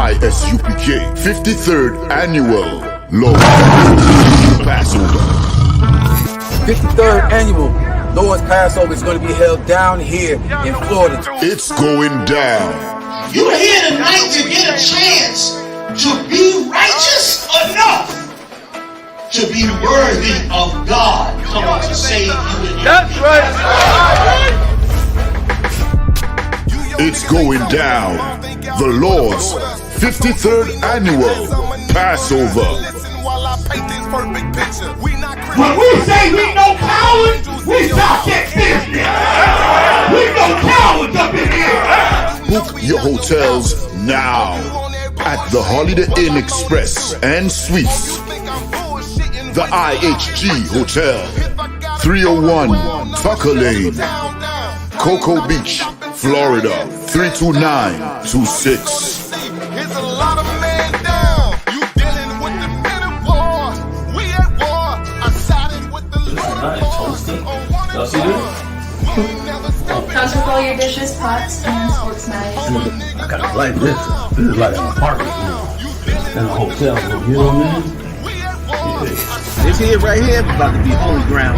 I.S.U.P.K. 53rd Annual Lord Passover. 53rd Annual Lord's Passover is going to be held down here in Florida. It's going down. You're here tonight to get a chance to be righteous enough to be worthy of God. Come on, to save you. That's right. It's going down. The Lord's 53rd Annual Passover. When we say we no cowards, we talk that business. We no cowards up in here. Book your hotels now at the Holiday Inn Express and Suites, the IHG Hotel, 301 Tucker Lane, Cocoa Beach, Florida, 32926. Here's a lot of men down. You dealing with the men of war. We at war. I sided with the Lord. Y'all see this? Comes with all your dishes, pots, and sports knives. I kind of like this. This is like an apartment in a hotel room. You know what I mean? Yeah. This here right here is about to be holy ground.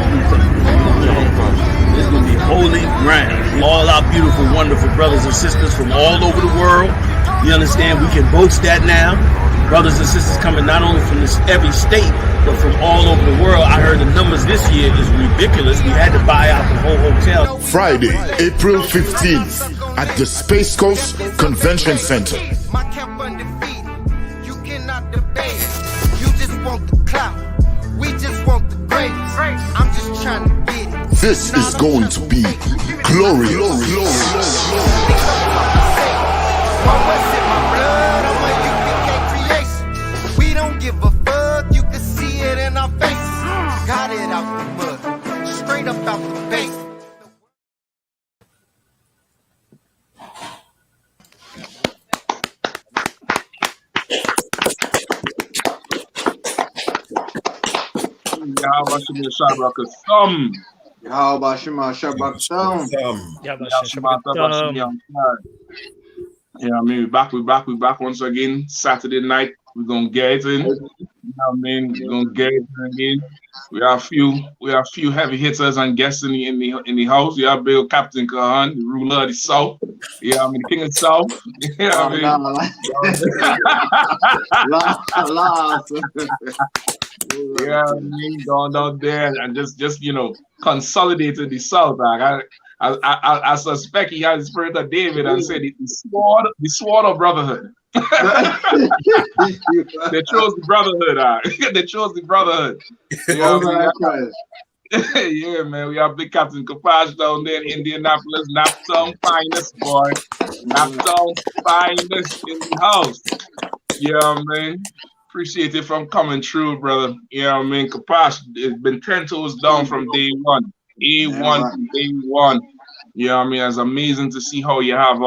It's going to be holy ground. All our beautiful, wonderful brothers and sisters from all over the world. You understand? We can boast that now. Brothers and sisters coming not only from every state, but from all over the world. I heard the numbers this year is ridiculous. We had to buy out the whole hotel. Friday, April 15th at the Space Coast Convention Center. My camp undefeated. You cannot debate. You just want the clout. We just want the grace. I'm just trying to get it. This is going to be glorious. We don't give a fuck, you can see it in our faces. Got it out the mud, straight up out the base. Yeah, I mean, we back once again. Saturday night, we're gonna get it in. You know what I mean? We're gonna get it in again. We have a few heavy hitters and guests in the house. We have Bill Captain Kahan, the ruler of the South. Yeah, I mean, the king of the South. Yeah, yeah, I mean, going down there and just consolidated the South. Like I suspect he has the spirit of David and said the sword of brotherhood. They chose the brotherhood. They chose the brotherhood. Yeah, man. We have Big Captain Kapash down there in Indianapolis. Naptown finest, boy. Naptown finest in the house. Yeah, man. Appreciate it from coming through, brother. Yeah, I mean, Kapash, it's been 10 toes down from day one. Day one. Yeah, I mean, it's amazing to see how you have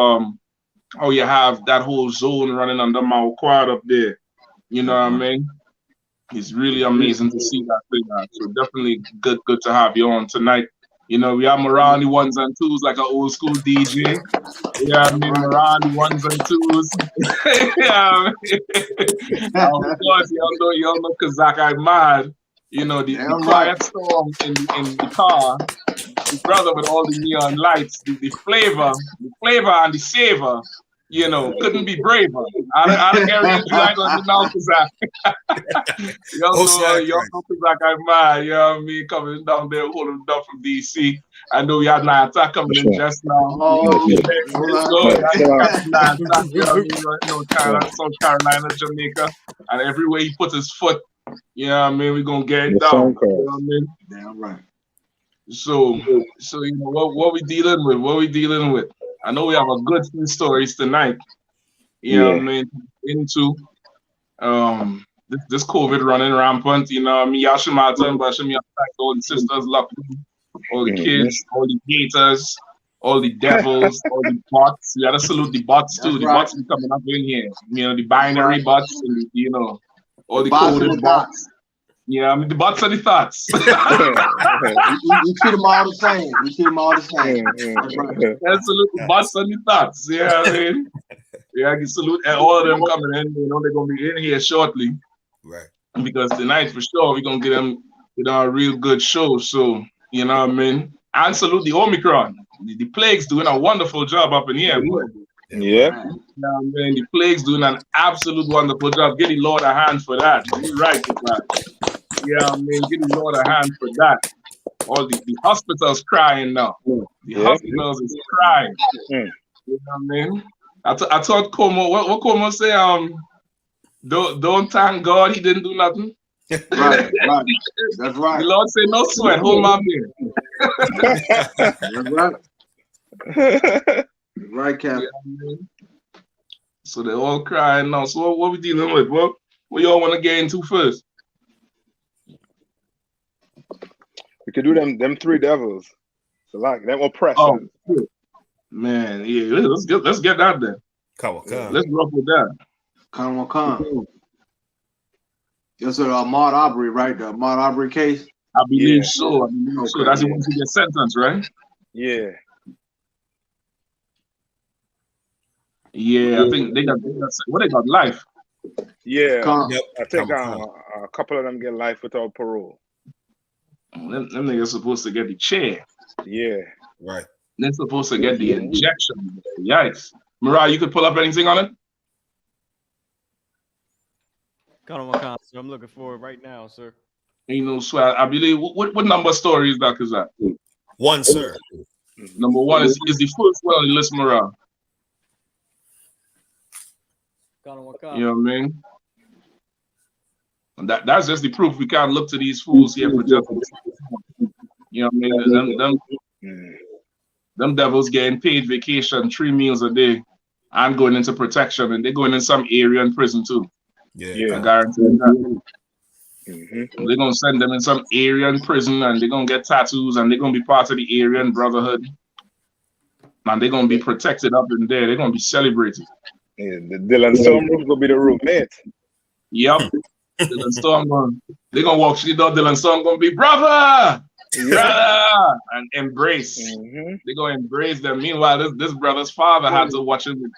that whole zone running under Mount Quad up there. You know what I mean? It's really amazing to see that thing. So definitely good to have you on tonight. You know, we have around the ones and twos like an old school DJ. Yeah, I mean, around the ones and twos. Yeah, I mean, of course, y'all know Kazak Ahmaud. You know, the quiet storm in the car. The brother with all the neon lights, the flavor and the savor. You know, couldn't be braver. I don't care if you like on the now, Kazak. Y'all know Kazak Ahmaud, you know what I mean, coming down there, holding it up from DC. I know we had an attack coming in just now. South Carolina, Jamaica, and everywhere he put his foot, you know what I mean, we're gonna get it down. You know what I mean? Damn right. So you know what we dealing with? What we dealing with? I know we have a good few stories tonight. You know what I mean? Into this COVID running rampant. You know, me Yashimata and Bashimi attacked all the sisters, all the kids, all the haters, all the devils, all the bots. We gotta salute the bots too. The bots be coming up in here. You know, the binary bots, and all the coded bots. Yeah, I mean the bots are the thoughts. You treat them all the same. Absolutely, bots are the thoughts. Yeah, I mean, Yeah, I can salute all of them coming in. You know, they're gonna be in here shortly. Right. Because tonight for sure we're gonna get them a real good show. So you know what I mean? And salute the Omicron. The plague's doing a wonderful job up in here, boy. Yeah. You know what I mean? The plague's doing an absolute wonderful job. Give the Lord a hand for that. You're right with that. Yeah, I mean, give the Lord a hand for that. All the hospitals crying now. The hospitals is crying. You know what I mean? I thought Como, what Como say? Don't thank God he didn't do nothing. Right. That's right. The Lord say no sweat, hold my beer. That's right. Right, Captain. Yeah, so they're all crying now. So what we dealing with? What y'all want to get into first? We could do them three devils. So like them oppressors. Oh, man, yeah. Let's get that there. Come on. Let's rough with that. Come on. That's Ahmaud Arbery, right? The Ahmaud Arbery case. I believe so. So that's the one to get sentenced, right? Yeah. Yeah, I think they got life. Yeah. Yep. I think a couple of them get life without parole. Them niggas supposed to get the chair. Yeah. Right. They're supposed to get the injection. Yikes. Mariah, you could pull up anything on it? So I'm looking for it right now, sir. You know, so I believe what number story is that? 1, sir. Number 1 is the first one on the list, Mariah. You know what I mean? And that's just the proof we can't look to these fools here for justice. You know what I mean? Them devils getting paid vacation, 3 meals a day, and going into protection, and they're going in some area in prison too. Yeah. I guarantee that. They're gonna send them in some area in prison, and they're gonna get tattoos, and they're gonna be part of the Aryan Brotherhood, and they're gonna be protected up in there. They're gonna be celebrated. Yeah, the Dylan Storm gonna be the roommate. Yep. Dylan Storm they're gonna walk through the door. Dylan Storm gonna be brother, and embrace. They're gonna embrace them. Meanwhile, this brother's father had to watch him with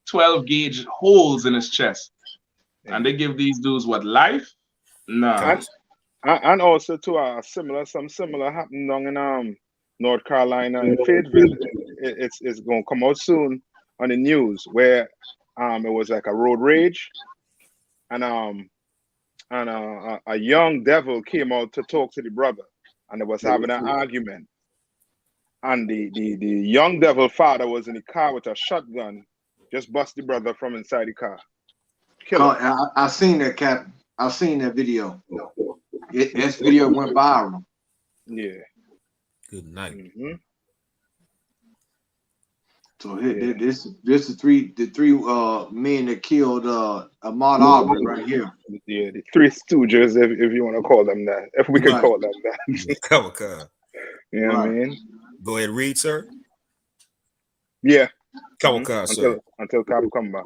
12 gauge holes in his chest. And they give these dudes what, life? Nah. And also to some similar happened down in North Carolina in Fayetteville. It's gonna come out soon on the news where it was like a road rage, and a young devil came out to talk to the brother, and they was having an argument. And the young devil father was in the car with a shotgun, just bust the brother from inside the car. I seen that, Captain. I seen that video. This video went viral. Yeah. Good night. So here, this is the three men that killed Ahmaud Arbery right here. Yeah, the three stooges, if you want to call them that, if we can call them that. Come on. You know what I mean? Go ahead, read, sir. Yeah. Come on, sir. Until Cap come back.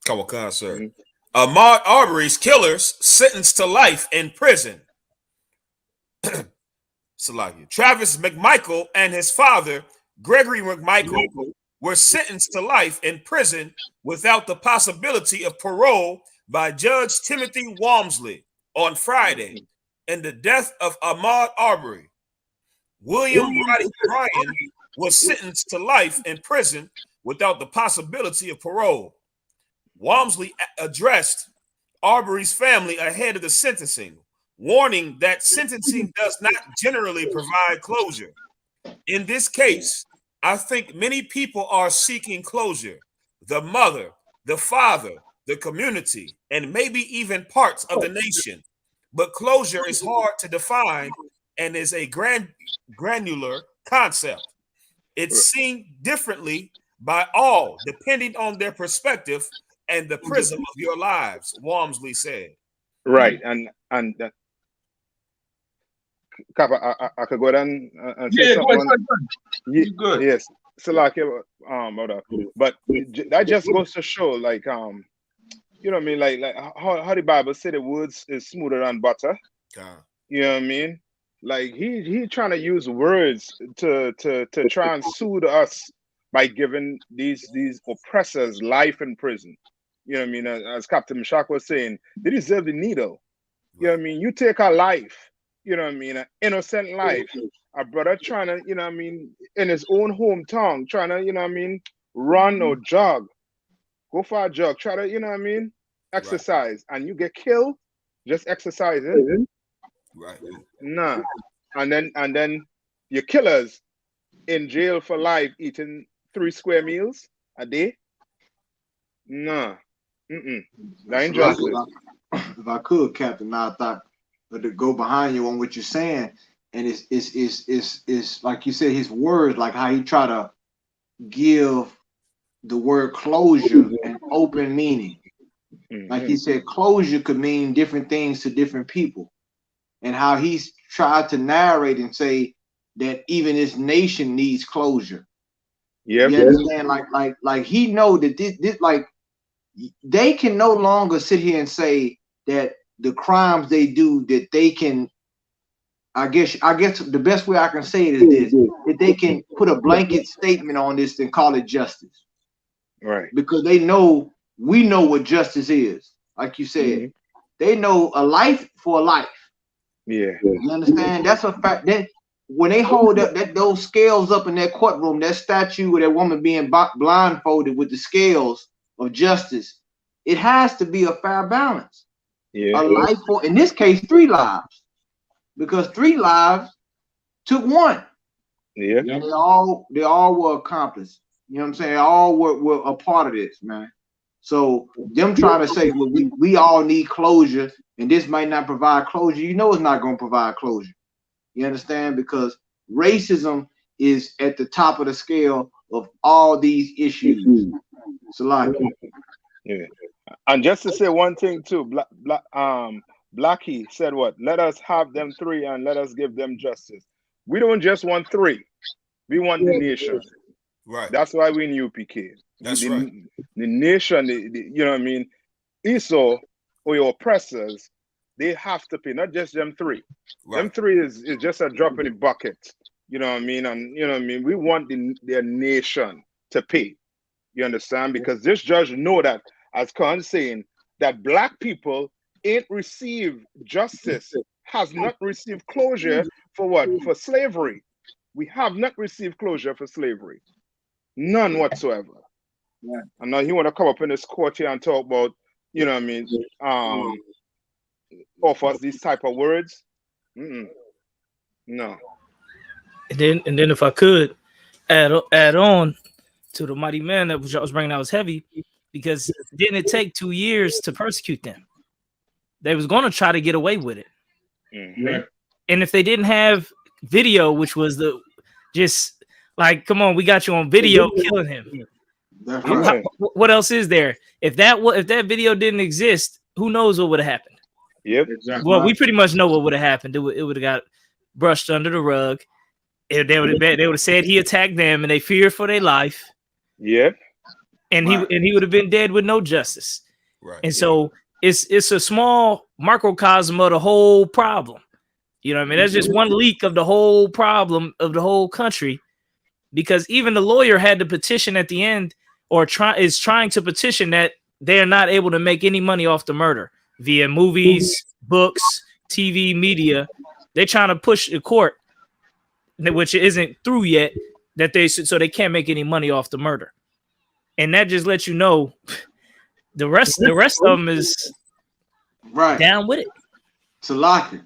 Come on, sir. Ahmaud Arbery's killers sentenced to life in prison. Travis McMichael and his father, Gregory McMichael, were sentenced to life in prison without the possibility of parole by Judge Timothy Walmsley on Friday in the death of Ahmaud Arbery. William Roddy Bryan was sentenced to life in prison without the possibility of parole. Walmsley addressed Arbery's family ahead of the sentencing, warning that sentencing does not generally provide closure. In this case, I think many people are seeking closure. The mother, the father, the community, and maybe even parts of the nation. But closure is hard to define and is a granular concept. It's seen differently by all, depending on their perspective and the prism of your lives, Walmsley said. Right, and Kappa, I could go down and say something. Good. Yes, so like, but that just goes to show, like, you know what I mean, like how the Bible said the words is smoother than butter. You know what I mean? Like he trying to use words to try and soothe us by giving these oppressors life in prison. You know what I mean? As Captain Meshach was saying, they deserve the needle. You know what I mean? You take a life, you know what I mean, an innocent life, a brother trying to, you know what I mean, in his own hometown, trying to, you know what I mean, run or jog, go for a jog, try to, you know what I mean, exercise, and you get killed just exercising. Right. Nah. And then your killers in jail for life eating 3 square meals a day. Nah. That ain't justice. If I could, Captain, I thought to go behind you on what you're saying, and it's like you said, his words, like how he try to give the word closure an open meaning. Like he said, closure could mean different things to different people, and how he's tried to narrate and say that even this nation needs closure. Yeah, you understand? Like he know that this like they can no longer sit here and say that the crimes they do, that they can, I guess the best way I can say it is this, that they can put a blanket statement on this and call it justice. Right. Because they know, we know what justice is. Like you said, they know a life for a life. Yeah. You understand? That's a fact. That when they hold up those scales up in that courtroom, that statue of that woman being blindfolded with the scales of justice, it has to be a fair balance. Yeah. A life for, in this case, 3 lives, because 3 lives took 1. Yeah. And they all were accomplices. You know what I'm saying? They all were a part of this, man. So them trying to say, well, we all need closure, and this might not provide closure. You know, it's not going to provide closure. You understand? Because racism is at the top of the scale of all these issues. Salaki. Yeah. And just to say one thing too, Blackie said what? Let us have them 3 and let us give them justice. We don't just want 3. We want the nation. Right. That's why we in UPK. That's right. The nation, you know what I mean? Esau or your oppressors, they have to pay, not just them 3. Right. Them 3 is just a drop in the bucket. You know what I mean? And you know what I mean? We want their nation to pay. You understand? Because this judge know that, as Khan's saying, that black people ain't received justice, has not received closure for what? For slavery. We have not received closure for slavery. None whatsoever. Yeah. And now he want to come up in this court here and talk about, you know what I mean, offer us these type of words. No. And then if I could add on to the mighty man that was bringing out was heavy, because didn't it take 2 years to persecute them? They was going to try to get away with it. Right. And if they didn't have video, which was just like, come on, we got you on video killing him. That's right. What else is there? If that video didn't exist, who knows what would have happened? Yep. Exactly. Well, we pretty much know what would have happened. It would have got brushed under the rug. They would have said he attacked them, and they feared for their life. Yep. And he would have been dead with no justice. Right. And so it's a small microcosm of the whole problem. You know what I mean? That's just one leak of the whole problem of the whole country, because even the lawyer had to petition at the end, or is trying to petition that they are not able to make any money off the murder via movies, books, TV, media. They're trying to push the court, which isn't through yet, that so they can't make any money off the murder. And that just lets you know the rest of them is right down with it. Salaki,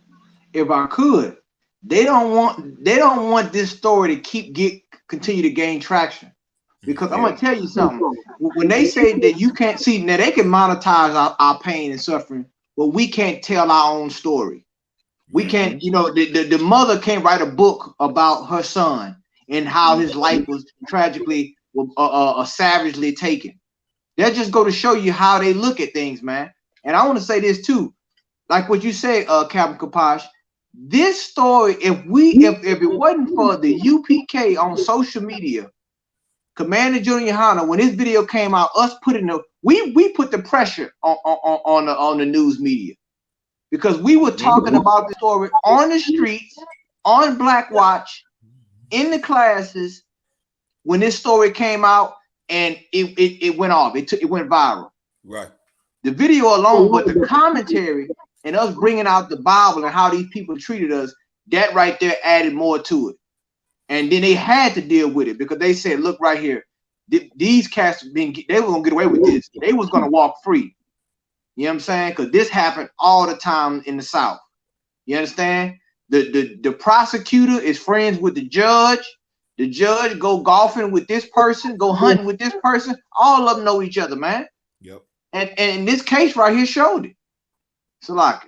if I could, they don't want this story to continue to gain traction. Because I'm gonna tell you something. When they say that you can't see, now they can monetize our pain and suffering, but we can't tell our own story. We can't, you know, the mother can't write a book about her son and how his life was tragically savagely taken. That just go to show you how they look at things, man. And I want to say this too, like what you say, Captain Kapash. This story, if it wasn't for the UPK on social media, Commander GEN.YAHANNA, when this video came out, us putting we put the pressure on the news media, because we were talking about the story on the streets, on BLACKWATCH, in the classes, when this story came out and it went off. It went viral. Right. The video alone, but the commentary and us bringing out the Bible and how these people treated us, that right there added more to it. And then they had to deal with it because they said, look right here, these cats, they were going to get away with this. They was going to walk free. You know what I'm saying? Because this happened all the time in the South. You understand? The prosecutor is friends with the judge. The judge go golfing with this person, go hunting with this person. All of them know each other, man. Yep. And in this case right here showed it. So like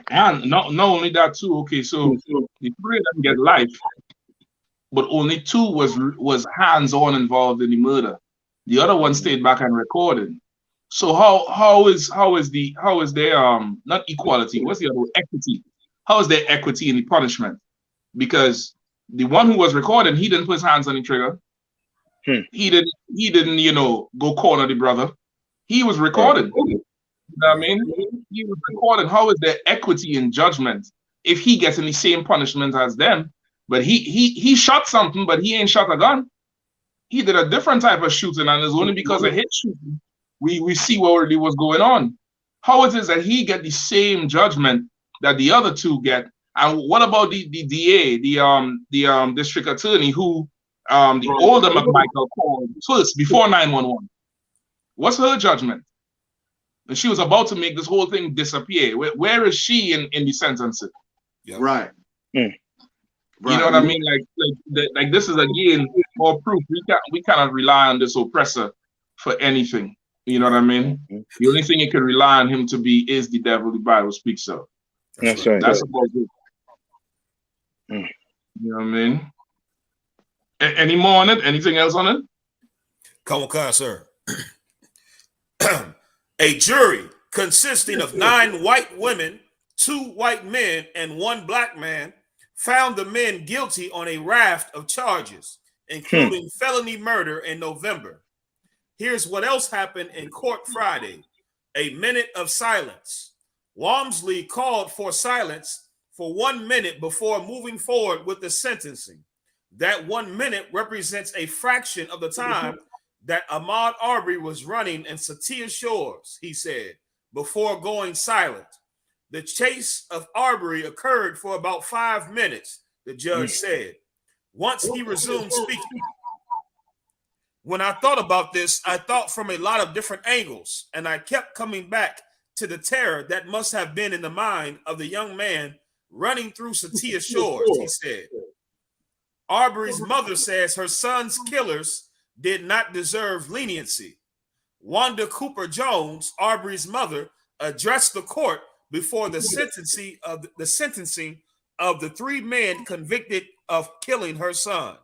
and not only that too. Okay, so the three of them get life, but only two was hands-on involved in the murder. The other one stayed back and recorded. So how is their not equality? What's the other word? Equity? How is there equity in the punishment? Because the one who was recording, he didn't put his hands on the trigger. He didn't go corner the brother. He was recorded. You know what I mean? He was recorded. How is there equity in judgment if he gets in the same punishment as them? But he shot something, but he ain't shot a gun. He did a different type of shooting, and it's only because of his shooting we see what really was going on. How it is that he get the same judgment that the other two get? And what about the DA, the district attorney who the older McMichael called first before 911? What's her judgment? And she was about to make this whole thing disappear. Where is she in the sentencing? Yep. Right. You know what I mean? Like this is again more proof. We cannot rely on this oppressor for anything. You know what I mean? The only thing you can rely on him to be is the devil the Bible speaks of. That's right. That's about it. You know what I mean? Any more on it? Anything else on it? Come on, sir. A jury consisting of 9 white women, 2 white men, and 1 black man found the men guilty on a raft of charges, including felony murder in November. Here's what else happened in court Friday. A minute of silence. Walmsley called for silence for 1 minute before moving forward with the sentencing. That 1 minute represents a fraction of the time that Ahmaud Arbery was running in Satia Shores, he said, before going silent. The chase of Arbery occurred for about 5 minutes, the judge said. Once he resumed speaking. When I thought about this, I thought from a lot of different angles, and I kept coming back to the terror that must have been in the mind of the young man running through Satia Shores, he said. Arbery's mother says her son's killers did not deserve leniency. Wanda Cooper Jones, Arbery's mother, addressed the court before the sentencing of the 3 men convicted of killing her son.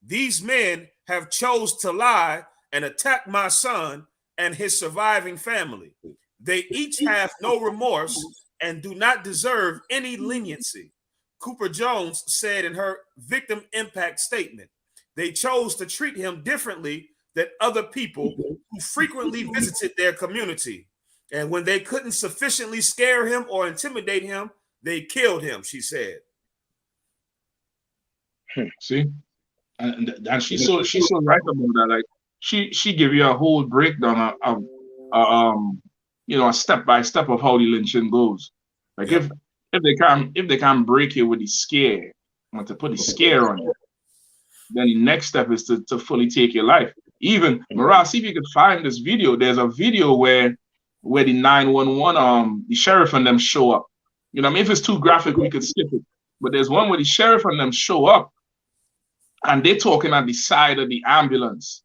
These men have chose to lie and attack my son and his surviving family. They each have no remorse and do not deserve any leniency, Cooper Jones said in her victim impact statement. They chose to treat him differently than other people who frequently visited their community. And when they couldn't sufficiently scare him or intimidate him, they killed him, she said. See? And she's so right about that. Like she give you a whole breakdown of a step by step of how the lynching goes. Like if they can break you with the scare, to put the scare on you, then the next step is to fully take your life. Even Marat, see if you could find this video. There's a video where the 911 the sheriff and them show up. You know, I mean, if it's too graphic, we could skip it. But there's one where the sheriff and them show up, and they're talking at the side of the ambulance,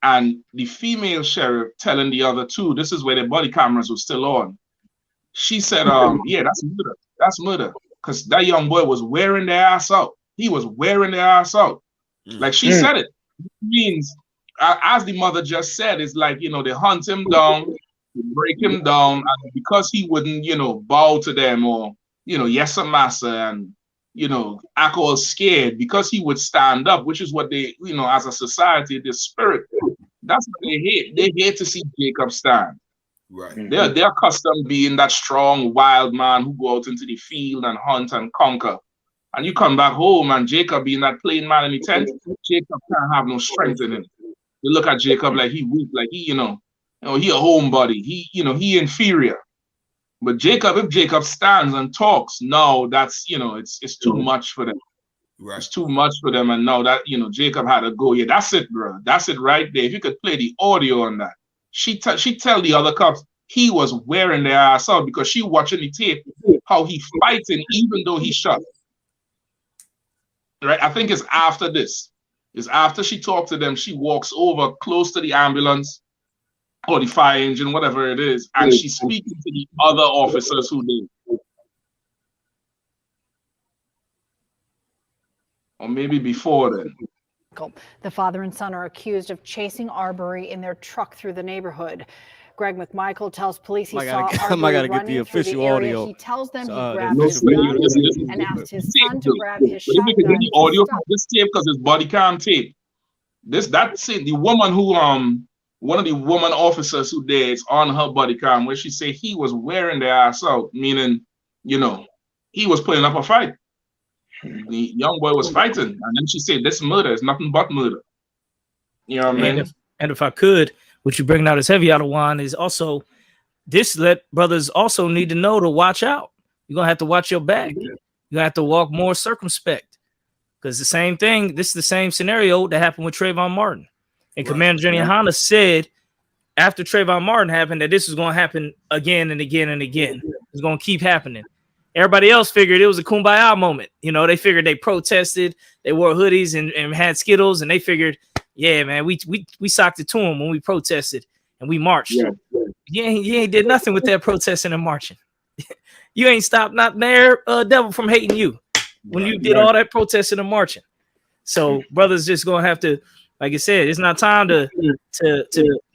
and the female sheriff telling the other two, this is where their body cameras were still on. She said, yeah, that's murder. That's murder. Because that young boy was wearing their ass out. He was wearing their ass out. Like she said it. It means, as the mother just said, it's like, they hunt him down, they break him down, and because he wouldn't, bow to them or, yes, massa, and, act all scared, because he would stand up, which is what they, as a society, the spirit, that's what they hate. They hate to see Jacob stand. Right. They're accustomed being that strong wild man who go out into the field and hunt and conquer. And you come back home and Jacob being that plain man in the tent, Jacob can't have no strength in him. You look at Jacob like he weak, like he, he a homebody. He inferior. But Jacob, if Jacob stands and talks, no, that's it's too much for them. Right. It's too much for them. And now that Jacob had to go. Yeah, that's it, bro. That's it right there. If you could play the audio on that, she tell the other cops he was wearing their ass out because she watching the tape how he fighting even though he shot. Right? I think it's after this. It's after she talked to them, she walks over close to the ambulance or the fire engine, whatever it is, and she's speaking to the other officers who did. Or maybe before then. The father and son are accused of chasing Arbery in their truck through the neighborhood. Greg McMichael tells police he saw Arbery running through the area. He tells them he grabbed his gun and asked his son to grab his shotgun. If you could get the audio from this tape, because it's body cam tape. That's it. The woman who one of the woman officers who there is on her body cam where she say he was wearing their ass out, meaning he was putting up a fight. The young boy was fighting, and then she said, "This murder is nothing but murder." You know what I mean? And if I could, what you bringing out as heavy out of wine is also this. Let brothers also need to know to watch out. You're gonna have to watch your back. You're gonna have to walk more circumspect, because the same thing. This is the same scenario that happened with Trayvon Martin, and Commander GEN.YAHANNA said after Trayvon Martin happened that this is gonna happen again and again and again. It's gonna keep happening. Everybody else figured it was a kumbaya moment. They figured they protested, they wore hoodies and had Skittles, and they figured, yeah, man, we socked it to them when we protested and we marched. You ain't did nothing with that protesting and marching. You ain't stopped not there, devil from hating you when you did all that protesting and marching. So brothers just gonna have to, like I said, it's not time to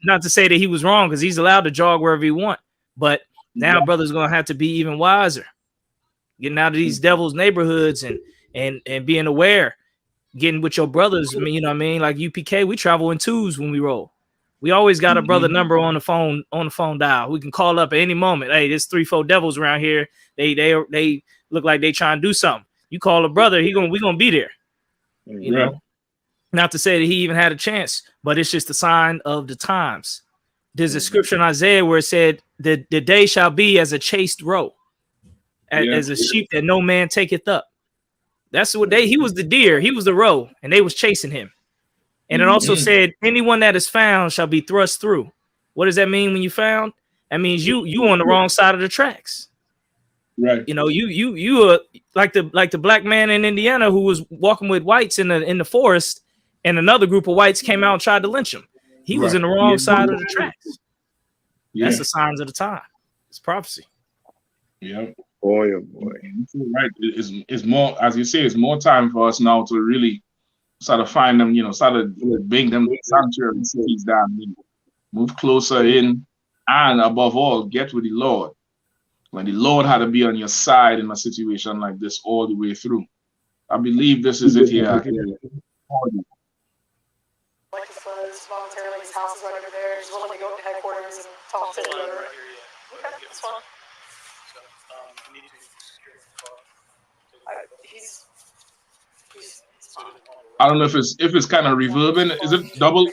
not to say that he was wrong, because he's allowed to jog wherever he want. But now brothers gonna have to be even wiser. Getting out of these devil's neighborhoods and being aware, getting with your brothers. You know what I mean? Like UPK, we travel in twos when we roll. We always got a brother number on the phone dial. We can call up at any moment. Hey, there's 3-4 devils around here. They look like they trying to do something. You call a brother, we gonna be there. You know, not to say that he even had a chance, but it's just a sign of the times. There's a scripture in Isaiah where it said the day shall be as a chased roe. As a sheep that no man taketh up. That's what he was the deer, he was the roe, and they was chasing him. And it also said, anyone that is found shall be thrust through. What does that mean when you found? That means you on the wrong side of the tracks. Right. You are like the black man in Indiana who was walking with whites in the forest, and another group of whites came out and tried to lynch him. He was in the wrong side of the tracks. That's the signs of the time. It's prophecy. Yeah. Boy, oh boy. Right. It's more, as you say, it's more time for us now to really sort of find them, sort of bring them sanctuary cities down, move closer in, and above all, get with the Lord. When the Lord had to be on your side in a situation like this all the way through. I believe this is it here. Voluntarily, his house is right over there. He's willing to go to headquarters and talk to the other. Okay, that's fine. I don't know if it's kind of reverbing. Is it double?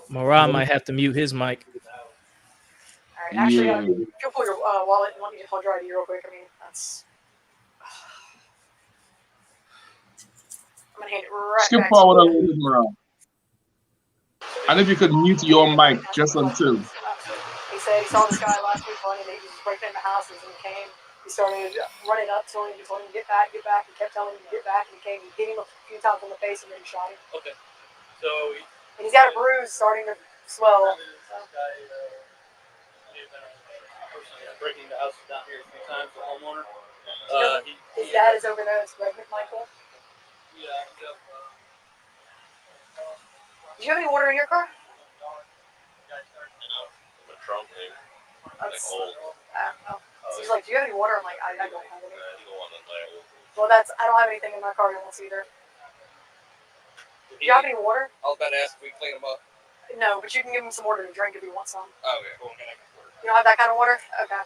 Moran might have to mute his mic. All right, actually, if you'll pull your wallet and let me hold your ID real quick. I mean, that's. I'm gonna hand it right Skip back forward a little bit, Moran. And if you could mute your mic just until. He said he saw this guy last week running. He was breaking into houses and he came. He started running up to him. He told him to get back. He kept telling him to get back. And he came. He hit him a few times on the face and then he shot him. Okay. So. And he's got a bruise starting to swell. Breaking the house down here a few times, the homeowner. His dad is over there. It's Greg McMichael. Yeah. Do you have any water in your car? The trunk, maybe. So he's like, do you have any water? I'm like, I don't have any. Well, I don't have anything in my car else either. Do you have any water? I was about to ask if we clean them up. No, but you can give him some water to drink if you want some. Oh, yeah. Cool. You don't have that kind of water? Okay.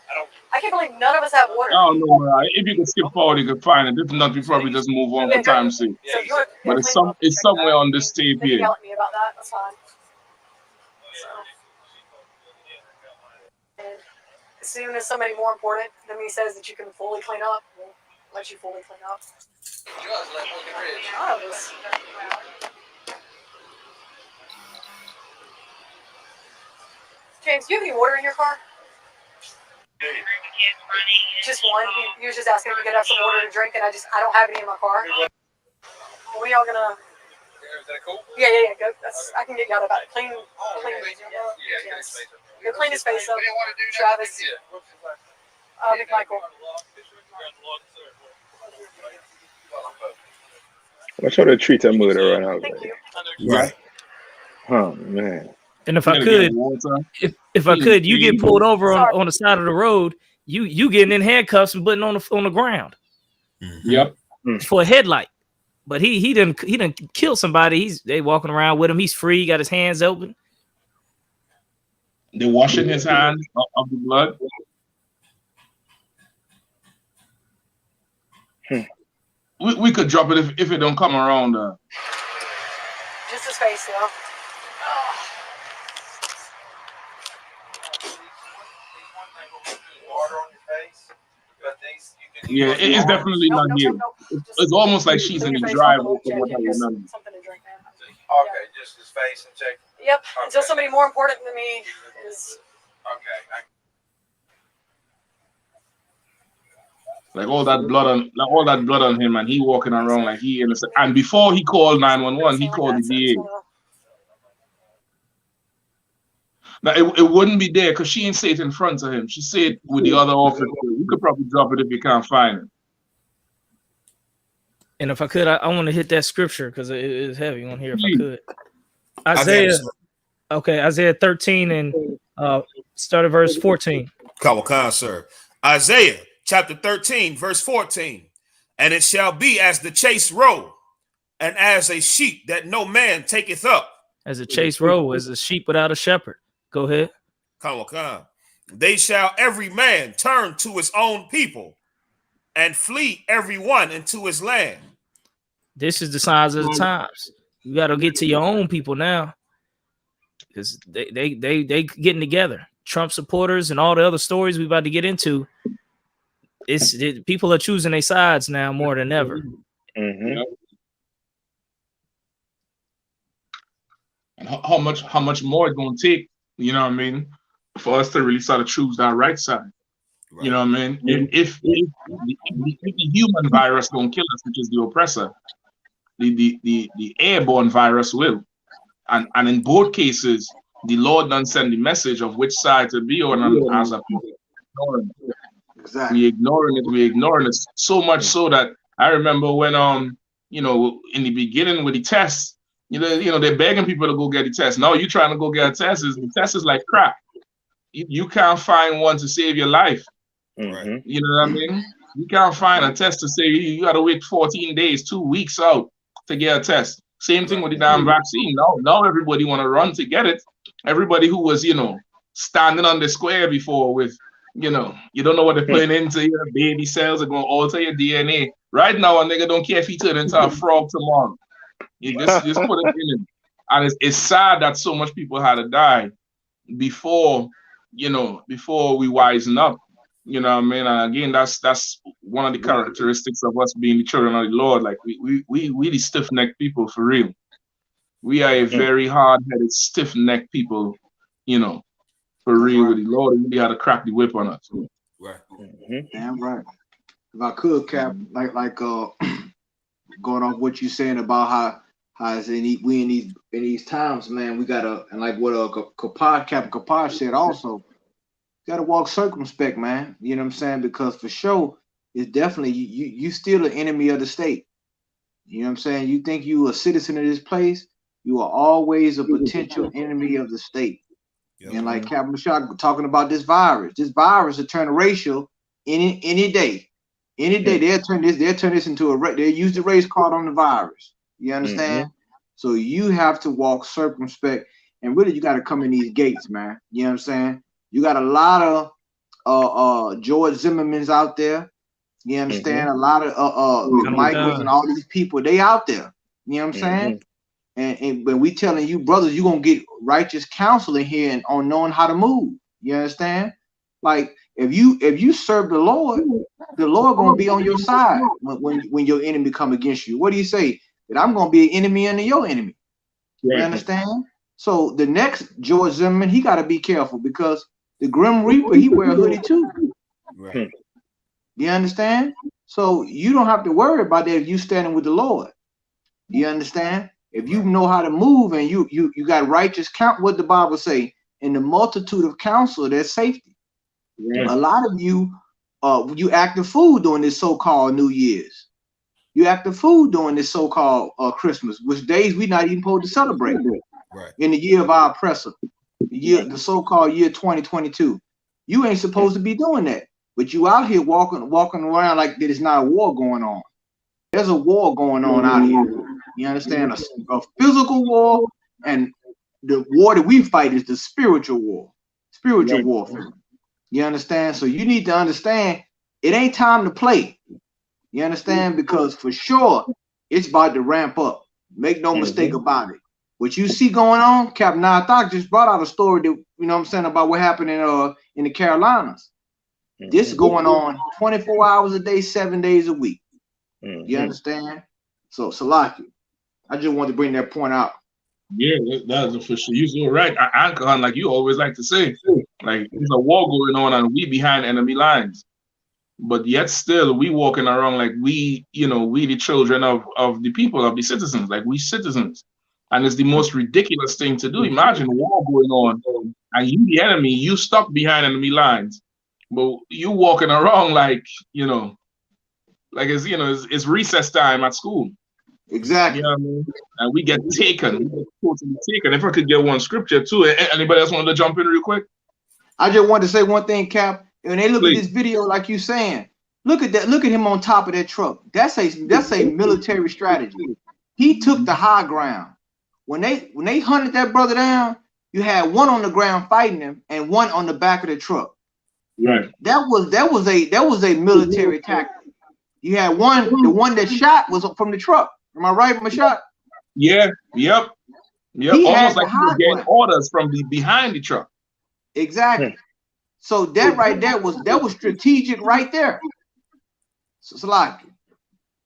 I can't believe none of us have water. I don't know, man. If you can skip forward, you can find it. If not, we probably just move on for time's sake. So if you want, But it's somewhere on this tape they can here. yell at me about that. That's fine. So, and as soon as somebody more important than me says that you can fully clean up, we'll let you fully clean up. James, do you have any water in your car? Just one. He was just asking if we could have some water to drink, and I don't have any in my car. What are y'all gonna? Is that cool? Yeah. Go. I can get you out of that. Clean. Yes. Go clean his face up. Travis. McMichael. Let's try to treat a murder right now. Right. Oh man. And if I could, you get pulled over on the side of the road, you getting in handcuffs and putting on the ground. Yep. For a headlight. But he didn't kill somebody. They walking around with him. He's free. He got his hands open. They're washing his hands of the blood. We could drop it if it don't come around. Just his face, though. Yeah, it's definitely not here. It's almost like she's in the driveway. From what I remember. Okay, just his face and check. Yep. Okay. Until somebody more important than me is. Okay. Like all that blood on him, and he walking around like he innocent. And before he called 911, he called the DA. Now it wouldn't be there because she didn't say it in front of him. She said with the other officer. You could probably drop it if you can't find it. And if I could, I want to hit that scripture because it is heavy on here. If I could, Isaiah 13 and start at verse 14. Kawakan, sir. Isaiah chapter 13, verse 14. And it shall be as the chase roe, and as a sheep that no man taketh up. As a chase roe, as a sheep without a shepherd. Go ahead. Kawakan. They shall every man turn to his own people, and flee every one into his land. This is the signs of the times. You got to get to your own people now, because they getting together. Trump supporters and all the other stories we about to get into. People are choosing their sides now more than ever. Mm-hmm. And how much more it's gonna take? You know what I mean? For us to really start to choose that right side. Right. You know what I mean? If the human virus don't kill us, which is the oppressor, the airborne virus will. And in both cases, the Lord doesn't send the message of which side to be on as a people. Exactly. We ignoring it so much so that I remember when in the beginning with the tests, they're begging people to go get the test. Now you're trying to go get a test. The test is like crap. You can't find one to save your life. Mm-hmm. You know what I mean? You can't find a test to say you got to wait 14 days, 2 weeks out to get a test. Same thing with the damn vaccine. Now everybody want to run to get it. Everybody who was, standing on the square before with, you don't know what they're putting into your baby cells are going to alter your DNA. Right now, a nigga don't care if he turn into a frog tomorrow. You just put it in him. And it's sad that so much people had to die before we wisen up. You know what I mean? And again, that's one of the characteristics of us being the children of the Lord. Like we the stiff-necked people for real. We are a very hard-headed, stiff-necked people, for real with the Lord. He really had to crack the whip on us. Right. Mm-hmm. Damn right. If I could, Cap, like going off what you're saying about how it's we in these times, man, we gotta, and like what Captain Kapaj said also, gotta walk circumspect, man. You know what I'm saying? Because for sure, it's definitely you still an enemy of the state. You know what I'm saying? You think you a citizen of this place, you are always a potential enemy of the state. Yep. And like Captain Mashak talking about this virus will turn racial any day. Any day they'll turn this into they'll use the race card on the virus. You understand? Mm-hmm. So you have to walk circumspect, and really you got to come in these gates, man. You know what I'm saying? You got a lot of George Zimmermans out there. You understand? A lot of McMichaels and all these people, they out there. You know what I'm saying? And when we telling you, brothers, you're gonna get righteous counsel in here and on knowing how to move. You understand? Like if you serve the Lord gonna be on your side when your enemy come against you. What do you say? That I'm gonna be an enemy under your enemy. You understand? So the next George Zimmerman, he gotta be careful because the Grim Reaper, he wear a hoodie too. Right. You understand? So you don't have to worry about that if you standing with the Lord. You understand? If you know how to move and you got righteous count, what the Bible say, in the multitude of counsel, there's safety. A lot of you act a fool during this so-called New Year's. You act a fool during this so-called Christmas, which days we not even supposed to celebrate. Right. In the year of our oppressor, the so-called year 2022. You ain't supposed to be doing that. But you out here walking around like there's not a war going on. There's a war going on out here. You understand? A physical war, and the war that we fight is the spiritual war, spiritual warfare. You understand? So you need to understand it ain't time to play. You understand? Because for sure it's about to ramp up. Make no mistake about it. What you see going on, Captain Nathak just brought out a story that, you know what I'm saying, about what happened in the Carolinas. This is going on 24 hours a day, 7 days a week. You understand? So, Salaki, I just wanted to bring that point out. Yeah, that's for sure. You're so right. Alcohol, like you always like to say, like there's a war going on and we behind enemy lines. But yet still we walking around like we the children of the people, of the citizens, like we citizens. And it's the most ridiculous thing to do. Imagine war going on and you the enemy, you stuck behind enemy lines. But you walking around like, like it's recess time at school. Exactly. You know what I mean? And we get taken. We get totally taken. If I could get one scripture too. Anybody else want to jump in real quick? I just want to say one thing, Cap. When they look at this video, like you saying, look at that. Look at him on top of that truck. That's a military strategy. He took the high ground. When they hunted that brother down, you had one on the ground fighting him and one on the back of the truck. Right. That was a military tactic. You had the one that shot was from the truck. Am I right, Mashak? Yeah. Yep. Almost like he was getting orders from behind the truck. Exactly. So that right there was strategic right there. So it's like.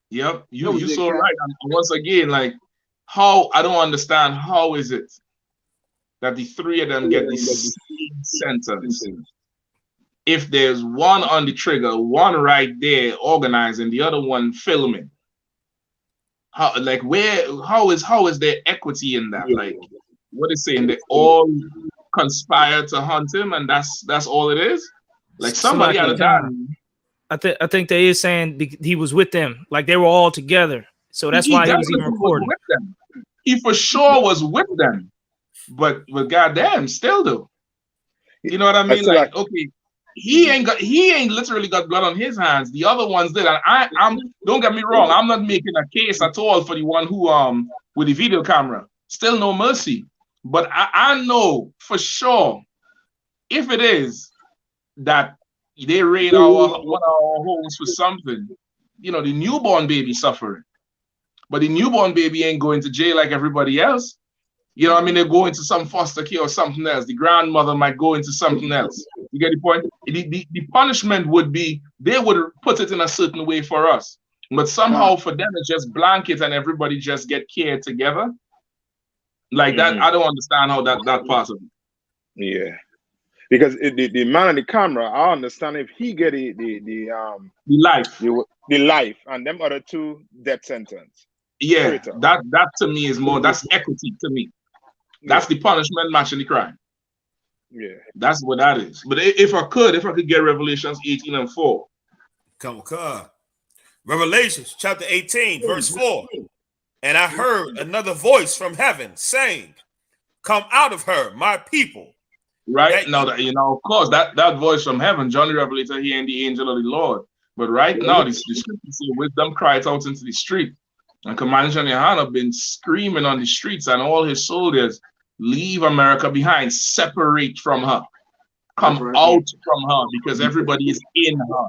Yep. You so right. And once again, like how I don't understand how is it that the three of them get the same sentence? If there's one on the trigger, one right there organizing, the other one filming. How is there equity in that? Like what is saying they all conspire to hunt him and that's all it is? Like somebody out of that. I think they is saying he was with them, like they were all together. So that's why he was even recording. With them. He for sure was with them. But goddamn, still though. You know what I mean? Like, okay. He ain't literally got blood on his hands. The other ones did. And I'm don't get me wrong, I'm not making a case at all for the one who with the video camera. Still no mercy. But I know for sure if it is that they raid one of our homes for something, the newborn baby suffering. But the newborn baby ain't going to jail like everybody else. You know what I mean? They go into some foster care or something else. The grandmother might go into something else. You get the point? The punishment would be, they would put it in a certain way for us. But somehow for them, it's just blanket and everybody just get cared together. Like that, I don't understand how that's possible. Yeah. Because the man on the camera, I understand if he get the life and them other two death sentence. Yeah, that to me is more, that's equity to me. That's the punishment matching the crime. Yeah. That's what that is. But if I could get Revelations 18:4. Come on. Revelations chapter 18, verse 4. And I heard another voice from heaven saying, "Come out of her, my people." Right now, of course, that voice from heaven, John the Revelator, he ain't the angel of the Lord. But right now, the scripture says, wisdom cried out into the street. And Commander GEN.YAHANNA been screaming on the streets, and all his soldiers, leave America behind, separate from her. come out from her because everybody is in her,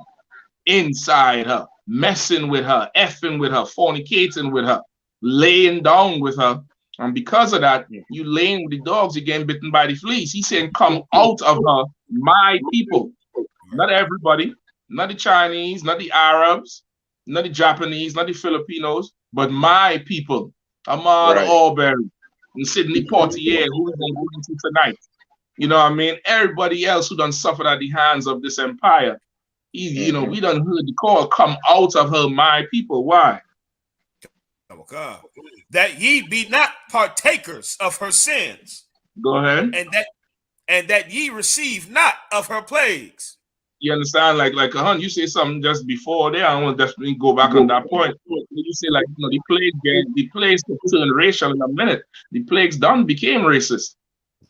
inside her, messing with her, effing with her, fornicating with her, laying down with her. And because of that, you laying with the dogs, you're getting bitten by the fleas. He's saying, come out of her, my people. Not everybody, not the Chinese, not the Arabs, not the Japanese, not the Filipinos, but my people. Ahmaud Arbery and Sidney Portier, who we're going to go into tonight. You know what I mean? Everybody else who done suffered at the hands of this empire. You know, we done heard the call, come out of her, my people. Why? Oh God. That ye be not partakers of her sins. Go ahead. And that ye receive not of her plagues. You understand? Like you say something just before there. I want to definitely go back on that point. You say, like, you know, the plagues turn racial in a minute. The plagues done became racist.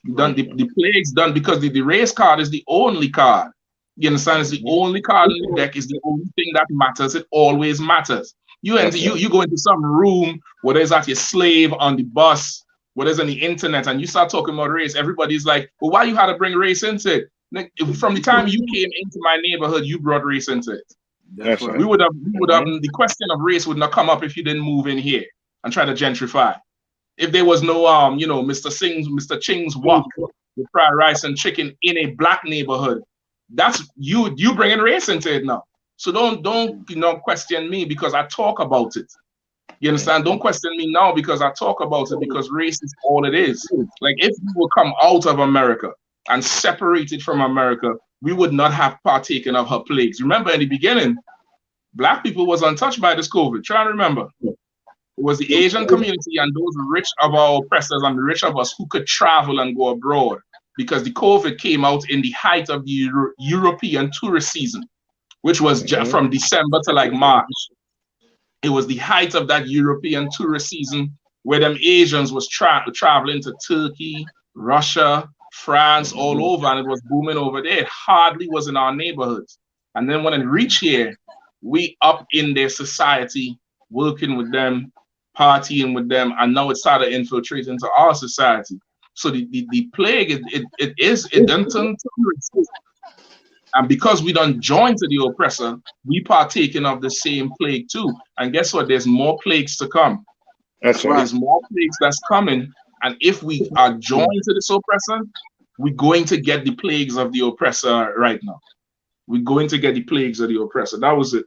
The plagues done because the race card is the only card. You understand? It's the only card in the deck. Is the only thing that matters. It always matters. You go into some room where there's actually a slave on the bus, where there's on the internet, and you start talking about race. Everybody's like, well, why you had to bring race into it? From the time you came into my neighborhood, you brought race into it. That's right. We would have the question of race would not come up if you didn't move in here and try to gentrify. If there was no you know, Mr. Ching's wok with fried rice and chicken in a black neighborhood, that's you bringing race into it now. So don't you know, question me because I talk about it. You understand? Don't question me now because I talk about it, because race is all it is. Like, if we would come out of America and separated from America, we would not have partaken of her plagues. Remember, in the beginning, black people was untouched by this COVID. Try and remember. It was the Asian community and those rich of our oppressors and the rich of us who could travel and go abroad, because the COVID came out in the height of the European tourist season, which was from December to like March. It was the height of that European tourist season where them Asians was traveling to Turkey, Russia, France, all over, and it was booming over there. It hardly was in our neighborhoods. And then when it reached here, we up in their society, working with them, partying with them, and now it started infiltrating into our society. So the plague, it done turned to racism. And because we don't join to the oppressor, we partaking of the same plague too. And guess what? There's more plagues to come. That's right. There's more plagues that's coming. And if we are joined to this oppressor, we're going to get the plagues of the oppressor right now. We're going to get the plagues of the oppressor. That was it.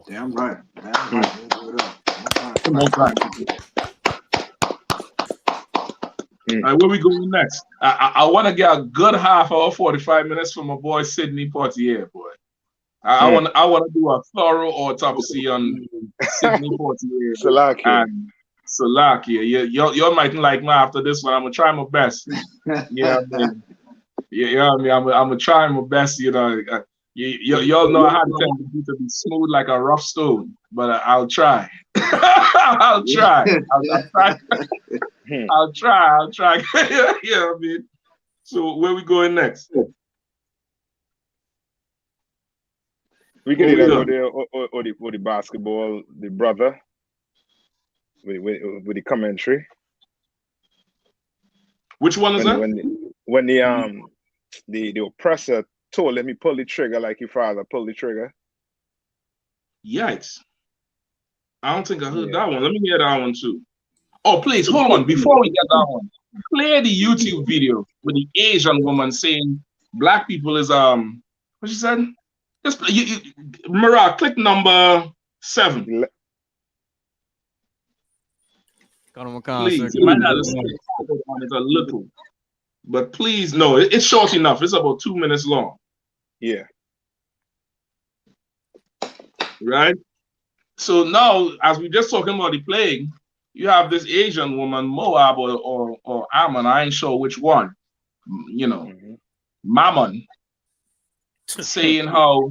Damn right. Damn right. All right, where we going next? I want to get a good half hour, 45 minutes from my boy Sidney Portier, boy. I want to do a thorough autopsy on Sidney Portier. And Salakia. You mightn't like me after this one. I'm gonna try my best. Yeah, man. Yeah, I mean, I'm gonna try my best. You know, y'all know I had a tendency to be smooth like a rough stone, but I'll try. I'll try. I'll try. Yeah, I mean. So where we going next? We can either go there or the basketball, the brother with the commentary. Which one is that? When the oppressor told, let me pull the trigger like your father pulled the trigger. Yikes. I don't think I heard that one. Let me hear that one too. Oh, please, hold on. Before we get that one, play the YouTube video with the Asian woman saying black people is, what she said? Just, Mara, click number 7. Please, you might have to stay on it a little. But please, no, it's short enough. It's about 2 minutes long. Yeah. Right? So now, as we're just talking about the plague, you have this Asian woman, Moab or Ammon, I ain't sure which one, you know, Mammon, saying how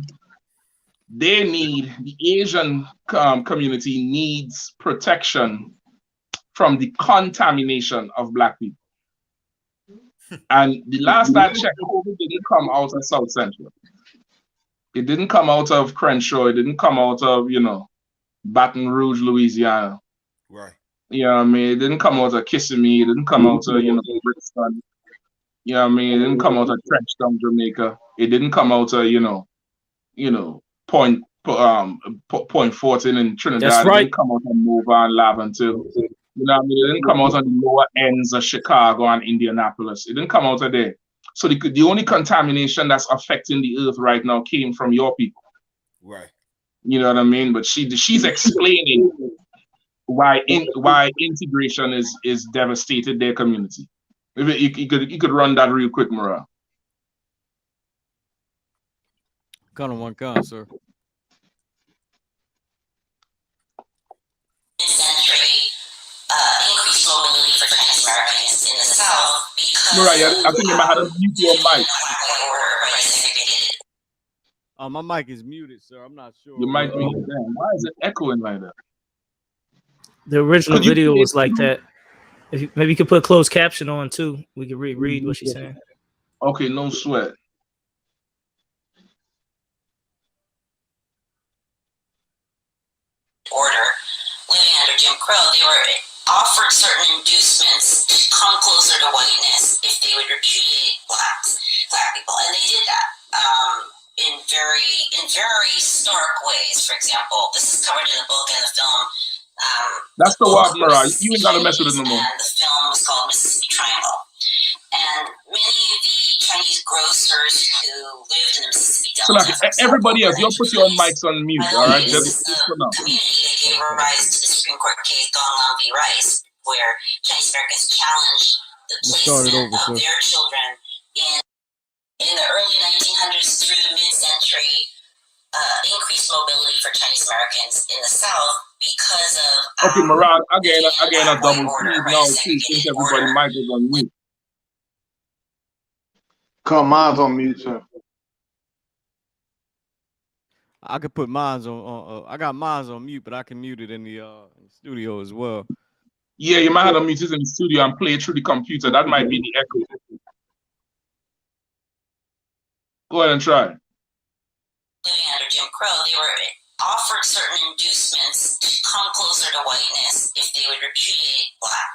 they need, the Asian community needs protection from the contamination of black people. And the last I checked, COVID didn't come out of South Central. It didn't come out of Crenshaw. It didn't come out of, you know, Baton Rouge, Louisiana. Right. You know what I mean? It didn't come out of Kissimmee. It didn't come out of, you know, Brixton. You know what I mean? It didn't come out of Trenchtown, Jamaica. It didn't come out of, Point 14 in Trinidad. That's right. It didn't come out of Nova and Laventille. You know what I mean? It didn't come out of the lower ends of Chicago and Indianapolis. It didn't come out of there. So the only contamination that's affecting the earth right now came from your people. Right. You know what I mean? But she's explaining why integration is devastated their community. You could run that real quick, Mara. Kind of one con, sir. Increased mobility for Chinese Americans in the South because Mariah, I think you might have to mute your mic. My mic is muted, sir. I'm not sure. You might be. Damn, why is it echoing like that? The original video was like that. Maybe you could put closed caption on too. We could read what she's saying. Okay, no sweat. Order, living under Jim Crow, they were offered certain inducements to come closer to whiteness if they would repudiate black people, and they did that in very stark ways. For example, this is covered in the book and the film. That's the word, Mariah. You ain't gotta mess with it no more. And the film was called Mississippi Triangle. And many of the Chinese grocers who lived in the Mississippi Delta. So like, everybody else, you'll put your mics on mute, all right? This is the community that gave rise to the Supreme Court case GEN.YAHANNA v. Rice, where Chinese Americans challenged the placement of their children in the early 1900s through the mid-century. Increased mobility for Chinese Americans in the South because of okay, Mariah, again a double speed now too, since everybody mic is on mute. Come mine's on mute, sir. I could put mine's on. I got mine's on mute, but I can mute it in the studio as well. Yeah, you might have to mute it in the studio and play it through the computer. That might be the echo. Go ahead and try. Living under Jim Crow, they were offered certain inducements to come closer to whiteness if they would repudiate black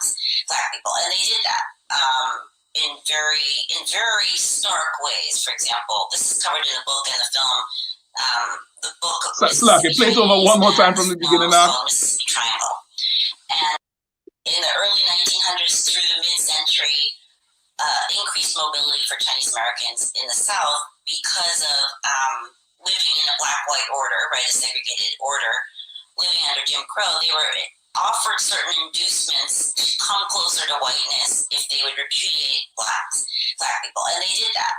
people, and they did that in very stark ways. For example, this is covered in the book and the film. The book of Slack, play it over one more time from the beginning now. Mississippi Triangle, and in the early 1900s through the mid-century, increased mobility for Chinese Americans in the South because of living in a black-white order, right, a segregated order, living under Jim Crow. They were offered certain inducements to come closer to whiteness if they would repudiate black people, and they did that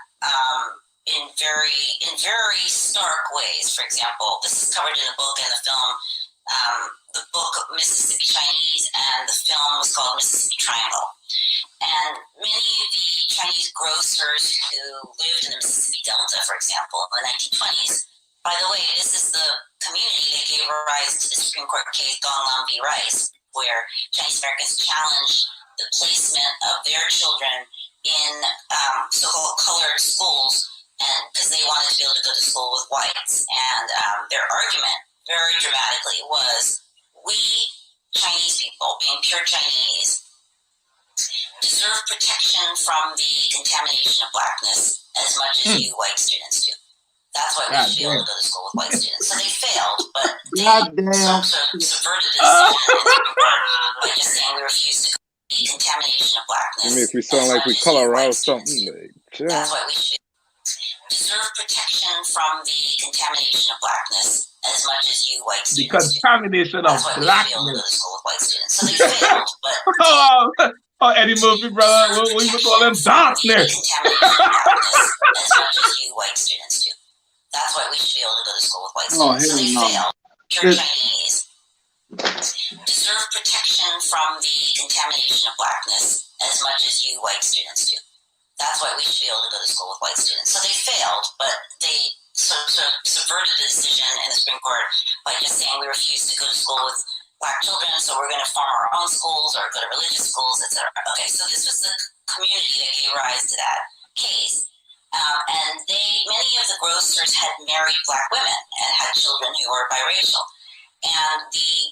in very stark ways. For example, this is covered in the book and the film. The book of Mississippi Chinese, and the film was called Mississippi Triangle. And many of the Chinese grocers who lived in the Mississippi Delta, for example, in the 1920s, by the way, this is the community that gave rise to the Supreme Court case GEN.YAHANNA v. Rice, where Chinese Americans challenged the placement of their children in so-called colored schools, and because they wanted to be able to go to school with whites. And their argument, very dramatically, was we Chinese people, being pure Chinese, deserve protection from the contamination of blackness as much as you white students do. That's why we should be able to go to school with white students. So they failed, but they subverted this by just saying we refuse to go to the contamination of blackness. I mean, if we sound like we color out something, that's why we should deserve protection from the contamination of blackness as much as you white students do. The contamination of blackness. We should be able to go to school with white students. So they failed, but oh, Eddie Murphy, brother, what we call them darkness. As much as you white students do. That's why we should be able to go to school with white students. So they failed. Pure Chinese deserve protection from the contamination of blackness as much as you white students do. That's why we should be able to go to school with white students. So they failed, but they sort of subverted the decision in the Supreme Court by just saying we refuse to go to school with black children, so we're going to form our own schools or go to religious schools, etc. Okay, so this was the community that gave rise to that case. And many of the grocers had married black women and had children who were biracial. And the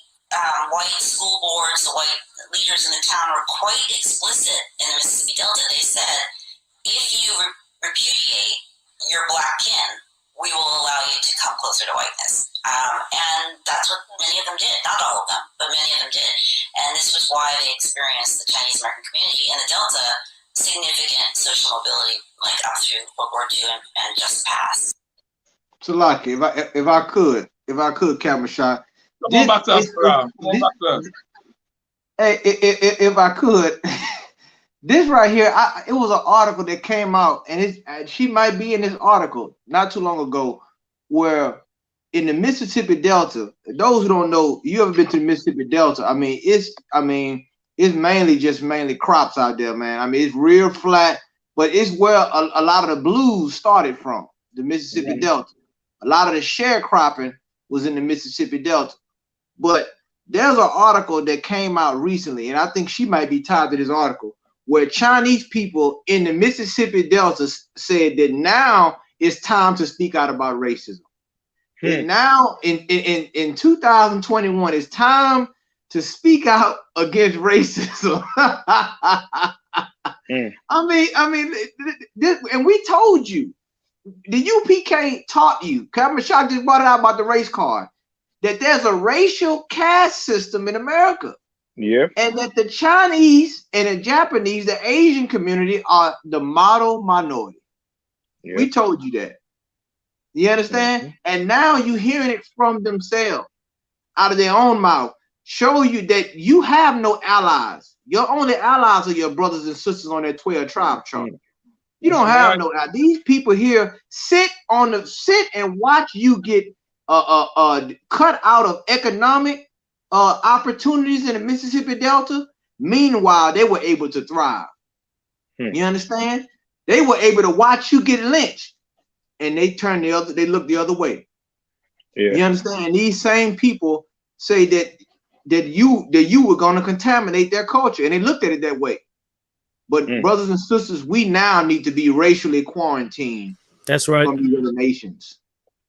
white school boards, the white leaders in the town were quite explicit in the Mississippi Delta. They said, if you repudiate your black kin, we will allow you to come closer to whiteness. And that's what many of them did. Not all of them, but many of them did. And this was why they experienced, the Chinese American community in the Delta, significant social mobility, like up through World War II and just past. Salaki, if I could, camera shot. Come on back to us, Hey, if I could, this right here, it was an article that came out, and she might be in this article not too long ago, where in the Mississippi Delta, those who don't know, you ever been to the Mississippi Delta? I mean, it's mainly crops out there, man. I mean, it's real flat, but it's where a lot of the blues started from, the Mississippi Delta. A lot of the sharecropping was in the Mississippi Delta. But there's an article that came out recently, and I think she might be tied to this article, where Chinese people in the Mississippi Delta said that now it's time to speak out about racism. And now in 2021, it's time to speak out against racism. I mean, and we told you, the UPK taught you, Cameron Shock just brought it out about the race card, that there's a racial caste system in America. Yeah. And that the Chinese and the Japanese, the Asian community, are the model minority. Yeah. We told you that. You understand? And now you're hearing it from themselves, out of their own mouth, show you that you have no allies. Your only allies are your brothers and sisters on that 12 tribe chart. You don't have no allies. These people here sit and watch you get cut out of economic opportunities in the Mississippi Delta. Meanwhile, they were able to thrive. You understand? They were able to watch you get lynched, and they look the other way. Yeah. You understand? And these same people say that you were going to contaminate their culture, and they looked at it that way. But brothers and sisters, we now need to be racially quarantined. That's right. From the other nations,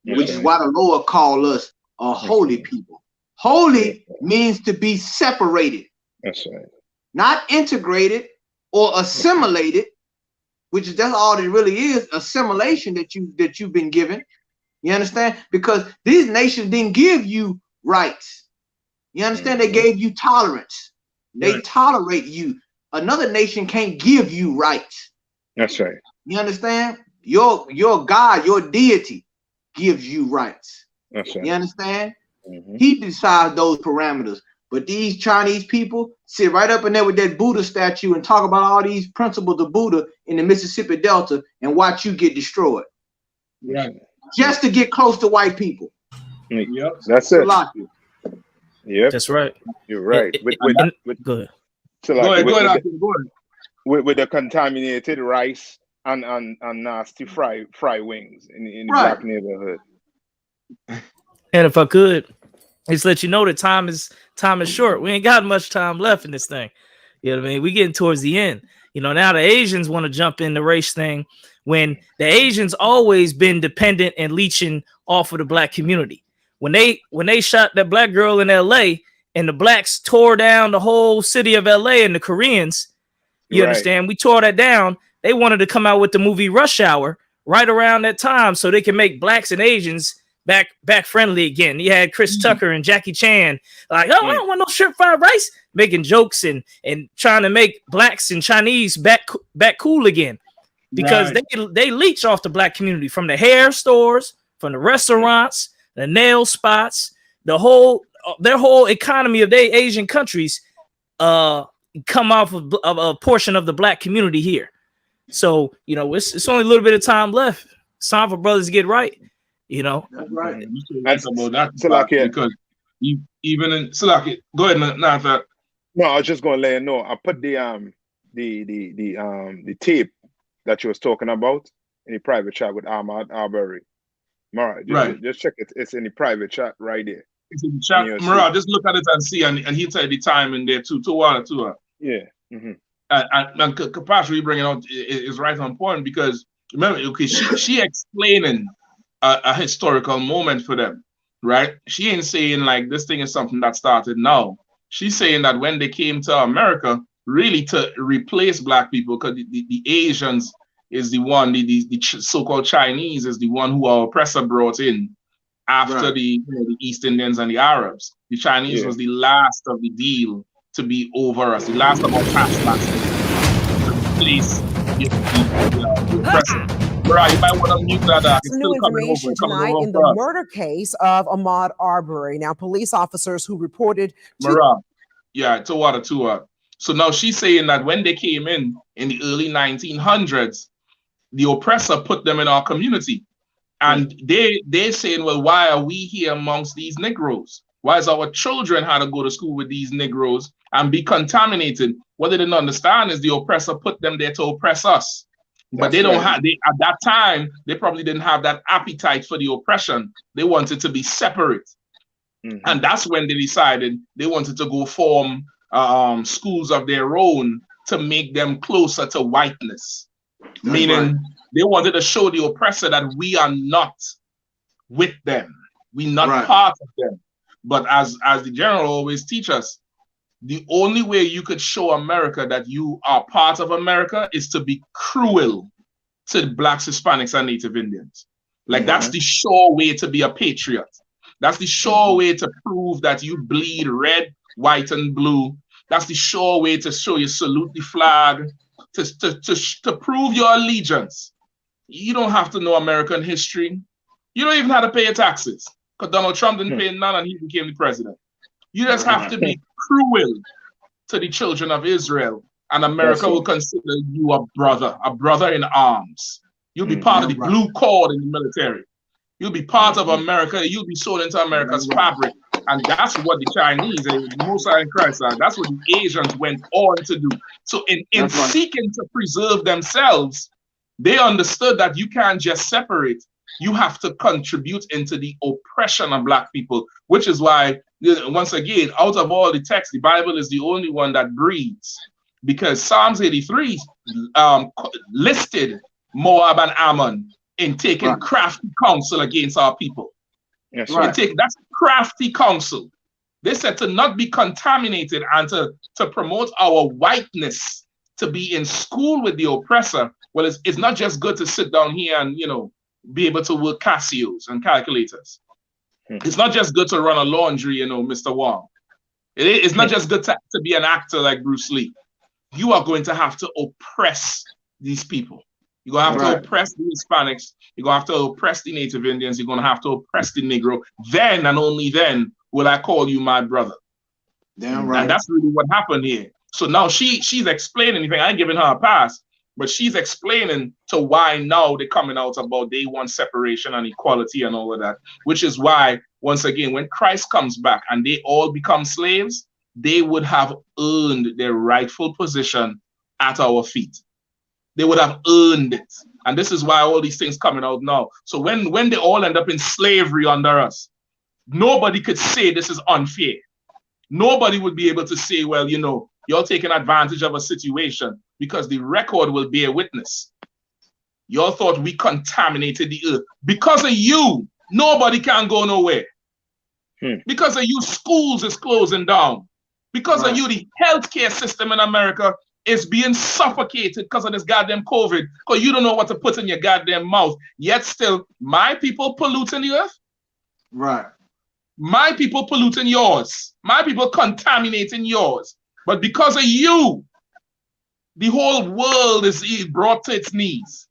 which is why the Lord called us a holy people. Holy means to be separated. That's right. Not integrated or assimilated, that's all it really is, assimilation that you've been given. You understand? Because these nations didn't give you rights. You understand? They gave you tolerance. They tolerate you. Another nation can't give you rights. That's right. You understand? Your God, your deity gives you rights. That's right. You understand? He decides those parameters. But these Chinese people sit right up in there with that Buddha statue and talk about all these principles of Buddha in the Mississippi Delta and watch you get destroyed. Right. Just to get close to white people. Yep. That's it. Yep. That's right. You're right. Go ahead. So like, go ahead. With the contaminated rice and nasty fry wings in the black neighborhood. And if I could, just let you know that time is short. We ain't got much time left in this thing. You know what I mean? We getting towards the end. You know, now the Asians want to jump in the race thing when the Asians always been dependent and leeching off of the black community. When they shot that black girl in LA and the blacks tore down the whole city of LA and the Koreans, you understand? We tore that down. They wanted to come out with the movie Rush Hour right around that time so they can make blacks and Asians back friendly again. You had Chris Tucker and Jackie Chan like, oh, I don't want no shrimp fried rice, making jokes and trying to make blacks and Chinese back cool again because they leech off the black community from the hair stores, from the restaurants, the nail spots, their whole economy of their Asian countries come off of a portion of the black community here. So, you know, it's only a little bit of time left. It's time for brothers to get right. You know, that's right. That's about that because even in Salaki, go ahead, Nathan. No, I was just gonna let you know. I put the tape that you was talking about in the private chat with Ahmaud Arbery. Mara, just check it. It's in the private chat right there. It's in the chat. Mara, just look at it and see, and he'll tell you the time in there too. 2 Yeah. And Kapasha you bringing out is right on point because remember, okay, she explaining a historical moment for them, right? She ain't saying like this thing is something that started now. She's saying that when they came to America, really to replace black people, because the Asians is the one, the so-called Chinese is the one who our oppressor brought in after the East Indians and the Arabs. The Chinese was the last of the deal to be over us, the last of our taskmasters to replace the oppressor. Right, you might want to mute that. It's Some new information tonight in the murder case of Ahmaud Arbery. Now, police officers who reported So now she's saying that when they came in the early 1900s, the oppressor put them in our community. And they're saying, well, why are we here amongst these Negroes? Why is our children had to go to school with these Negroes and be contaminated? What they didn't understand is the oppressor put them there to oppress us. But they don't have, at that time, they probably didn't have that appetite for the oppression. They wanted to be separate. And that's when they decided they wanted to go form schools of their own to make them closer to whiteness. Meaning they wanted to show the oppressor that we are not with them. We're not part of them. But as the general always teach us, the only way you could show America that you are part of America is to be cruel to Blacks, Hispanics, and Native Indians. Like that's the sure way to be a patriot. That's the sure way to prove that you bleed red, white, and blue. That's the sure way to show you salute the flag, to prove your allegiance. You don't have to know American history. You don't even have to pay your taxes, because Donald Trump didn't pay none and he became the president. You just have to be cruel to the children of Israel, and America will consider you a brother in arms. You'll be part of the blue cord in the military. You'll be part of America. You'll be sold into America's fabric. And that's what the Chinese, the Musa and Christ, that's what the Asians went on to do. So in seeking to preserve themselves, they understood that you can't just separate. You have to contribute into the oppression of Black people, which is why, once again, out of all the texts, the Bible is the only one that breathes, because Psalms 83 listed Moab and Ammon in taking crafty counsel against our people. That's crafty counsel. They said to not be contaminated and to promote our whiteness, to be in school with the oppressor. Well, it's not just good to sit down here and, be able to work Casios and calculators. It's not just good to run a laundry, Mr. Wong. It's not just good to be an actor like Bruce Lee. You are going to have to oppress these people. You're going to have to oppress the Hispanics. You're going to have to oppress the Native Indians. You're going to have to oppress the Negro. Then and only then will I call you my brother. Damn right. And that's really what happened here. So now she's explaining anything. I ain't giving her a pass, but she's explaining to why now they're coming out about they want separation and equality and all of that, which is why, once again, when Christ comes back and they all become slaves, they would have earned their rightful position at our feet. They would have earned it. And this is why all these things coming out now. So when they all end up in slavery under us, nobody could say this is unfair. Nobody would be able to say, well, you're taking advantage of a situation, because the record will bear witness. Y'all thought we contaminated the earth. Because of you, nobody can go nowhere. Because of you, schools is closing down. Because of you, the healthcare system in America is being suffocated because of this goddamn COVID, because you don't know what to put in your goddamn mouth. Yet still, my people polluting the earth. Right. My people polluting yours. My people contaminating yours. But because of you, the whole world is brought to its knees.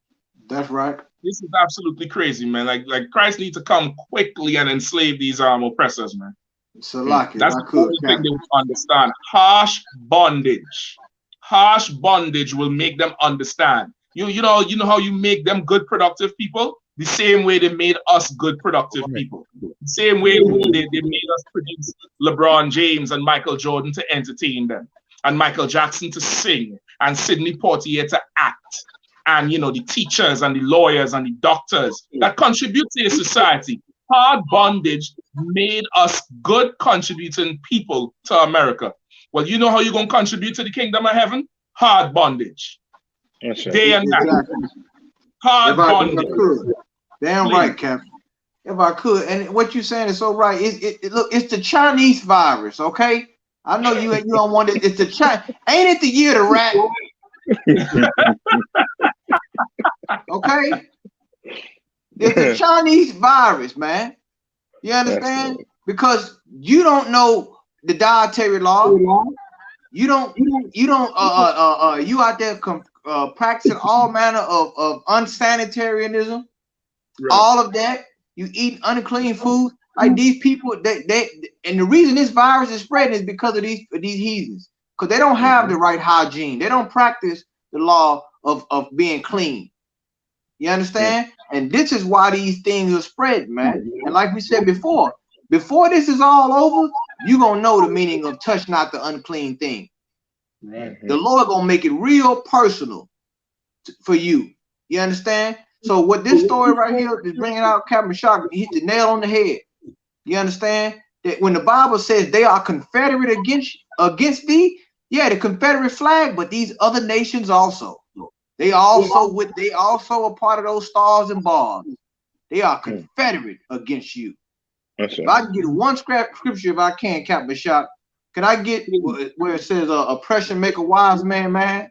That's right. This is absolutely crazy, man. Like Christ needs to come quickly and enslave these oppressors, man. That's the only thing they understand. Harsh bondage. Harsh bondage will make them understand. You know how you make them good, productive people? The same way they made us good, productive people. The same way they made us produce LeBron James and Michael Jordan to entertain them, and Michael Jackson to sing, and Sidney Portier to act, and the teachers and the lawyers and the doctors that contribute to the society. Hard bondage made us good, contributing people to America. Well, you know how you're going to contribute to the kingdom of heaven? Hard bondage. Yes, day and night. Hard bondage. Damn right, Captain. If I could, and what you're saying is so right. Look, it's the Chinese virus, okay? I know you don't want it. It's the Ain't it the year of the rat? Okay? It's a Chinese virus, man. You understand? Because you don't know the dietary law. You out there practicing all manner of unsanitarianism, all of that. You eat unclean food. Like these people, and the reason this virus is spreading is because of these heathens, because they don't have the right hygiene. They don't practice the law of being clean. You understand? And this is why these things are spreading, man. And like we said before this is all over, you're gonna know the meaning of touch not the unclean thing. Right. The Lord gonna make it real personal for you. You understand? So what this story right here is bringing out, Captain Shock, he hit the nail on the head. You understand that when the Bible says they are confederate against thee, yeah, the Confederate flag, but these other nations also. They also a part of those stars and bars. They are confederate against you. If I can get one scripture, if I can, Captain Shock, can I get where it says oppression make a wise man mad?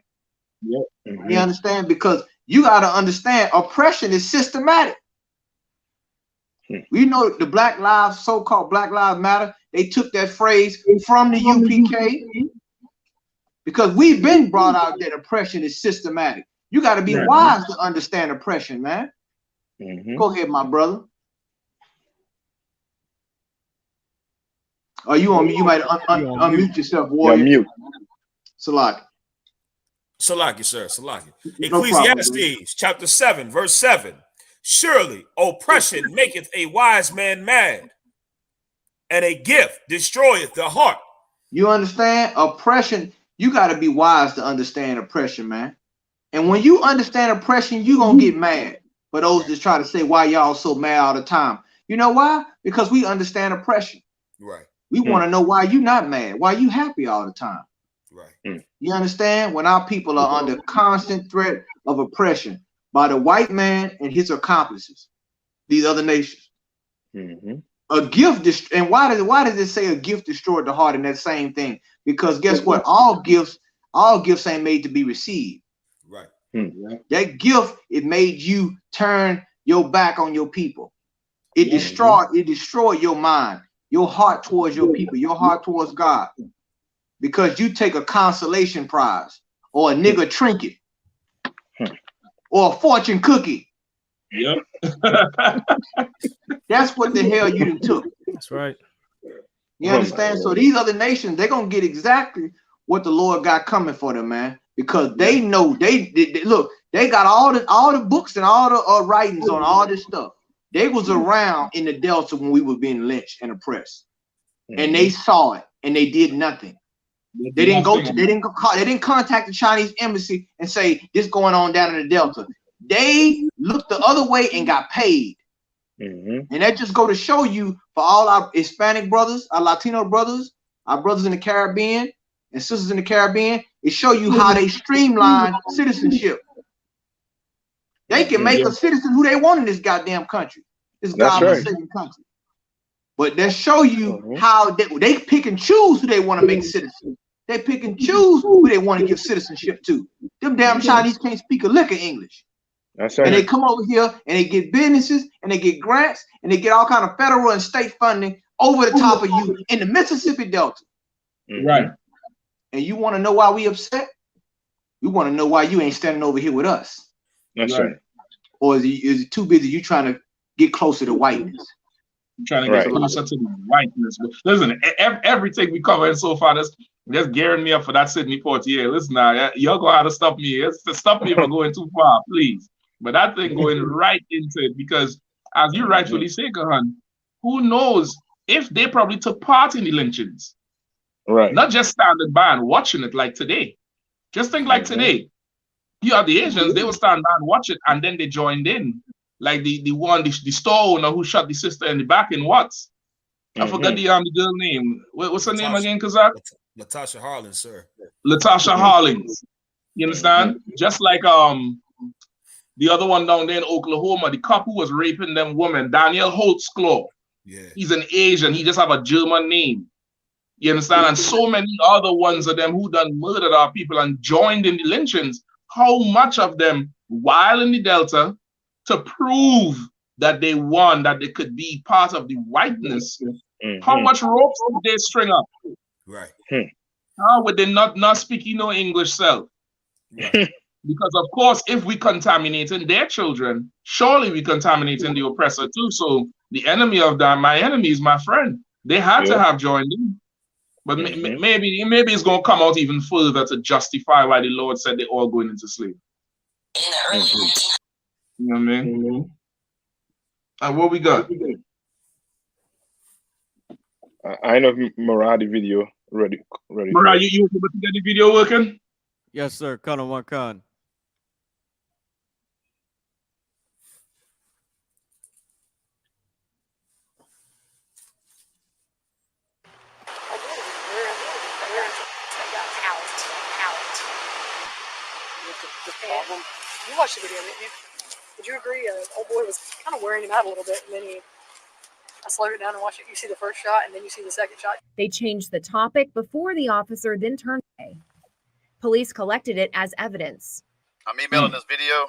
Yep. You understand? Because you got to understand, oppression is systematic. We know the so-called Black Lives Matter, they took that phrase from the UPK because we've been brought out that oppression is systematic. You got to be wise to understand oppression, man. Go ahead, my brother. Are you on me? You might unmute yourself, warrior. Mute. Salaki, sir. Salaki. Ecclesiastes chapter 7, verse 7. Surely oppression maketh a wise man mad, and a gift destroyeth the heart. You understand? Oppression, you got to be wise to understand oppression, man. And when you understand oppression, you're going to get mad. For those that try to say, why y'all so mad all the time? You know why? Because we understand oppression. Right. We want to know why you not mad, why you happy all the time. Right. You understand? When our people are under constant threat of oppression by the white man and his accomplices, these other nations. A gift, and why does it say a gift destroyed the heart in that same thing? Because guess what? All gifts ain't made to be received. Right. That gift, it made you turn your back on your people. It destroyed your mind, your heart towards your people, your heart towards God. Because you take a consolation prize or a nigga trinket or a fortune cookie. Yep. That's what the hell you done took. That's right. You understand? So these other nations, they're gonna get exactly what the Lord got coming for them, man. Because they know they look, they got all the books and all the writings on all this stuff. They was around in the Delta when we were being lynched and oppressed, and they saw it and they did nothing. They didn't contact the Chinese embassy and say this going on down in the Delta. They looked the other way and got paid. And that just go to show you, for all our Hispanic brothers, our Latino brothers, our brothers in the Caribbean and sisters in the Caribbean, it show you how they streamline citizenship. They can make a citizen who they want in this goddamn country, this godforsaken country. But they show you how they pick and choose who they want to make citizens. They pick and choose who they want to give citizenship to. Them damn Chinese can't speak a lick of English. That's right. And they come over here and they get businesses and they get grants and they get all kind of federal and state funding over the top of you in the Mississippi Delta. Right. And you want to know why we upset? We want to know why you ain't standing over here with us. That's right. Or is it too busy you trying to get closer to whiteness? Trying to get closer to the whiteness. But listen, everything we covered so far, that's gearing me up for that Sidney Portier. Listen now, y'all gonna have to stop me. Stop me if I'm going too far, please. But that thing going right into it, because as you rightfully say, Kahan, who knows if they probably took part in the lynchings. Right. Not just standing by and watching it like today. Just think like today. You have the Asians, they will stand by and watch it, and then they joined in. Like the store owner who shot the sister in the back in Watts. I forgot the girl name. What's her name again, Kazak? Latasha Harlins, sir. Latasha Harlins. You understand? Just like the other one down there in Oklahoma, the cop who was raping them women, Daniel Holtzclaw. Yeah. He's an Asian. He just have a German name. You understand? And so many other ones of them who done murdered our people and joined in the lynchings. How much of them, while in the Delta, to prove that they won, that they could be part of the whiteness, how much ropes did they string up? Right. How would they not speaking no English self? Right. Because of course, if we contaminating their children, surely we contaminating the oppressor too. So the enemy of that, my enemy is my friend. They had to have joined in. But maybe it's going to come out even further to justify why the Lord said they're all going into slavery. You know what I mean? And what we got? I know Murad video ready. Murad, you able to get the video working? Yes, sir. Con on one con. You watched the video, didn't you? Would you agree? Old boy was kind of wearing him out a little bit, and then I slowed it down and watched it. You see the first shot, and then you see the second shot. They changed the topic before the officer then turned away. Police collected it as evidence. I'm emailing this video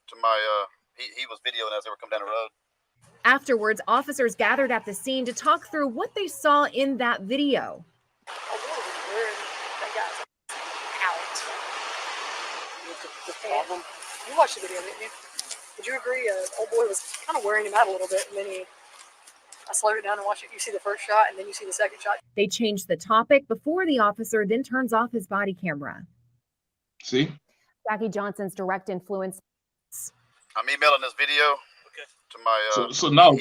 to my, he was videoing as they were coming down the road. Afterwards, officers gathered at the scene to talk through what they saw in that video. You watched the video, didn't you? Would you agree? Old boy was kind of wearing him out a little bit, and then I slowed it down and watched it. You see the first shot, and then you see the second shot. They changed the topic before the officer then turns off his body camera. See? Jackie Johnson's direct influence. I'm emailing this video to my. So now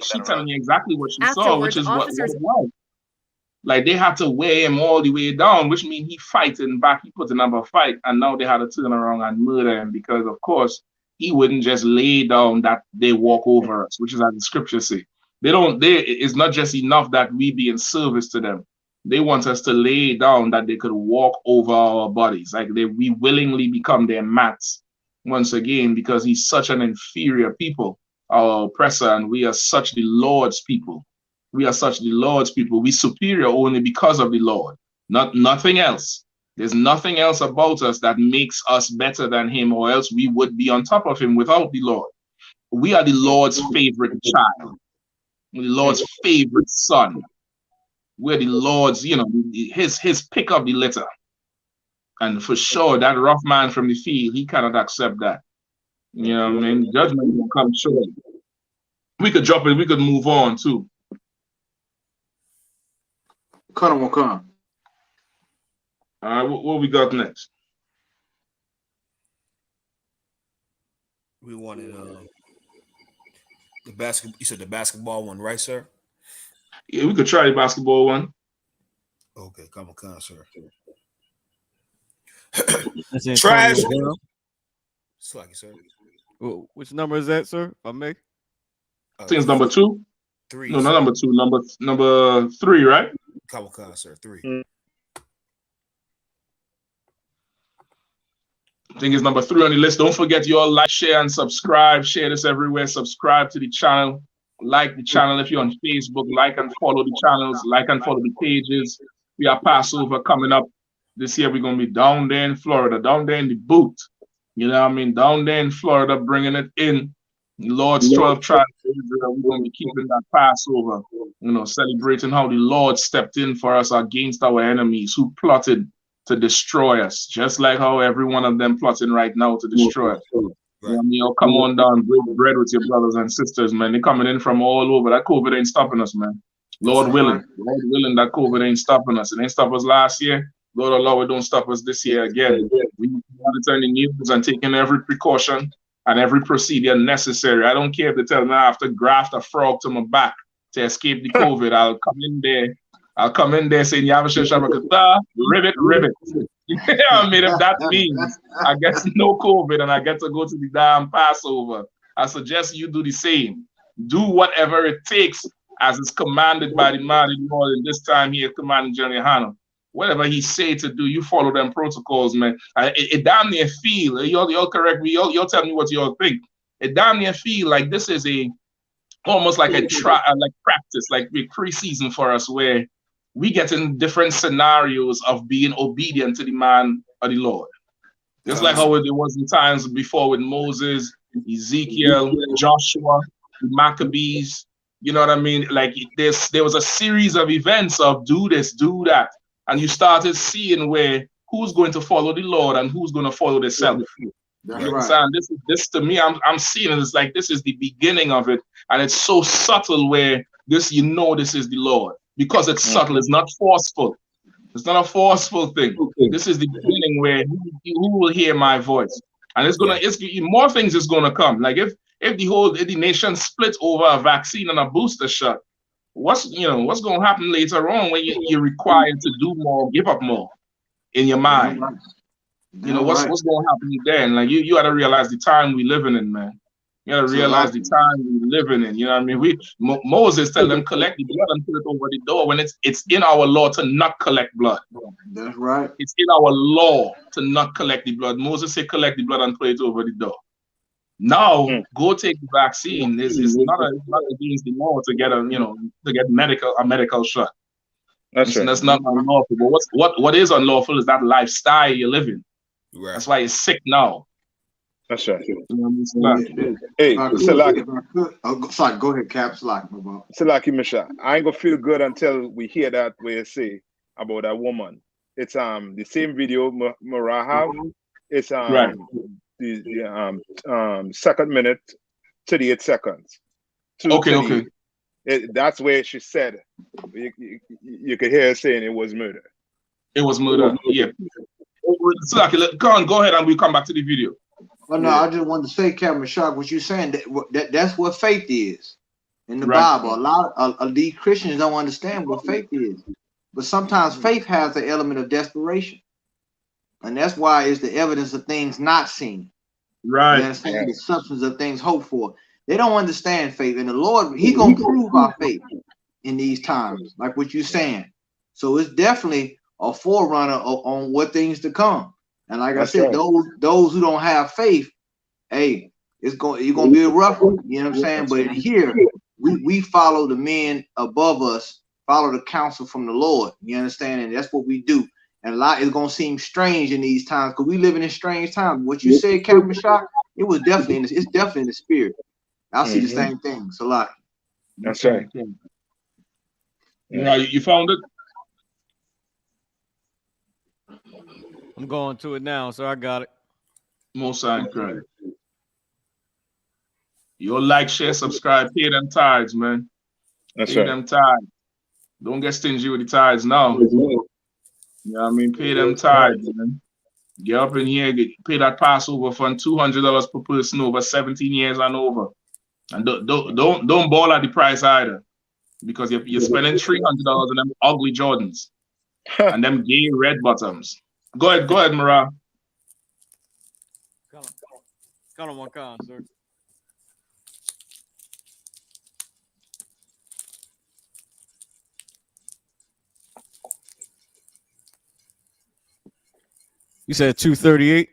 she telling me exactly what she saw, which is what it was. Like they had to weigh him all the way down, which means he fighting back, he put another fight, and now they had to turn around and murder him because, of course, he wouldn't just lay down that they walk over us, which is as the scriptures say. It's not just enough that we be in service to them. They want us to lay down that they could walk over our bodies, like we willingly become their mats once again, because he's such an inferior people, our oppressor, and we are such the Lord's people. We are such the Lord's people. We superior only because of the Lord, nothing else. There's nothing else about us that makes us better than him, or else we would be on top of him without the Lord. We are the Lord's favorite child, the Lord's favorite son. We're the Lord's, his pick of the litter. And for sure, that rough man from the field, he cannot accept that. You know what I mean? Judgment will come shortly. We could drop it, we could move on too. Come on. All right, what we got next? We wanted the basketball. You said the basketball one, right, sir? Yeah, we could try the basketball one. Okay, come on, sir. Trash. Slacky, sir. Which number is that, sir? If I may. I think it's number 2. 3. No, not number 2. Number 3, right? Come on, sir. 3. I think it's number 3 on the list. Don't forget you all like, share, and subscribe. Share this everywhere. Subscribe to the channel. Like the channel if you're on Facebook. Like and follow the channels. Like and follow the pages. We have Passover coming up. This year we're going to be down there in Florida, down there in the boot. You know what I mean? Down there in Florida, bringing it in. The Lord's 12 tribes of Israel. We're going to be keeping that Passover. Celebrating how the Lord stepped in for us against our enemies who plotted to destroy us, just like how every one of them plotting right now to destroy us. Right. Come on down, break bread with your brothers and sisters, man. They're coming in from all over. That COVID ain't stopping us, man. Lord willing, that COVID ain't stopping us. It ain't stopped us last year. Lord, oh Lord, don't stop us this year again. We monitoring the news and taking every precaution and every procedure necessary. I don't care if they tell me I have to graft a frog to my back to escape the COVID. I'll come in there saying, ribbit. I mean, if that means I get no COVID and I get to go to the damn Passover, I suggest you do the same. Do whatever it takes as is commanded by the mighty Lord, and this time he is commanding GEN.YAHANNA. Whatever he say to do, you follow them protocols, man. It damn near feel, y'all correct me, y'all tell me what y'all think. It damn near feel like this is almost like a practice, like a pre-season for us, where we get in different scenarios of being obedient to the man of the Lord. Just like how it was in times before with Moses Ezekiel, Joshua, the Maccabees. You know what I mean? Like there was a series of events of do this, do that, and you started seeing where who's going to follow the Lord and who's going to follow themselves. That's You right. understand? This to me, I'm seeing it as like this is the beginning of it, and it's so subtle where this this is the Lord because it's subtle. It's not forceful. It's not a forceful thing. This is the beginning where who will hear my voice, and it's more things is gonna come. Like if the nation split over a vaccine and a booster shot, what's gonna happen later on when you're required to do more, give up more in your mind? What's going to happen then? Like you got to realize the time we living in, man. You got to realize the time we living in. You know what I mean? Moses tell them collect the blood and put it over the door when it's in our law to not collect blood. That's right. It's in our law to not collect the blood. Moses said collect the blood and put it over the door. Now go take the vaccine. It's not against the law to get to get a medical shot. That's not unlawful. But what is unlawful is that lifestyle you're living. Right. That's why you're sick now. That's right. Hey, Salaki. Sorry, go ahead, Cap. Salaki Misha. I ain't gonna feel good until we hear that where you say about that woman. It's the same video Marah have. It's the second minute, 38 seconds. Okay. That's where she said you could hear her saying it was murder. It was murder. Yeah. Salaki, go ahead and we come back to the video. Oh no, I just wanted to say, Captain Shock, what you're saying that's what faith is in the Bible. A lot of these Christians don't understand what faith is, but sometimes faith has an element of desperation, and that's why it's the evidence of things not seen. Right. You understand? The substance of things hoped for. They don't understand faith, and the Lord, He gonna prove our faith in these times, like what you're saying. So it's definitely a forerunner on what things to come. And like I said, those who don't have faith, hey, you're gonna be a rough one. You know what I'm saying? But here we follow the men above us, follow the counsel from the Lord. You understand? And that's what we do. And a lot is gonna seem strange in these times because we living in strange times. What you said, Captain Shock, it's definitely in the spirit. I'll see the same thing. So like, that's right. Yeah, you found it. I'm going to it now, so I got it. Most sign credit. You like, share, subscribe, pay them tithes, man. Pay them tithes. Don't get stingy with the tithes now. You know what I mean? Pay them tithes, man. Get up in here, pay that Passover fund, $200 per person over 17 years and over. And don't ball at the price either, because you're spending $300 on them ugly Jordans and them gay red bottoms. Go ahead, Marah. Got on one con, sir. You said 2:38?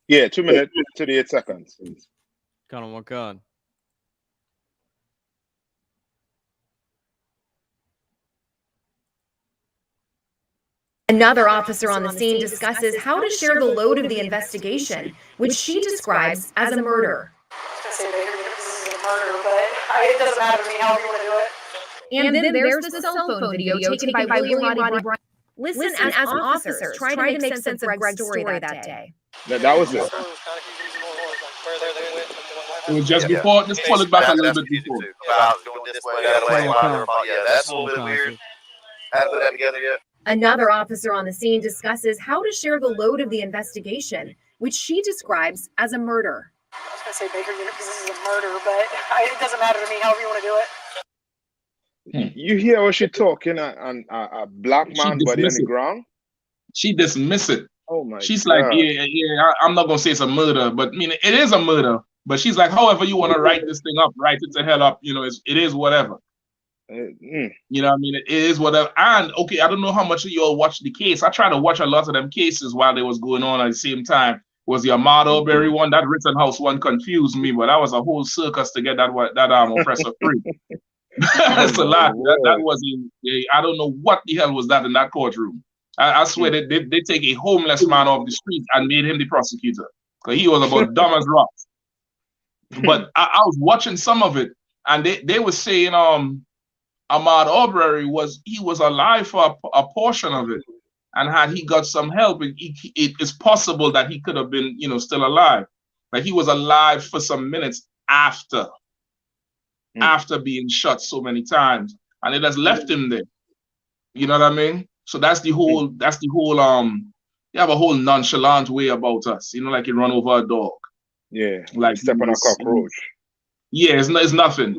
Yeah, 2 minutes, 38 seconds. Got on one con. Another officer on the scene discusses how to share the load of the investigation, which she describes as a murder. This is a murder, but it doesn't matter to me how you want to do it. And then there's the cell phone video taken by William Roddy Bryant. Listen as officers try to make sense of Greg's story that day. That was it. It was just before. Just pull it back a little bit before. About doing this way, that way, yeah, that's a little bit weird. Haven't put that together yet. Another officer on the scene discusses how to share the load of the investigation, which she describes as a murder. I was going to say Baker unit because this is a murder, but it doesn't matter to me however you want to do it. You hear what she talking on a black man body on the ground? She dismiss it. Oh my! She's like, yeah. I'm not gonna say it's a murder, but I mean it is a murder. But she's like, however you want to write this thing up, write it to hell up. You know, it is whatever. You know what I mean? It is whatever. And okay, I don't know how much of you all watched the case. I tried to watch a lot of them cases while they was going on at the same time. Was the Ahmaud Arbery one, that Rittenhouse one confused me, but that was a whole circus to get that oppressor free. That's a lot. That was I don't know what the hell was that in that courtroom. I swear they take a homeless man off the street and made him the prosecutor because he was about dumb as rocks. But I was watching some of it, and they were saying Ahmaud Arbery was alive for a portion of it, and had he got some help, it is possible that he could have been still alive. Like he was alive for some minutes after being shot so many times, and it has left him there. You know what I mean? So that's the whole you have a whole nonchalant way about us, like you run over a dog. Yeah, like step on a cockroach. Yeah, it's nothing,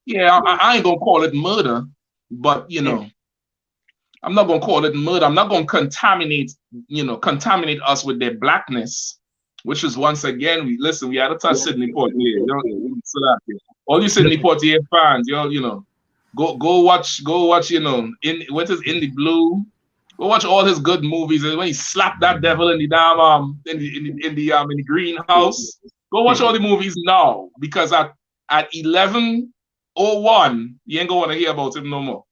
Yeah, I ain't gonna call it murder, but I'm not gonna call it murder. I'm not gonna contaminate us with their blackness, which is once again, we had to touch Sidney Portier. All you Sidney Portier fans, go watch, in the Blue. Go watch all his good movies. And when he slapped that devil in the damn in the greenhouse, go watch all the movies now, because at 11:01, you ain't gonna want to hear about him no more.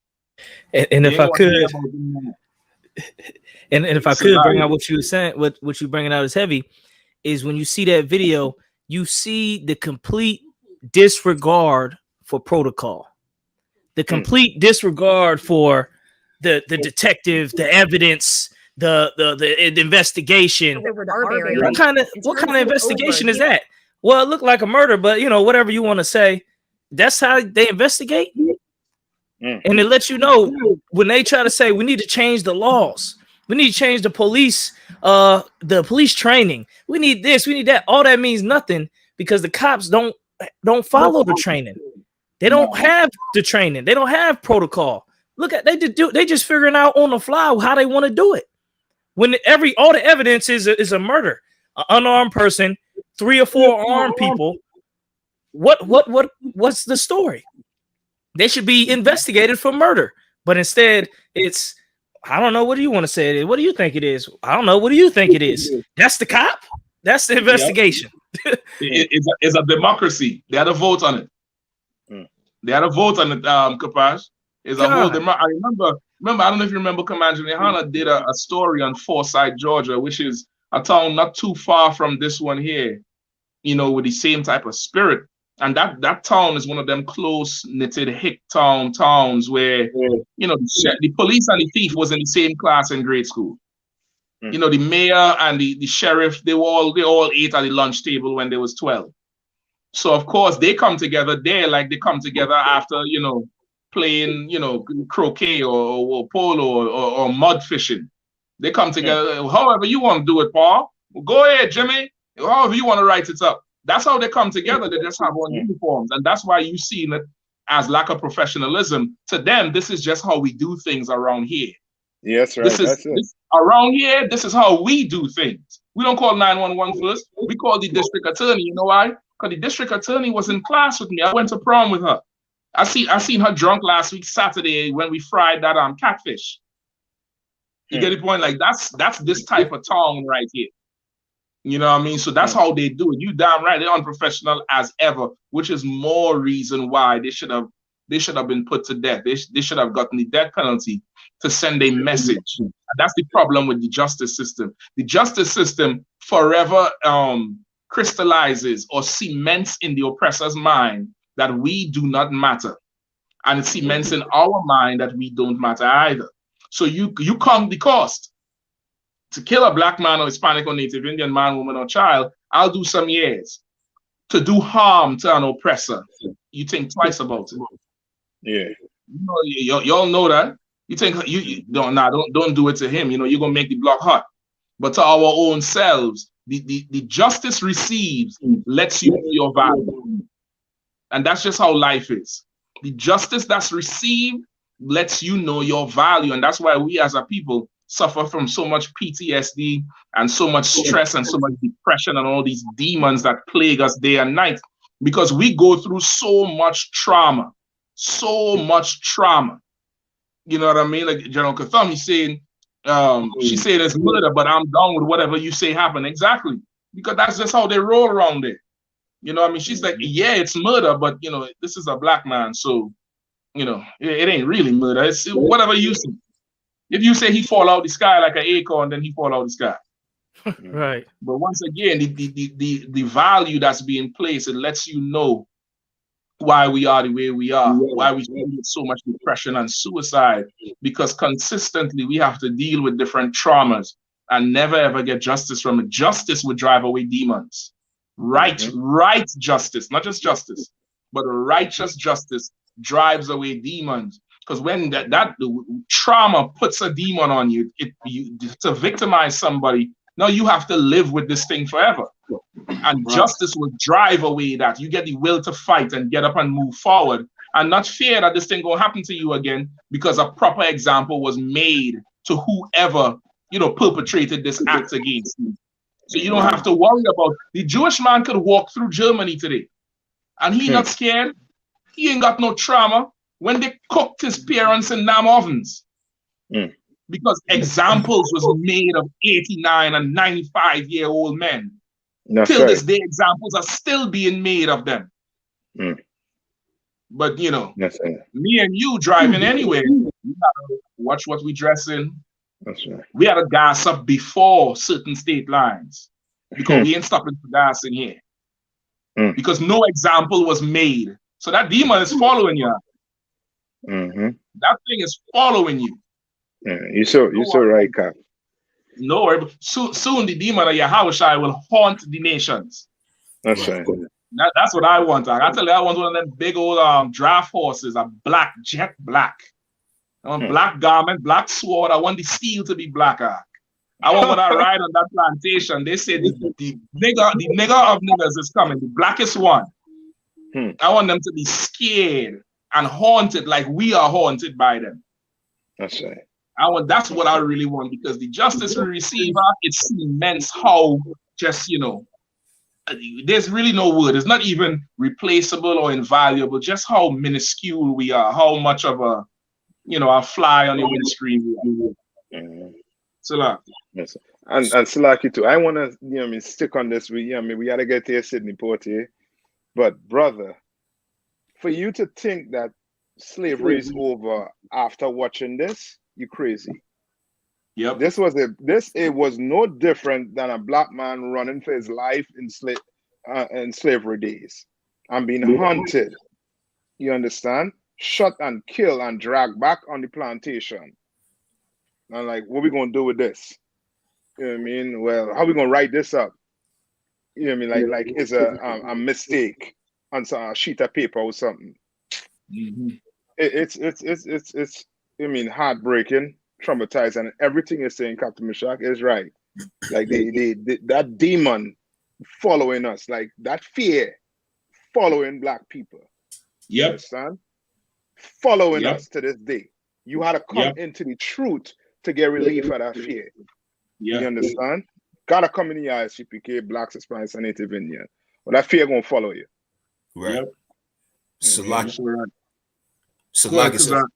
And if I could, and if I could bring out what you were saying, what you bringing out is heavy, is when you see that video, you see the complete disregard for protocol, the complete disregard for the detective, the evidence, the investigation. What kind of investigation is that? Well, it looked like a murder, but whatever you want to say, that's how they investigate. And it lets you know when they try to say we need to change the laws, we need to change the police training, we need this, we need that. All that means nothing, because the cops don't follow the training. They don't have the training. They don't have protocol. Look at they just figuring out on the fly how they want to do it. When all the evidence is a murder, an unarmed person, 3 or 4 armed people. What's the story? They should be investigated for murder, but instead it's, I don't know. What do you want to say it is? What do you think it is? I don't know. What do you think it is? That's the cop. That's the investigation. It's a democracy. They had a vote on it. They had a vote on it, Kapash. It's a whole democracy. I remember, I don't know if you remember, Commander GEN.YAHANNA did a story on Forsyth, Georgia, which is a town not too far from this one here, with the same type of spirit. And that town is one of them close-knitted hick towns where, the police and the thief was in the same class in grade school. The mayor and the sheriff, they all ate at the lunch table when they was 12. So of course they come together there like they come together after, playing, croquet or polo or mud fishing. They come together, however you want to do it, Paul. Well, go ahead, Jimmy. However you want to write it up. That's how they come together. They just have on uniforms. And that's why you see it as lack of professionalism. To them, this is just how we do things around here. Yes, right. Around here, this is how we do things. We don't call 911 first. We call the district attorney. You know why? Because the district attorney was in class with me. I went to prom with her. I seen her drunk last week, Saturday, when we fried that catfish. You get the point? Like that's this type of town right here. You know what I mean? So that's how they do it. You damn right, they're unprofessional as ever, which is more reason why they should have been put to death. They should have gotten the death penalty to send a message. And that's the problem with the justice system. The justice system forever crystallizes or cements in the oppressor's mind that we do not matter. And it cements in our mind that we don't matter either. So you count the cost. To kill a black man or Hispanic or Native Indian man, woman, or child, I'll do some years. To do harm to an oppressor, you think twice about it. Yeah. Y'all know that. You think you don't do it to him. You're gonna make the block hot. But to our own selves, the justice received lets you know your value. And that's just how life is. The justice that's received lets you know your value. And that's why we as a people suffer from so much PTSD and so much stress and so much depression and all these demons that plague us day and night, because we go through so much trauma. You know what I mean? Like General Katham, he's saying, she said it's murder, but I'm down with whatever you say happen. Exactly. Because that's just how they roll around there. You know what I mean? She's like, yeah, it's murder, but this is a black man, so it ain't really murder. It's whatever you say. If you say he fall out the sky like an acorn, then he fall out the sky. Right. But once again, the value that's being placed, it lets you know why we are the way we are, why we see so much depression and suicide, because consistently we have to deal with different traumas and never ever get justice from it. Justice would drive away demons. Right justice, not just justice, but righteous justice drives away demons. Because when that trauma puts a demon on you, to victimize somebody, now you have to live with this thing forever. And justice will drive away that. You get the will to fight and get up and move forward and not fear that this thing will happen to you again, because a proper example was made to whoever, perpetrated this act against you. So you don't have to worry about. The Jewish man could walk through Germany today and he not scared. He ain't got no trauma when they cooked his parents in Nam ovens. Because examples was made of 89 and 95-year-old men. Till this day, examples are still being made of them. But me and you driving anywhere, we gotta watch what we dress in. That's right. We had to gas up before certain state lines, because we ain't stopping for gas in here. Because no example was made. So that demon is following you. That thing is following you. You're so right, Cap. No worry. Soon the demon of Yahushua will haunt the nations. That's right. That's what I want. I tell you, I want one of them big old draft horses, a black, jet black. I want black garment, black sword. I want the steel to be black. I want when I ride on that plantation, they say the nigger of niggers is coming, the blackest one. I want them to be scared and haunted like we are haunted by them. That's right. That's what I really want, because the justice we receive, it's immense how just, there's really no word. It's not even replaceable or invaluable, just how minuscule we are, how much of a fly on the windscreen we are. Salaki. Yes. And Salaki too. I want to, stick on this. We got to get here, Sidney Portier. But brother, for you to think that slavery is over after watching this, you crazy. Yep. It was no different than a black man running for his life in slavery days and being hunted. You understand? Shot and killed and dragged back on the plantation. And like, what we gonna do with this? You know what I mean? Well, how we gonna write this up? You know what I mean? Like it's a mistake on a sheet of paper or something. It's heartbreaking, traumatizing, and everything you're saying, Captain Meshach, is right. Like that demon following us, like that fear following black people. You understand? Following us to this day. You had to come into the truth to get relief of that fear. You understand? Gotta come in the I.S.U.P.K, Blacks, Hispanics, and Native Indian. Well, that fear gonna follow you. Right. Salaki, sir,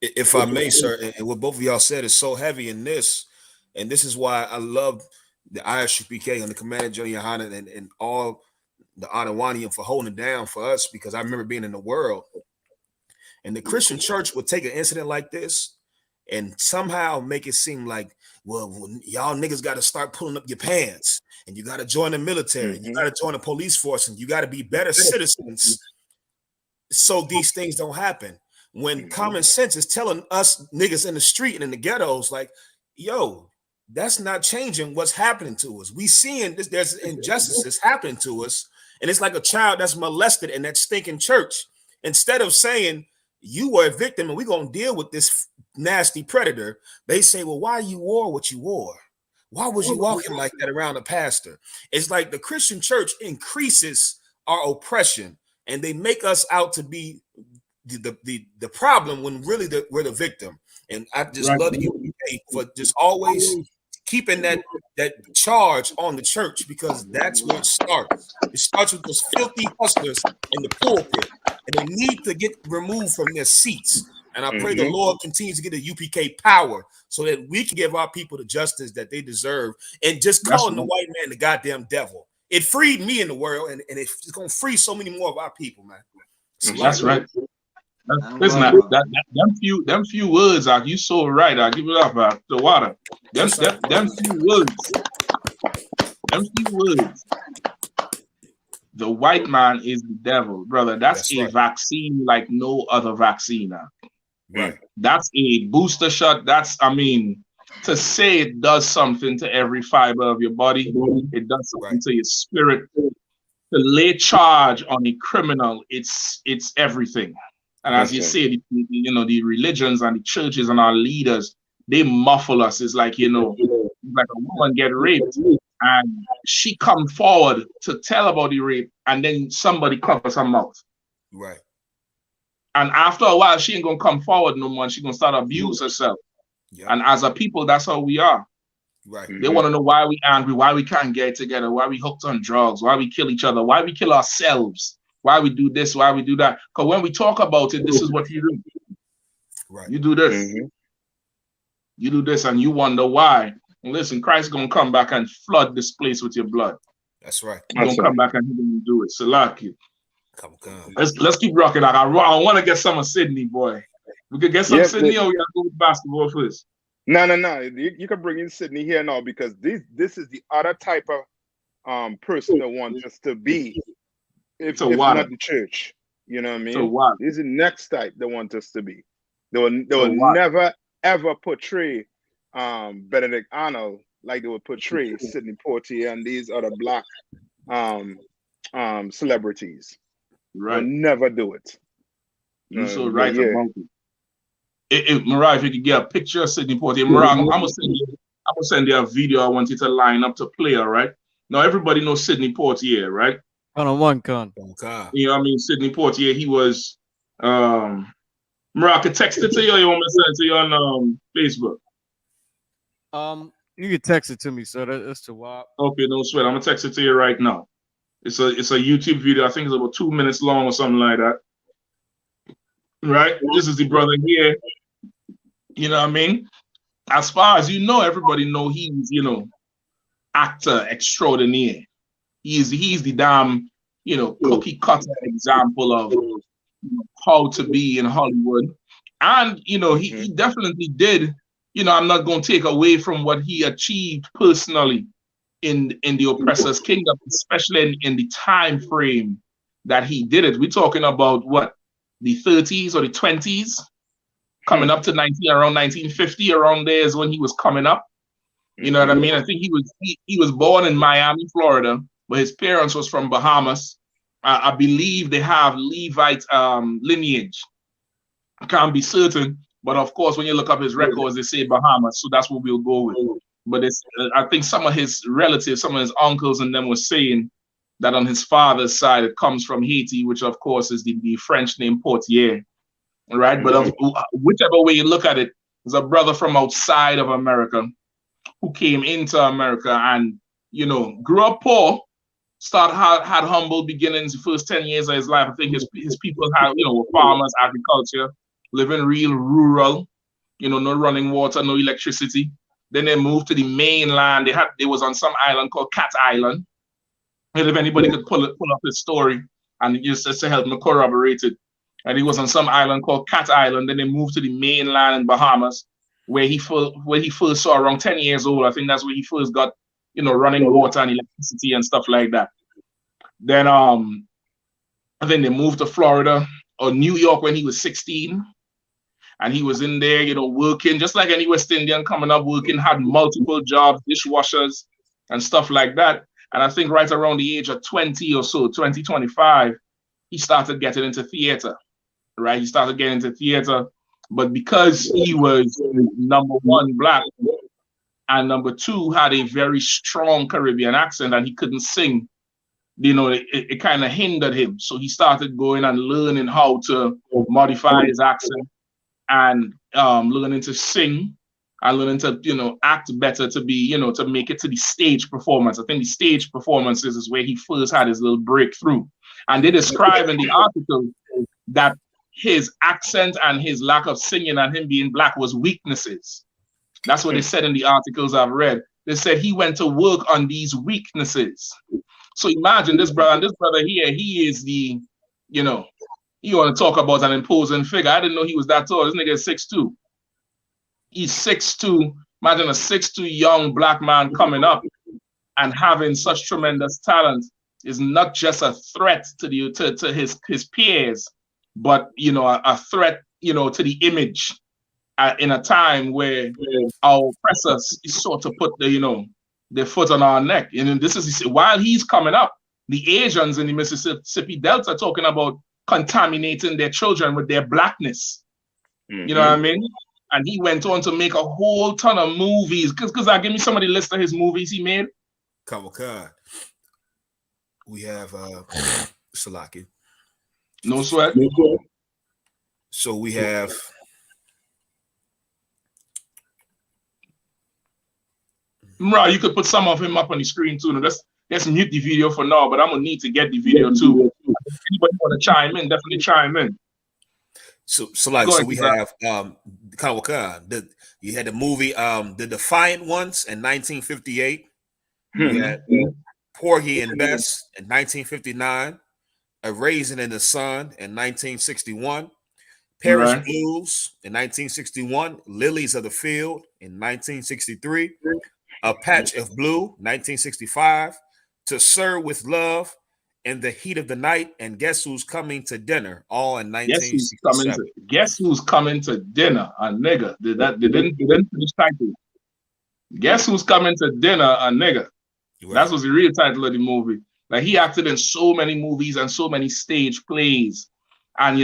if I may, sir, and what both of y'all said is so heavy in this, and this is why I love the I.S.U.P.K and the Commander GEN.YAHANNA and all the Anawanian for holding it down for us, because I remember being in the world, and the Christian church would take an incident like this and somehow make it seem like, well, y'all niggas got to start pulling up your pants, and you got to join the military, and you got to join the police force, and you got to be better citizens so these things don't happen. When common sense is telling us niggas in the street and in the ghettos, like, yo, that's not changing what's happening to us. We seeing this, there's injustices happening to us, and it's like a child that's molested in that stinking church. Instead of saying, you were a victim and we're going to deal with this nasty predator, they say, well, why you wore what you wore? Why was you walking like that around a pastor? It's like the Christian church increases our oppression, and they make us out to be the problem when really we're the victim. And I just love the UPK for just always keeping that charge on the church, because that's where it starts. It starts with those filthy hustlers in the pulpit, and they need to get removed from their seats. And I pray the Lord continues to get the UPK power so that we can give our people the justice that they deserve. And just calling the white man the goddamn devil, it freed me in the world, and it's going to free so many more of our people, man. So that's right. Listen, them few words, you so right. I give it up, the water. Them few words empty words. The white man is the devil, brother. That's a vaccine like no other vaccine. Right. That's a booster shot. I mean, to say it does something to every fiber of your body, it does something to your spirit. To lay charge on a criminal, it's everything. And as you say, the religions and the churches and our leaders, they muffle us. It's like, like a woman get raped and she come forward to tell about the rape, and then somebody covers her mouth. Right. And after a while, she ain't gonna come forward no more, and she gonna start abuse herself. Yep. And as a people, that's how we are. Right. They want to know why we angry, why we can't get together, why we hooked on drugs, why we kill each other, why we kill ourselves, why we do this, why we do that. Because when we talk about it, this is what you do. Right. You do this. You do this, and you wonder why. And listen, Christ's gonna come back and flood this place with your blood. That's right. He's gonna come back and he's gonna do it. Salaki. Come. Let's keep rocking. I want to get some of Sidney, boy. We could get some Sidney, or we gotta go with basketball first. No. You can bring in Sidney here now, because this is the other type of person that wants us to be. If not the church, you know what I mean? This is the next type that want us to be. They will never ever portray Benedict Arnold like they would portray Sidney Portier and these other black celebrities. Right. They'll never do it. You're so right about it. Mariah, if you could get a picture of Sidney Portier, Mariah, I'm gonna send you a video I want you to line up to play, all right? Now everybody knows Sidney Portier, right? One con. You know what I mean? Sidney Portier, he was Mariah, I could text it to you, or you want me to send it to you on Facebook? You can text it to me, so that's the WAP. Okay, no sweat. I'm gonna text it to you right now. It's a YouTube video. I think it's about 2 minutes long or something like that. Right? This is the brother here. You know what I mean? As far as you know, everybody know he's, actor extraordinaire. He's the damn, cookie cutter example of how to be in Hollywood. And, he definitely did, I'm not going to take away from what he achieved personally in the oppressor's kingdom, especially in the time frame that he did it. We're talking about what, the 30s or the 20s, coming up to around 1950, around there is when he was coming up. You know what I mean? I think he was born in Miami, Florida, but his parents was from Bahamas. I believe they have Levite lineage. I can't be certain, but of course, when you look up his records, they say Bahamas, so that's what we'll go with. But I think some of his relatives, some of his uncles and them were saying that on his father's side, it comes from Haiti, which of course is the French name Portier, right? But whichever way you look at it, there's a brother from outside of America who came into America and, grew up poor, had humble beginnings the first 10 years of his life. I think his people had, were farmers, agriculture, living real rural, no running water, no electricity. Then they moved to the mainland. They was on some island called Cat Island. And if anybody could pull up his story and just to help me corroborate it. And he was on some island called Cat Island. Then they moved to the mainland in Bahamas, where he first saw around 10 years old. I think that's where he first got, running water and electricity and stuff like that. Then they moved to Florida or New York when he was 16. And he was in there, working just like any West Indian coming up, working, had multiple jobs, dishwashers and stuff like that. And I think right around the age of 20 or so, 20, 25, he started getting into theater, right? He started getting into theater, but because he was number one, black, and number two, had a very strong Caribbean accent and he couldn't sing, it kind of hindered him. So he started going and learning how to modify his accent and learning to sing and learning to, act better to be, to make it to the stage performance. I think the stage performances is where he first had his little breakthrough. And they describe in the article that his accent and his lack of singing and him being black was weaknesses. That's what they said in the articles I've read. They said he went to work on these weaknesses. So imagine this brother here, he is the, you want to talk about an imposing figure. I didn't know he was that tall. This nigga is 6'2". He's 6'2". Imagine a 6'2" young black man coming up and having such tremendous talent is not just a threat to his peers, but a threat to the image in a time where our oppressors sought to put their foot on our neck. And this is while he's coming up, the Asians in the Mississippi Delta talking about contaminating their children with their blackness. You know what I mean? And he went on to make a whole ton of movies. Because I give me some of the list of his movies he made. Come on. We have Salaki. No sweat. So we have Right, you could put some of him up on the screen too. Now, let's mute the video for now, but I'm gonna need to get the video too. Anybody want to chime in? Definitely chime in. So we have Kawaka. You had the movie The Defiant Ones in 1958. You had Porgy and Bess in 1959. A Raisin in the Sun in 1961. Paris Blues in 1961. Lilies of the Field in 1963. A Patch of Blue, 1965, To Sir with Love, In the Heat of the Night, and Guess Who's Coming to Dinner, all in 1967. Guess Who's Coming to Dinner, a nigga. They didn't finish title. Guess Who's Coming to Dinner, a nigga. Right. That was the real title of the movie. Like, he acted in so many movies and so many stage plays, and he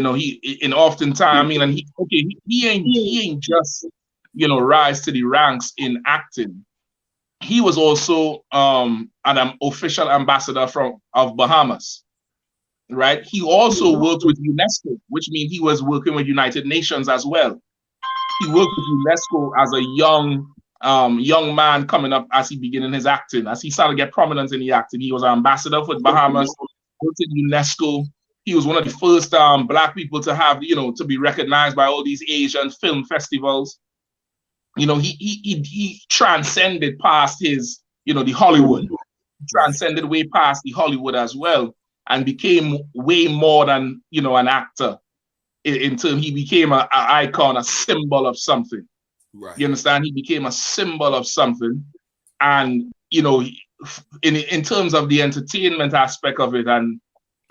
ain't just rise to the ranks in acting. He was also an official ambassador of Bahamas, right? He also worked with UNESCO, which means he was working with United Nations as well. He worked with UNESCO as a young man coming up as he began in his acting. As he started to get prominence in the acting, he was an ambassador for Bahamas, worked in UNESCO. He was one of the first Black people to have, to be recognized by all these Asian film festivals. He transcended past his, the Hollywood. He transcended way past the Hollywood as well, and became way more than, an actor. In terms, he became an icon, a symbol of something. Right. You understand? He became a symbol of something, and in terms of the entertainment aspect of it, and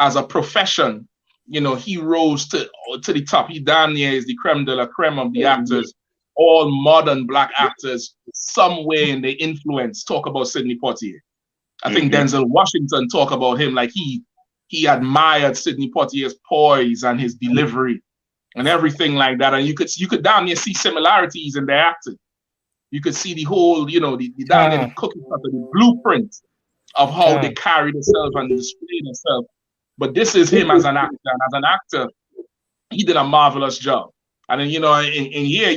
as a profession, he rose to the top. He damn near is the creme de la creme of the actors. All modern Black actors, somewhere in their influence, talk about Sidney Poitier. I think Denzel Washington talk about him like he admired Sidney Poitier's poise and his delivery and everything like that. And you could damn near see similarities in their acting. You could see the whole, the damn near the cookie cutter, the blueprint of how they carry themselves and display themselves. But this is him as an actor. And as an actor, he did a marvelous job. And then, in here,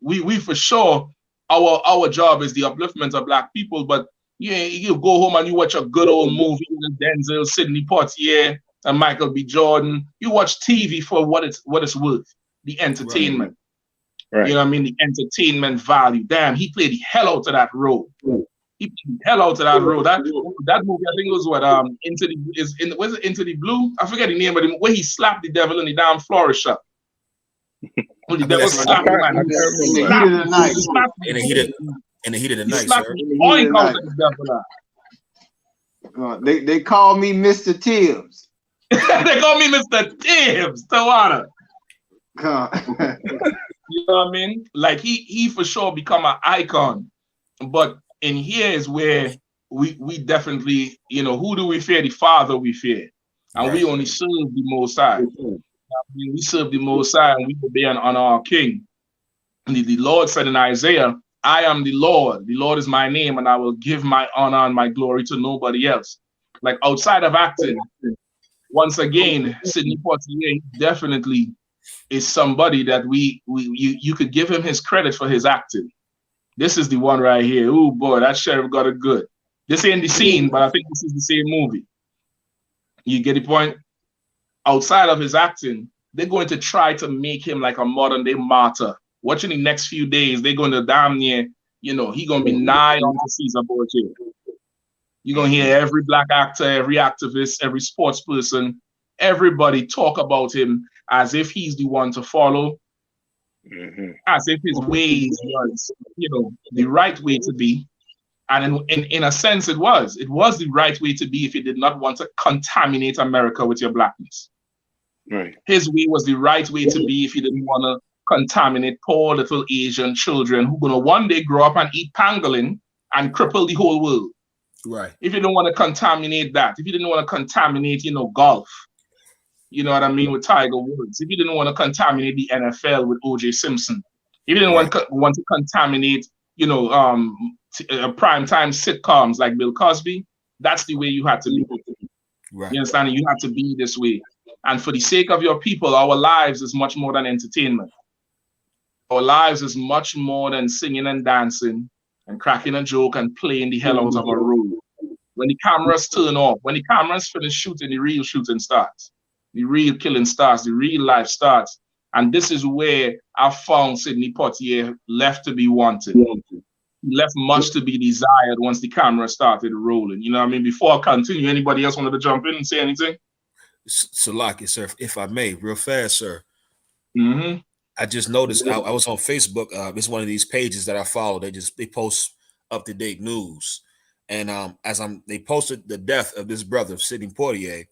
we for sure, our job is the upliftment of Black people. But you go home and you watch a good old movie with Denzel, Sidney Poitier, and Michael B. Jordan. You watch TV for what it's worth, the entertainment. Right. You know what I mean? The entertainment value. Damn, he played the hell out of that role. He played the hell out of that role. That movie, I think it was what was it Into the Blue? I forget the name of it. Where he slapped the devil in the damn florist shop. In the heat of the night, sir. They call me Mr. Tibbs. They call me Mr. Tibbs, Tawana. You know what I mean? Like he for sure become an icon. But in here is where we definitely, who do we fear? The Father we fear. And we only serve the Most High. We serve the Most High and we obey on our King. And the Lord said in Isaiah, I am the Lord is my name, and I will give my honor and my glory to nobody else. Like outside of acting, once again, Sidney Poitier definitely is somebody that you could give him his credit for his acting. This is the one right here. Oh boy, that sheriff got it good. This ain't the scene, but I think this is the same movie. You get the point? Outside of his acting, they're going to try to make him like a modern day martyr. Watching the next few days, they're going to damn near, he going to be nigh on to Caesar Borgia. You're going to hear every Black actor, every activist, every sports person, everybody talk about him as if he's the one to follow, as if his ways was, the right way to be. And in a sense, it was the right way to be if you did not want to contaminate America with your blackness. Right. His way was the right way to be if you didn't want to contaminate poor little Asian children who are going to one day grow up and eat pangolin and cripple the whole world. Right. If you don't want to contaminate that, if you didn't want to contaminate, golf, you know what I mean, with Tiger Woods, if you didn't want to contaminate the NFL with O.J. Simpson, if you didn't want to contaminate, primetime sitcoms like Bill Cosby, that's the way you had to be. Right. You understand? You have to be this way. And for the sake of your people, our lives is much more than entertainment. Our lives is much more than singing and dancing and cracking a joke and playing the hell out of a role. When the cameras turn off, when the cameras finish shooting, the real shooting starts. The real killing starts. The real life starts. And this is where I found Sidney Poitier left to be wanted. He left much to be desired once the camera started rolling. You know what I mean? Before I continue, anybody else wanted to jump in and say anything? Salaki, sir, if I may, real fast, sir. Mm-hmm. I just noticed I was on Facebook. It's one of these pages that I follow. They post up-to-date news. And they posted the death of this brother, Sidney Portier,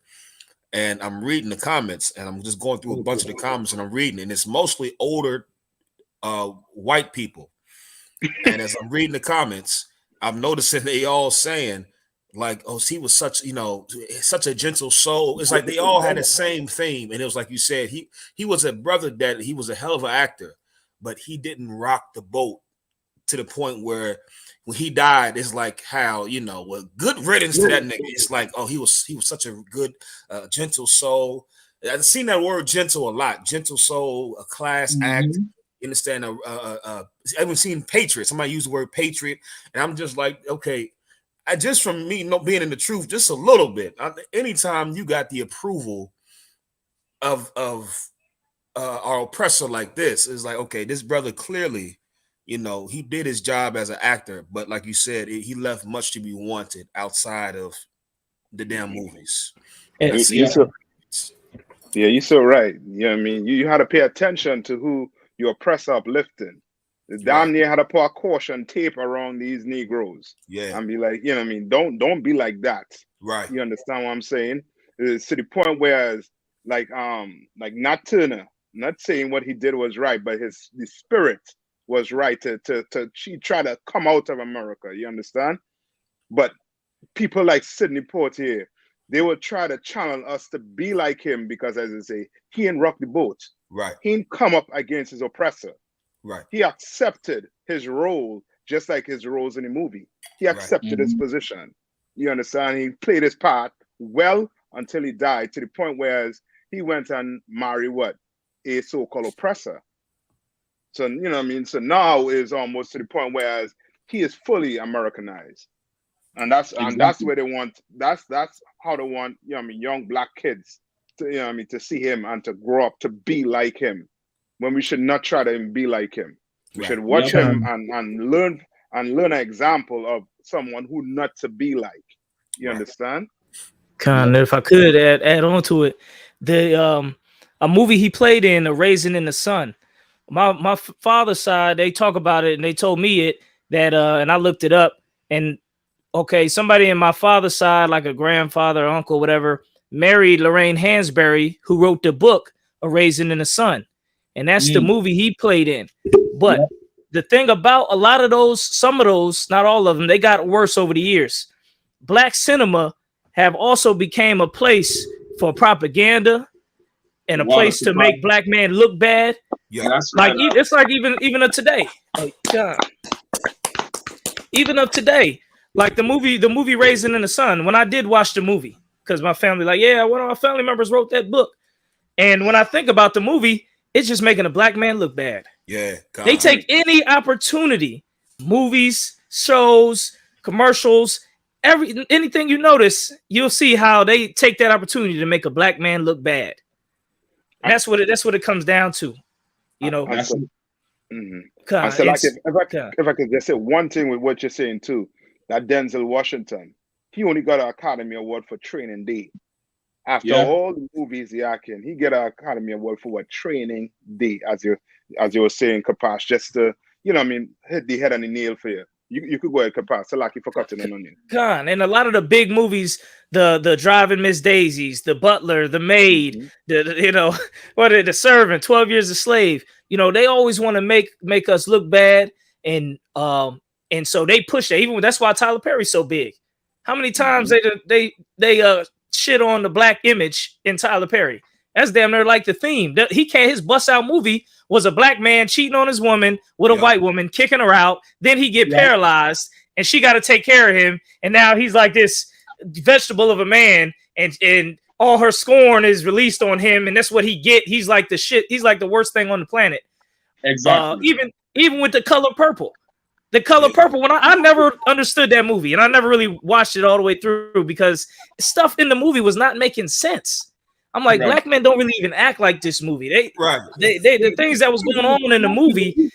and I'm reading the comments, and I'm just going through a bunch of the comments, and I'm reading, and it's mostly older white people. And as I'm reading the comments, I'm noticing they all saying, like, oh, he was such a gentle soul. It's like they all had the same theme. And it was like you said, he was a brother that he was a hell of an actor, but he didn't rock the boat to the point where when he died, it's like how, well, good riddance to that nigga. It's like, oh, he was such a good, gentle soul. I've seen that word gentle a lot. Gentle soul, a class act. You understand? I haven't seen patriot. Somebody used the word patriot. And I'm just like, okay, just from me not being in the truth just a little bit. Anytime you got the approval of our oppressor like this, it's like, okay, this brother clearly, he did his job as an actor, but like you said, he left much to be wanted outside of the damn movies. You're so right. You know what I mean? You had to pay attention to who your oppressor uplifting. The damn near had to put a caution tape around these Negroes. Yeah. And be like, you know what I mean? Don't be like that. Right. You understand what I'm saying? It's to the point where, like Nat Turner, not saying what he did was right, but the spirit was right to try to come out of America. You understand? But people like Sidney Portier, they would try to channel us to be like him because, as I say, he ain't rock the boat. Right. He ain't come up against his oppressor. Right. He accepted his role just like his roles in the movie. He accepted his position. You understand? He played his part well until he died, to the point where he went and married a so-called oppressor. So, you know what I mean? So now is almost to the point where he is fully Americanized. And that's where they want, that's how they want, young black kids to, to see him and to grow up to be like him. When we should not try to be like him. We should watch him and learn an example of someone who not to be like. You understand? If I could add on to it, a movie he played in, A Raisin in the Sun. My father's side, they talk about it, and they told me that and I looked it up, and okay, somebody in my father's side, like a grandfather, uncle, whatever, married Lorraine Hansberry, who wrote the book A Raisin in the Sun. And that's the movie he played in. But the thing about a lot of those, some of those, not all of them, they got worse over the years. Black cinema have also became a place for propaganda and a place to make black men look bad. Yeah, that's like it's like even of today. Like God. Even of today, like the movie Raisin in the Sun. When I did watch the movie, because my family, like, yeah, one of my family members wrote that book. And when I think about the movie, it's just making a black man look bad. Yeah. God. They take any opportunity, movies, shows, commercials, anything you notice, you'll see how they take that opportunity to make a black man look bad. And that's what it comes down to. So like if I could just say one thing with what you're saying too, that Denzel Washington, he only got an Academy Award for Training Day. After all the movies he acted, he get an Academy Award for Training Day, as you were saying, Kapash, just to, hit the head on the nail for you. You could go ahead and pass. Salaki for cutting an onion. Con, and a lot of the big movies, the Driving Miss Daisies, the Butler, the Maid, the Servant, 12 Years a Slave. They always want to make us look bad, and so they push it. Even that's why Tyler Perry's so big. How many times they shit on the black image in Tyler Perry? That's damn near like the theme. His bust out movie was a black man cheating on his woman with a white woman, kicking her out. Then he get paralyzed, and she got to take care of him. And now he's like this vegetable of a man, and all her scorn is released on him, and that's what he get. He's like the shit. He's like the worst thing on the planet. Exactly. Even with The Color Purple. The Color Purple, when I never understood that movie, and I never really watched it all the way through because stuff in the movie was not making sense. I'm like, black men don't really even act like this movie. They the things that was going on in the movie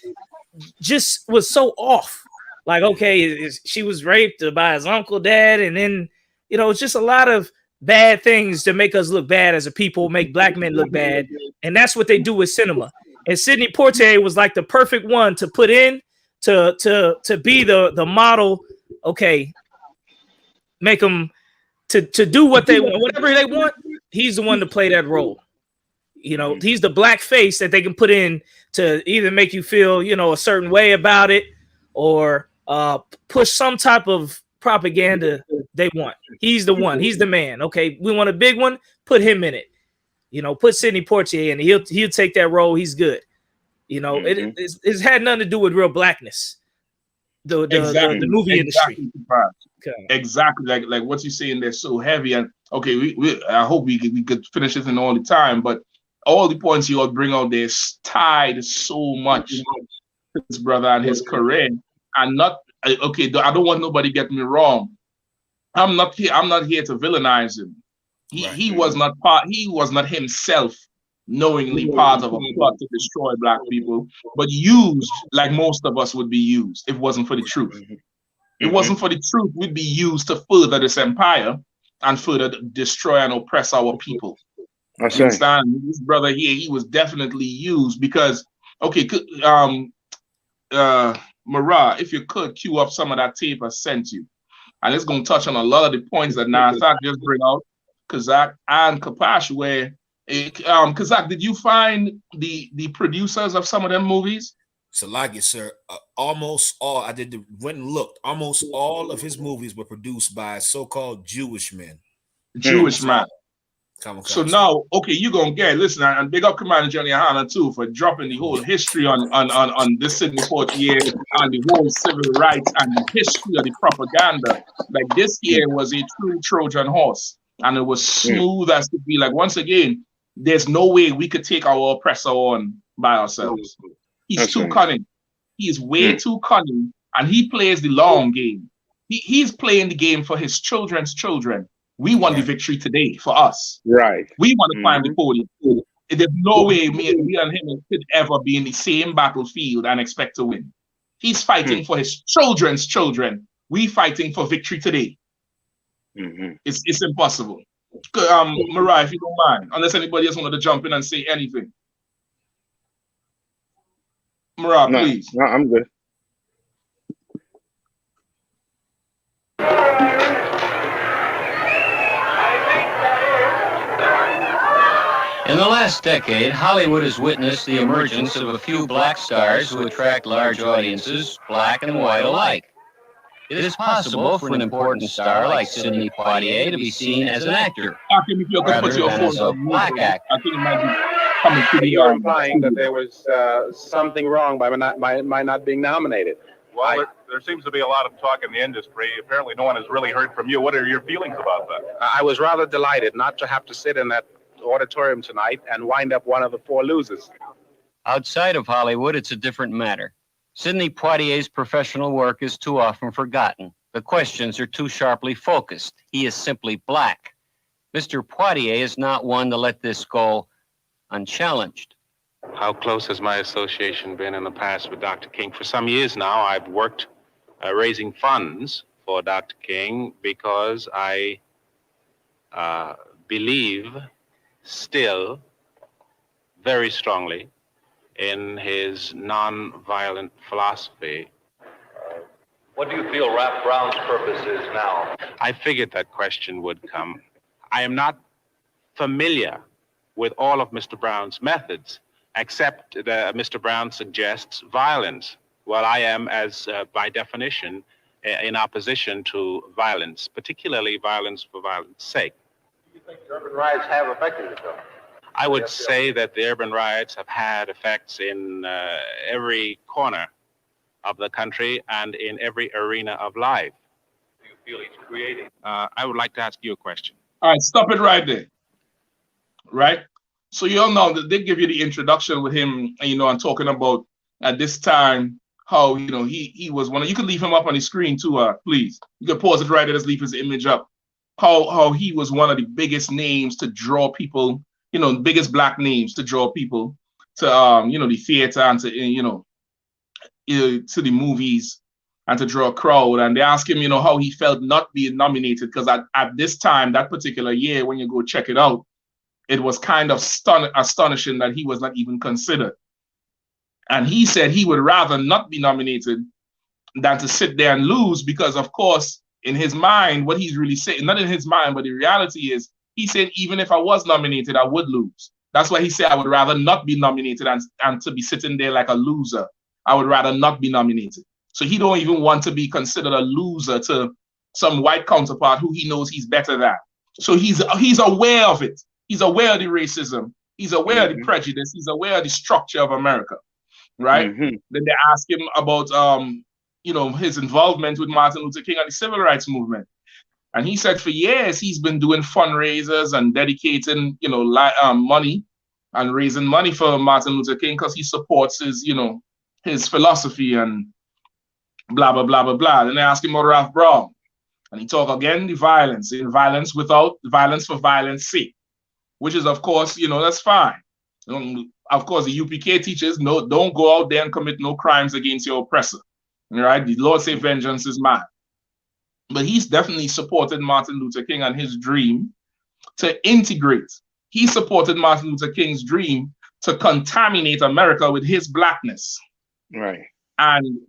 just was so off. Like, okay, she was raped by his uncle, dad, and then it's just a lot of bad things to make us look bad as a people, make black men look bad, and that's what they do with cinema. And Sidney Poitier was like the perfect one to put in to be the model. Okay, make them to do what they want, whatever they want. He's the one to play that role. He's the black face that they can put in to either make you feel, a certain way about it or push some type of propaganda they want. He's the one. He's the man. Okay, we want a big one. Put him in it. Put Sidney Portier in. He'll take that role. He's good. It's had nothing to do with real blackness. The movie industry. Exactly. Like what you're saying, they're so heavy. And okay, I hope we could finish this in all the time, but all the points you all bring out there is tied so much to his brother and his career. And not okay, I don't want nobody get me wrong. I'm not here to villainize him. He was not himself knowingly part of a plot to destroy black people, but used like most of us would be used if it wasn't for the truth. It wasn't for the truth, we'd be used to further this empire and further destroy and oppress our people. Understand? This brother here, he was definitely used because, okay, Mara, if you could cue up some of that tape I sent you, and it's going to touch on a lot of the points that Nathak just bring out, Kazak and Kapash, where Kazak, did you find the producers of some of them movies? Salagi, sir. Almost all went and looked. Almost all of his movies were produced by so-called Jewish men. Jewish man. So now, okay, you're gonna get listen, and big up Commander GEN.YAHANNA too for dropping the whole history on this Sidney Portier and the whole civil rights and the history of the propaganda. Like this here was a true Trojan horse, and it was smooth as to be. Like once again, there's no way we could take our oppressor on by ourselves. He's too cunning. He's way too cunning, and he plays the long game. He's playing the game for his children's children. We want the victory today for us. Right. We want to climb the podium. There's no way we and him could ever be in the same battlefield and expect to win. He's fighting for his children's children. We fighting for victory today. It's impossible. Mariah, if you don't mind, unless anybody else wanted to jump in and say anything. Mariah, please. No, I'm good. In the last decade, Hollywood has witnessed the emergence of a few black stars who attract large audiences, black and white alike. It is possible for an important star like Sidney Poitier to be seen as an actor, rather than as a black actor. I think it might be coming to You're implying that there was something wrong by not being nominated. Well, there seems to be a lot of talk in the industry. Apparently, no one has really heard from you. What are your feelings about that? I was rather delighted not to have to sit in that auditorium tonight and wind up one of the four losers. Outside of Hollywood, it's a different matter. Sidney Poitier's professional work is too often forgotten. The questions are too sharply focused. He is simply black. Mr. Poitier is not one to let this go unchallenged. How close has my association been in the past with Dr. King? For some years now, I've worked raising funds for Dr. King because I believe still very strongly in his non-violent philosophy. What do you feel Ralph Brown's purpose is now? I figured that question would come. I am not familiar with all of Mr. Brown's methods, except that Mr. Brown suggests violence. Well, I am, as by definition, in opposition to violence, particularly violence for violence sake. Do you think the urban riots have affected it, though? I would say that the urban riots have had effects in every corner of the country and in every arena of life. Do you feel he's creating? I would like to ask you a question. All right, stop it right there. Right? So you all know that they give you the introduction with him, you know, and talking about at this time how, you know, he was one of, you can leave him up on the screen too, please. You can pause it right there, just leave his image up. How he was one of the biggest names to draw people, you know, biggest black names to draw people to you know, the theater and to, you know, to the movies and to draw a crowd. And they asked him, you know, how he felt not being nominated, because at this time, that particular year, when you go check it out, it was kind of astonishing that he was not even considered. And he said he would rather not be nominated than to sit there and lose, because of course, in his mind, what he's really saying, not in his mind, but the reality is, he said, even if I was nominated, I would lose. That's why he said, I would rather not be nominated and to be sitting there like a loser. I would rather not be nominated. So he don't even want to be considered a loser to some white counterpart who he knows he's better than. So he's aware of it. He's aware of the racism. He's aware of the prejudice. He's aware of the structure of America, right? Then they ask him about, you know, his involvement with Martin Luther King and the civil rights movement. And he said for years, he's been doing fundraisers and dedicating, you know, money and raising money for Martin Luther King because he supports his, you know, his philosophy and blah, blah, blah, blah, blah. Then they ask him about Ralph Brown. And he talk again, the violence, in violence without violence for violence sake, which is, of course, you know, that's fine. Of course, the UPK teaches, no, don't go out there and commit no crimes against your oppressor. Right? The Lord say vengeance is mine. But he's definitely supported Martin Luther King and his dream to integrate. He supported Martin Luther King's dream to contaminate America with his blackness. Right. And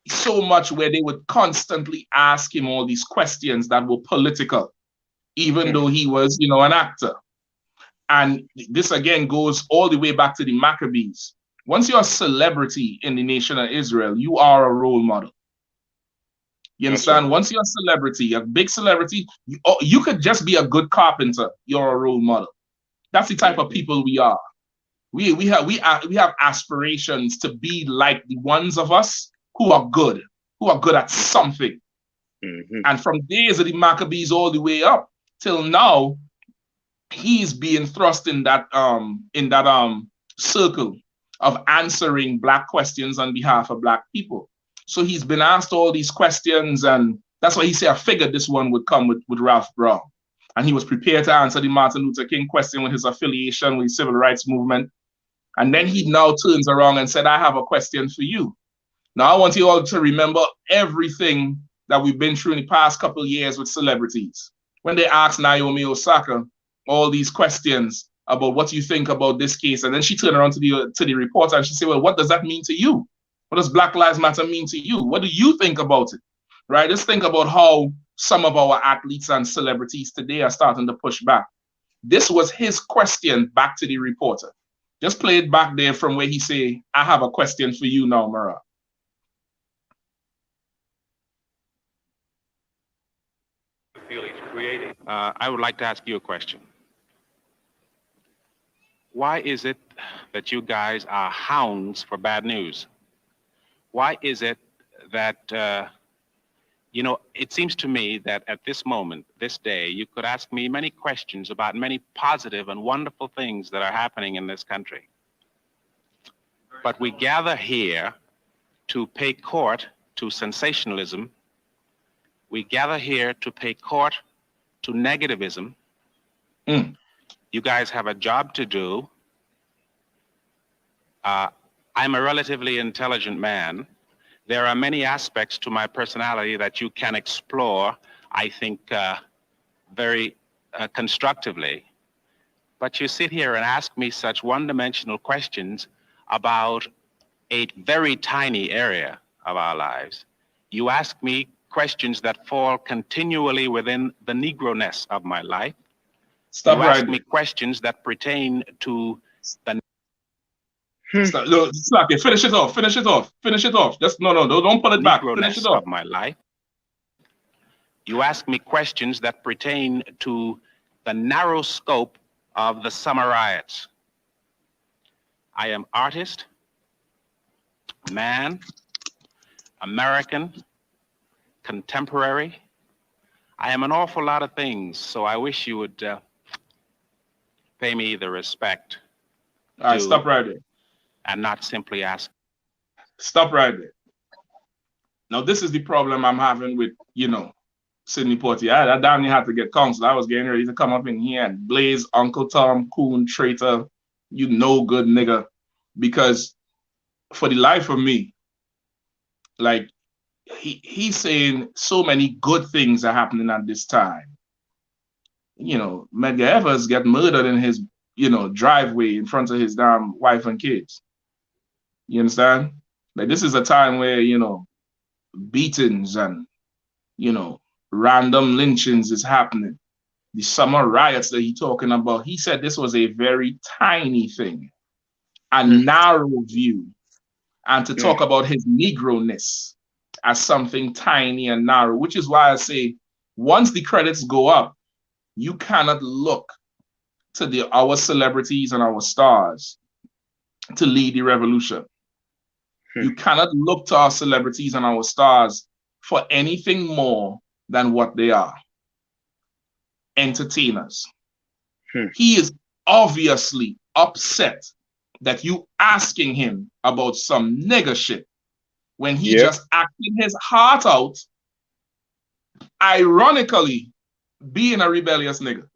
so much where they would constantly ask him all these questions that were political, even though he was, you know, an actor. And this again goes all the way back to the Maccabees. Once you're a celebrity in the nation of Israel, you are a role model. You understand? Once you're a celebrity, a big celebrity, you could just be a good carpenter. You're a role model. That's the type of people we are. We have aspirations to be like the ones of us who are good at something. And from days of the Maccabees all the way up till now, he's being thrust in that circle of answering black questions on behalf of black people. So he's been asked all these questions, and that's why he said, I figured this one would come with Ralph Brown. And he was prepared to answer the Martin Luther King question with his affiliation with the civil rights movement. And then he now turns around and said, I have a question for you. Now, I want you all to remember everything that we've been through in the past couple of years with celebrities. When they asked Naomi Osaka all these questions about what you think about this case, and then she turned around to the reporter and she said, well, what does that mean to you? What does Black Lives Matter mean to you? What do you think about it? Right? Just think about how some of our athletes and celebrities today are starting to push back. This was his question back to the reporter. Just play it back there from where he say, I have a question for you now, Mara. I would like to ask you a question. Why is it that you guys are hounds for bad news? Why is it that, you know, it seems to me that at this moment, this day, you could ask me many questions about many positive and wonderful things that are happening in this country. But we gather here to pay court to sensationalism. We gather here to pay court to negativism. You guys have a job to do. I'm a relatively intelligent man. There are many aspects to my personality that you can explore, I think, very constructively. But you sit here and ask me such one-dimensional questions about a very tiny area of our lives. You ask me questions that fall continually within the Negro-ness of my life. Stop you right ask there. me questions that pertain to the... Stop. No, stop it. Finish it off. Finish it off. Finish it off. Just no, don't pull it back. Finish it Negro-ness off. of my life. You ask me questions that pertain to the narrow scope of the summer riots. I am artist, man, American, contemporary. I am an awful lot of things, so I wish you would pay me the respect. All right, stop right there. And not simply ask. Stop right there. Now, this is the problem I'm having with, Sidney Portier. I damn near had to get counsel. I was getting ready to come up in here and blaze Uncle Tom, coon, traitor, you no good nigga. Because for the life of me, like, he's saying so many good things are happening at this time. Medgar Evers get murdered in his, driveway in front of his damn wife and kids. You understand? Like, this is a time where, beatings and, random lynchings is happening. The summer riots that he's talking about, he said this was a very tiny thing, a narrow view. And to talk about his Negro-ness as something tiny and narrow, which is why I say, once the credits go up, you cannot look to our celebrities and our stars to lead the revolution. You cannot look to our celebrities and our stars for anything more than what they are. Entertainers. He is obviously upset that you asking him about some nigger shit when he just acted his heart out, ironically being a rebellious nigga.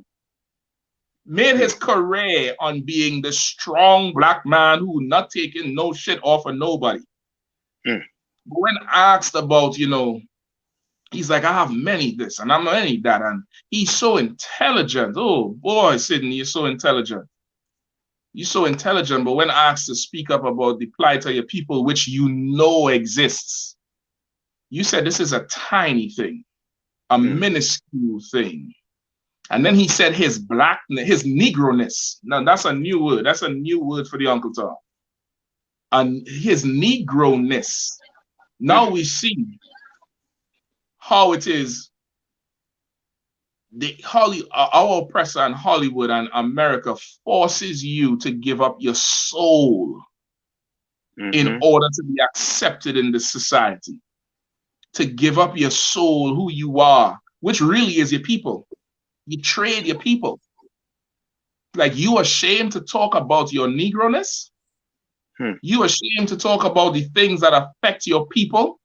Made his career on being the strong black man who not taking no shit off of nobody. But when asked about, he's like, I have many this and I'm many that, and he's so intelligent. Oh boy, Sidney, you're so intelligent. You're so intelligent, but when asked to speak up about the plight of your people, which exists, you said this is a tiny thing, a minuscule thing. And then he said his blackness, his Negro-ness. Now that's a new word. That's a new word for the Uncle Tom. And his Negro-ness. Now we see how it is our oppressor in Hollywood and America forces you to give up your soul in order to be accepted in this society. To give up your soul, who you are, which really is your people. You trade your people. Like, you ashamed to talk about your Negro-ness? You ashamed to talk about the things that affect your people?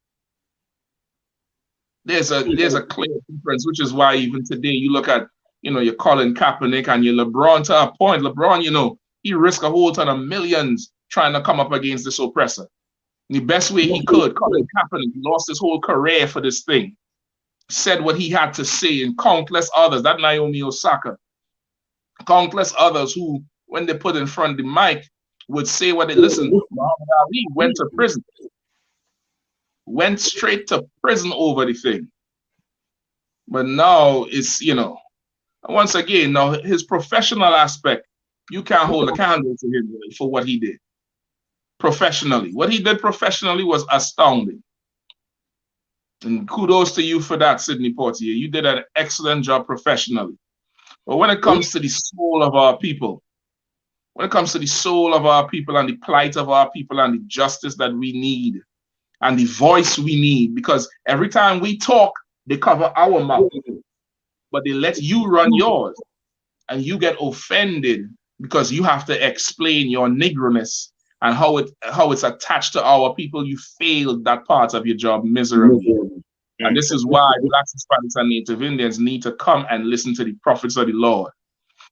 There's a clear difference, which is why even today you look at, your Colin Kaepernick and your LeBron to a point. LeBron, he risked a whole ton of millions trying to come up against this oppressor. The best way he could. Colin Kaepernick lost his whole career for this thing. Said what he had to say, and countless others, that Naomi Osaka, countless others who, when they put in front of the mic, would say what they listen. Muhammad Ali went to prison. Went straight to prison over the thing. But now it's, once again, now his professional aspect, you can't hold a candle to him for what he did. Professionally. What he did professionally was astounding. And kudos to you for that, Sidney Portier. You did an excellent job professionally. But when it comes to the soul of our people, when it comes to the soul of our people and the plight of our people and the justice that we need and the voice we need, because every time we talk, they cover our mouth, but they let you run yours, and you get offended because you have to explain your Negro-ness and how it's attached to our people. You failed that part of your job miserably. And this is why Blacks, Hispanics, and Native Indians need to come and listen to the prophets of the Lord.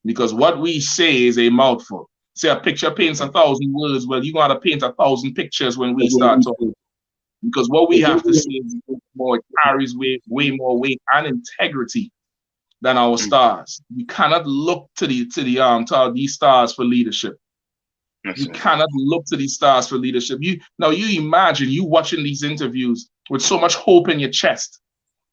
Because what we say is a mouthful. Say a picture paints 1,000 words. Well, you're going to paint 1,000 pictures when we start talking. Because what we have to say is more, it carries way more weight and integrity than our stars. You cannot look to these stars for leadership. You cannot look to these stars for leadership. You imagine you watching these interviews with so much hope in your chest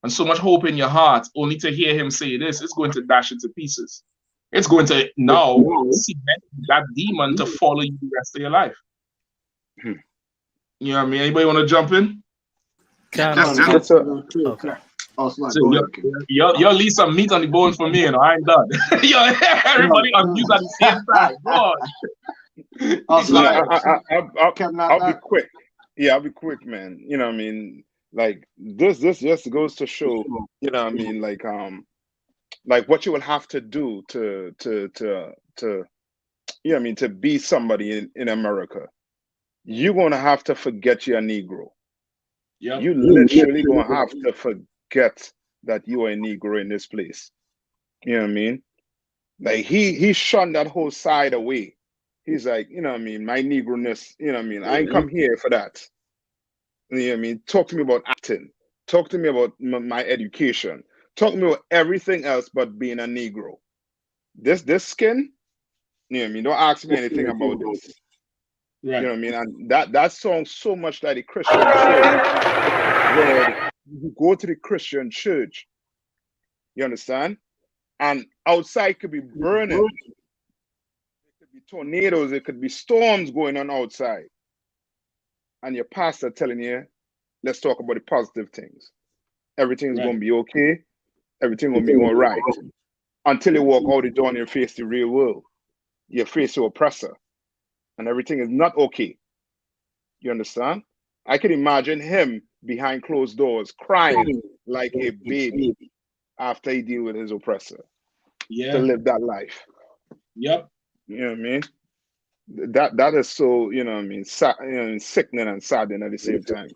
and so much hope in your heart, only to hear him say this, it's going to dash it to pieces. It's going to now cement that demon to follow you the rest of your life. You know what I mean? Anybody want to jump in? Okay. So you'll leave some meat on the bone for me, and I ain't done. Everybody on mute at the same time. I'll be quick. Yeah, I'll be quick, man. You know what I mean? Like this just goes to show, you know what I mean, like what you will have to do to you know what I mean, to be somebody in America. You're gonna have to forget you're a Negro. Yep. You literally gonna have to forget that you are a Negro in this place. You know what I mean? Like he shunned that whole side away. He's like, you know what I mean, my Negro-ness, you know what I mean? I ain't come here for that. You know what I mean? Talk to me about acting. Talk to me about my education. Talk to me about everything else but being a Negro. This skin, you know what I mean? Don't ask me anything about this. Right. You know what I mean? And that song so much like the Christian church, where you go to the Christian church, you understand? And outside could be burning. It could be tornadoes, it could be storms going on outside. And your pastor telling you, let's talk about the positive things. Everything's going to be okay. Everything's going to be all right. Until you walk out the door and you face the real world. You face your oppressor. And everything is not okay. You understand? I can imagine him behind closed doors crying like a baby after he deal with his oppressor. Yeah. To live that life. Yep. You know what I mean? That is so, you know what I mean, sickening and saddening at the same time.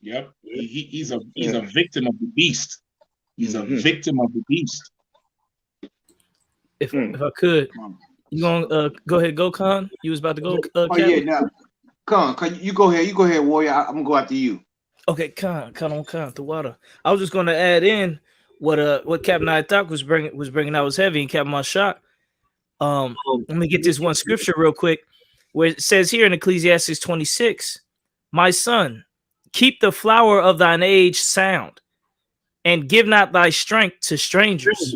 Yep. He's a victim of the beast. He's a victim of the beast. If I could, you gonna go ahead, go Khan? You was about to go. Yeah, now, Khan, you go ahead. You go ahead, Warrior. I'm gonna go after you. Okay, Khan, the water. I was just gonna add in what Captain I.S.U.P.K was bringing out was heavy, and Captain shot. Let me get this one scripture real quick, where it says here in Ecclesiastes 26, "My son, keep the flower of thine age sound, and give not thy strength to strangers."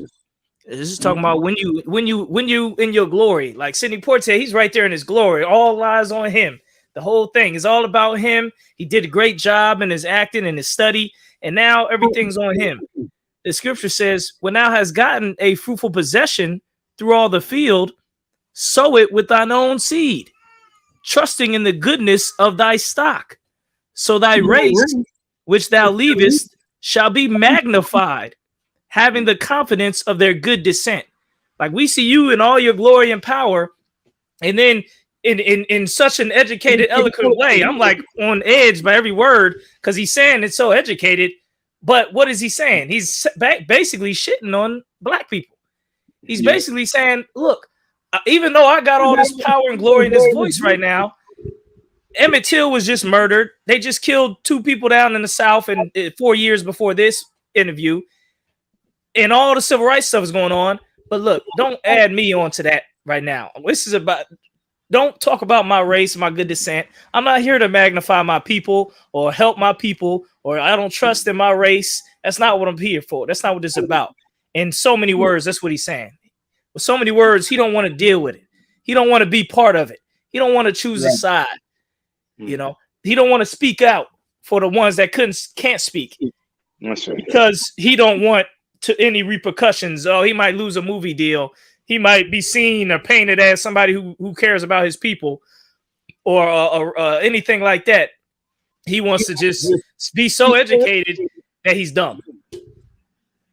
This is talking about when you in your glory, like Sidney Portier, he's right there in his glory. All lies on him. The whole thing is all about him. He did a great job in his acting and his study, and now everything's on him. The scripture says, "When thou hast gotten a fruitful possession through all the field, sow it with thine own seed, trusting in the goodness of thy stock. So thy race, which thou leavest, shall be magnified, having the confidence of their good descent." Like we see you in all your glory and power, and then in such an educated, eloquent way, I'm like on edge by every word because he's saying it's so educated. But what is he saying? He's basically shitting on black people. He's basically saying, look, even though I got all this power and glory in this voice right now, Emmett Till was just murdered. They just killed 2 people down in the South and 4 years before this interview. And all the civil rights stuff is going on. But look, don't add me onto that right now. This is about, don't talk about my race, my good descent. I'm not here to magnify my people or help my people, or I don't trust in my race. That's not what I'm here for. That's not what this is about. In so many words, that's what he's saying. With so many words, he don't want to deal with it. He don't want to be part of it. He don't want to choose a side. You know, he don't want to speak out for the ones that can't speak. Because he don't want to any repercussions. Oh, he might lose a movie deal. He might be seen or painted as somebody who cares about his people or anything like that. He wants to just be so educated that he's dumb.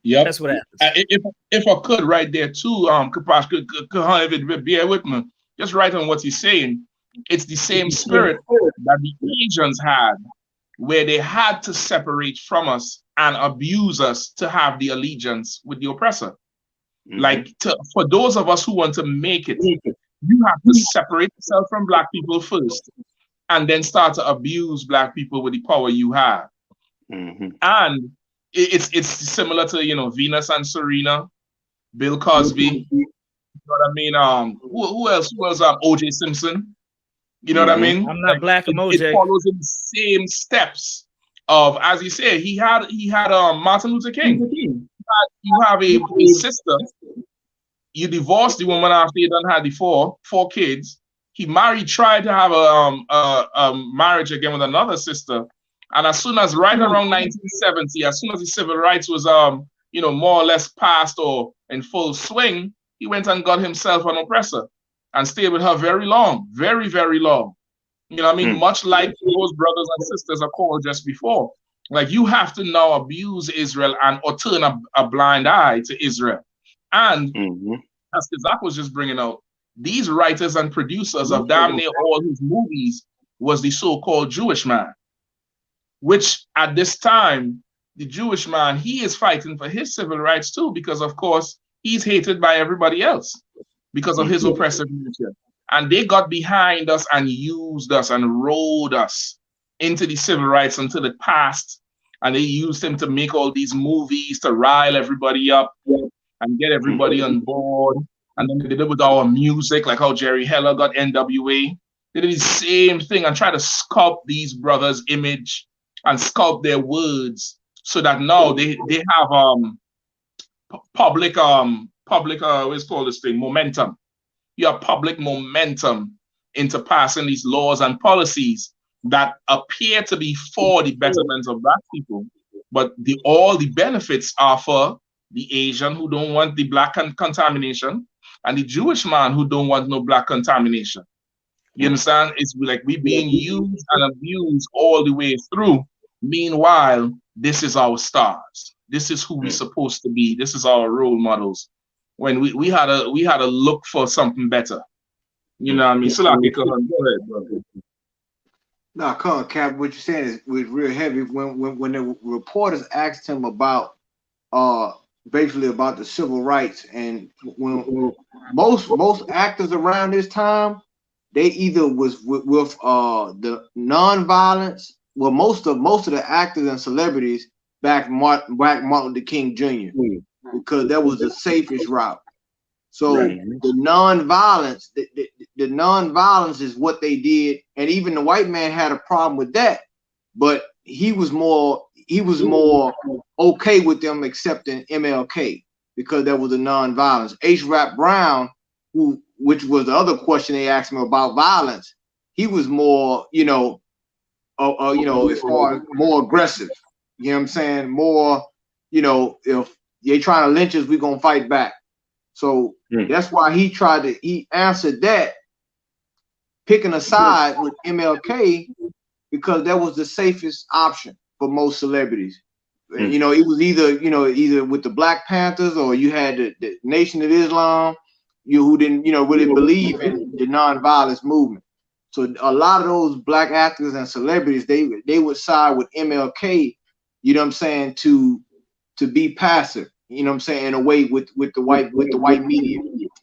Yep. That's what happens. If I could right there too, Kapash, could bear with me. Just right on what he's saying. It's the same spirit that the Asians had, where they had to separate from us and abuse us to have the allegiance with the oppressor. Like for those of us who want to make it, you have to separate yourself from black people first, and then start to abuse black people with the power you have. And it's similar to, you know, Venus and Serena, Bill Cosby. You know what I mean? Who else? O.J. Simpson. You know what I mean? I'm not black emoji. It follows in the same steps of, as he said, he had Martin Luther King. You have a sister. You divorced the woman after you done had the four kids. He tried to have a marriage again with another sister. And as soon as right around 1970, as soon as the civil rights was more or less passed or in full swing, he went and got himself an oppressor and stayed with her very long, very, very long. You know what I mean? Much like those brothers and sisters are called just before. Like, you have to now abuse Israel or turn a blind eye to Israel. And as Zach was just bringing out, these writers and producers of damn near all his movies was the so-called Jewish man, which at this time, the Jewish man, he is fighting for his civil rights too, because of course, he's hated by everybody else because of his oppressive nature. And they got behind us and used us and rode us into the civil rights until it passed. And they used him to make all these movies to rile everybody up and get everybody on board. And then they did it with our music, like how Jerry Heller got NWA. They did the same thing and try to sculpt these brothers' image and sculpt their words so that now they have public what's called this thing, momentum. You have public momentum into passing these laws and policies that appear to be for the betterment of black people, but all the benefits are for the Asian who don't want the black contamination and the Jewish man who don't want no black contamination. You understand? It's like we being used and abused all the way through. Meanwhile, this is our stars. This is who we're supposed to be. This is our role models. When we had to look for something better. You know what I mean? So like, go ahead, brother. No, come on, Cap. What you're saying was real heavy. When the reporters asked him about basically about the civil rights, and when most actors around this time, they either was with the nonviolence. Well, most of the actors and celebrities backed Martin Luther King Jr. Because that was the safest route. So the nonviolence, the nonviolence is what they did, and even the white man had a problem with that, but he was more okay with them accepting MLK because that was a nonviolence. H. Rap Brown, which was the other question they asked him about violence, he was more, as far as more aggressive. You know what I'm saying? More, if they trying to lynch us, we're gonna fight back. So that's why he answered that, picking a side with MLK because that was the safest option for most celebrities. It was either with the Black Panthers or you had the Nation of Islam, who didn't really believe in the nonviolence movement. So a lot of those black actors and celebrities, they would side with MLK, you know what I'm saying, to be passive, you know what I'm saying, in a way with the white media.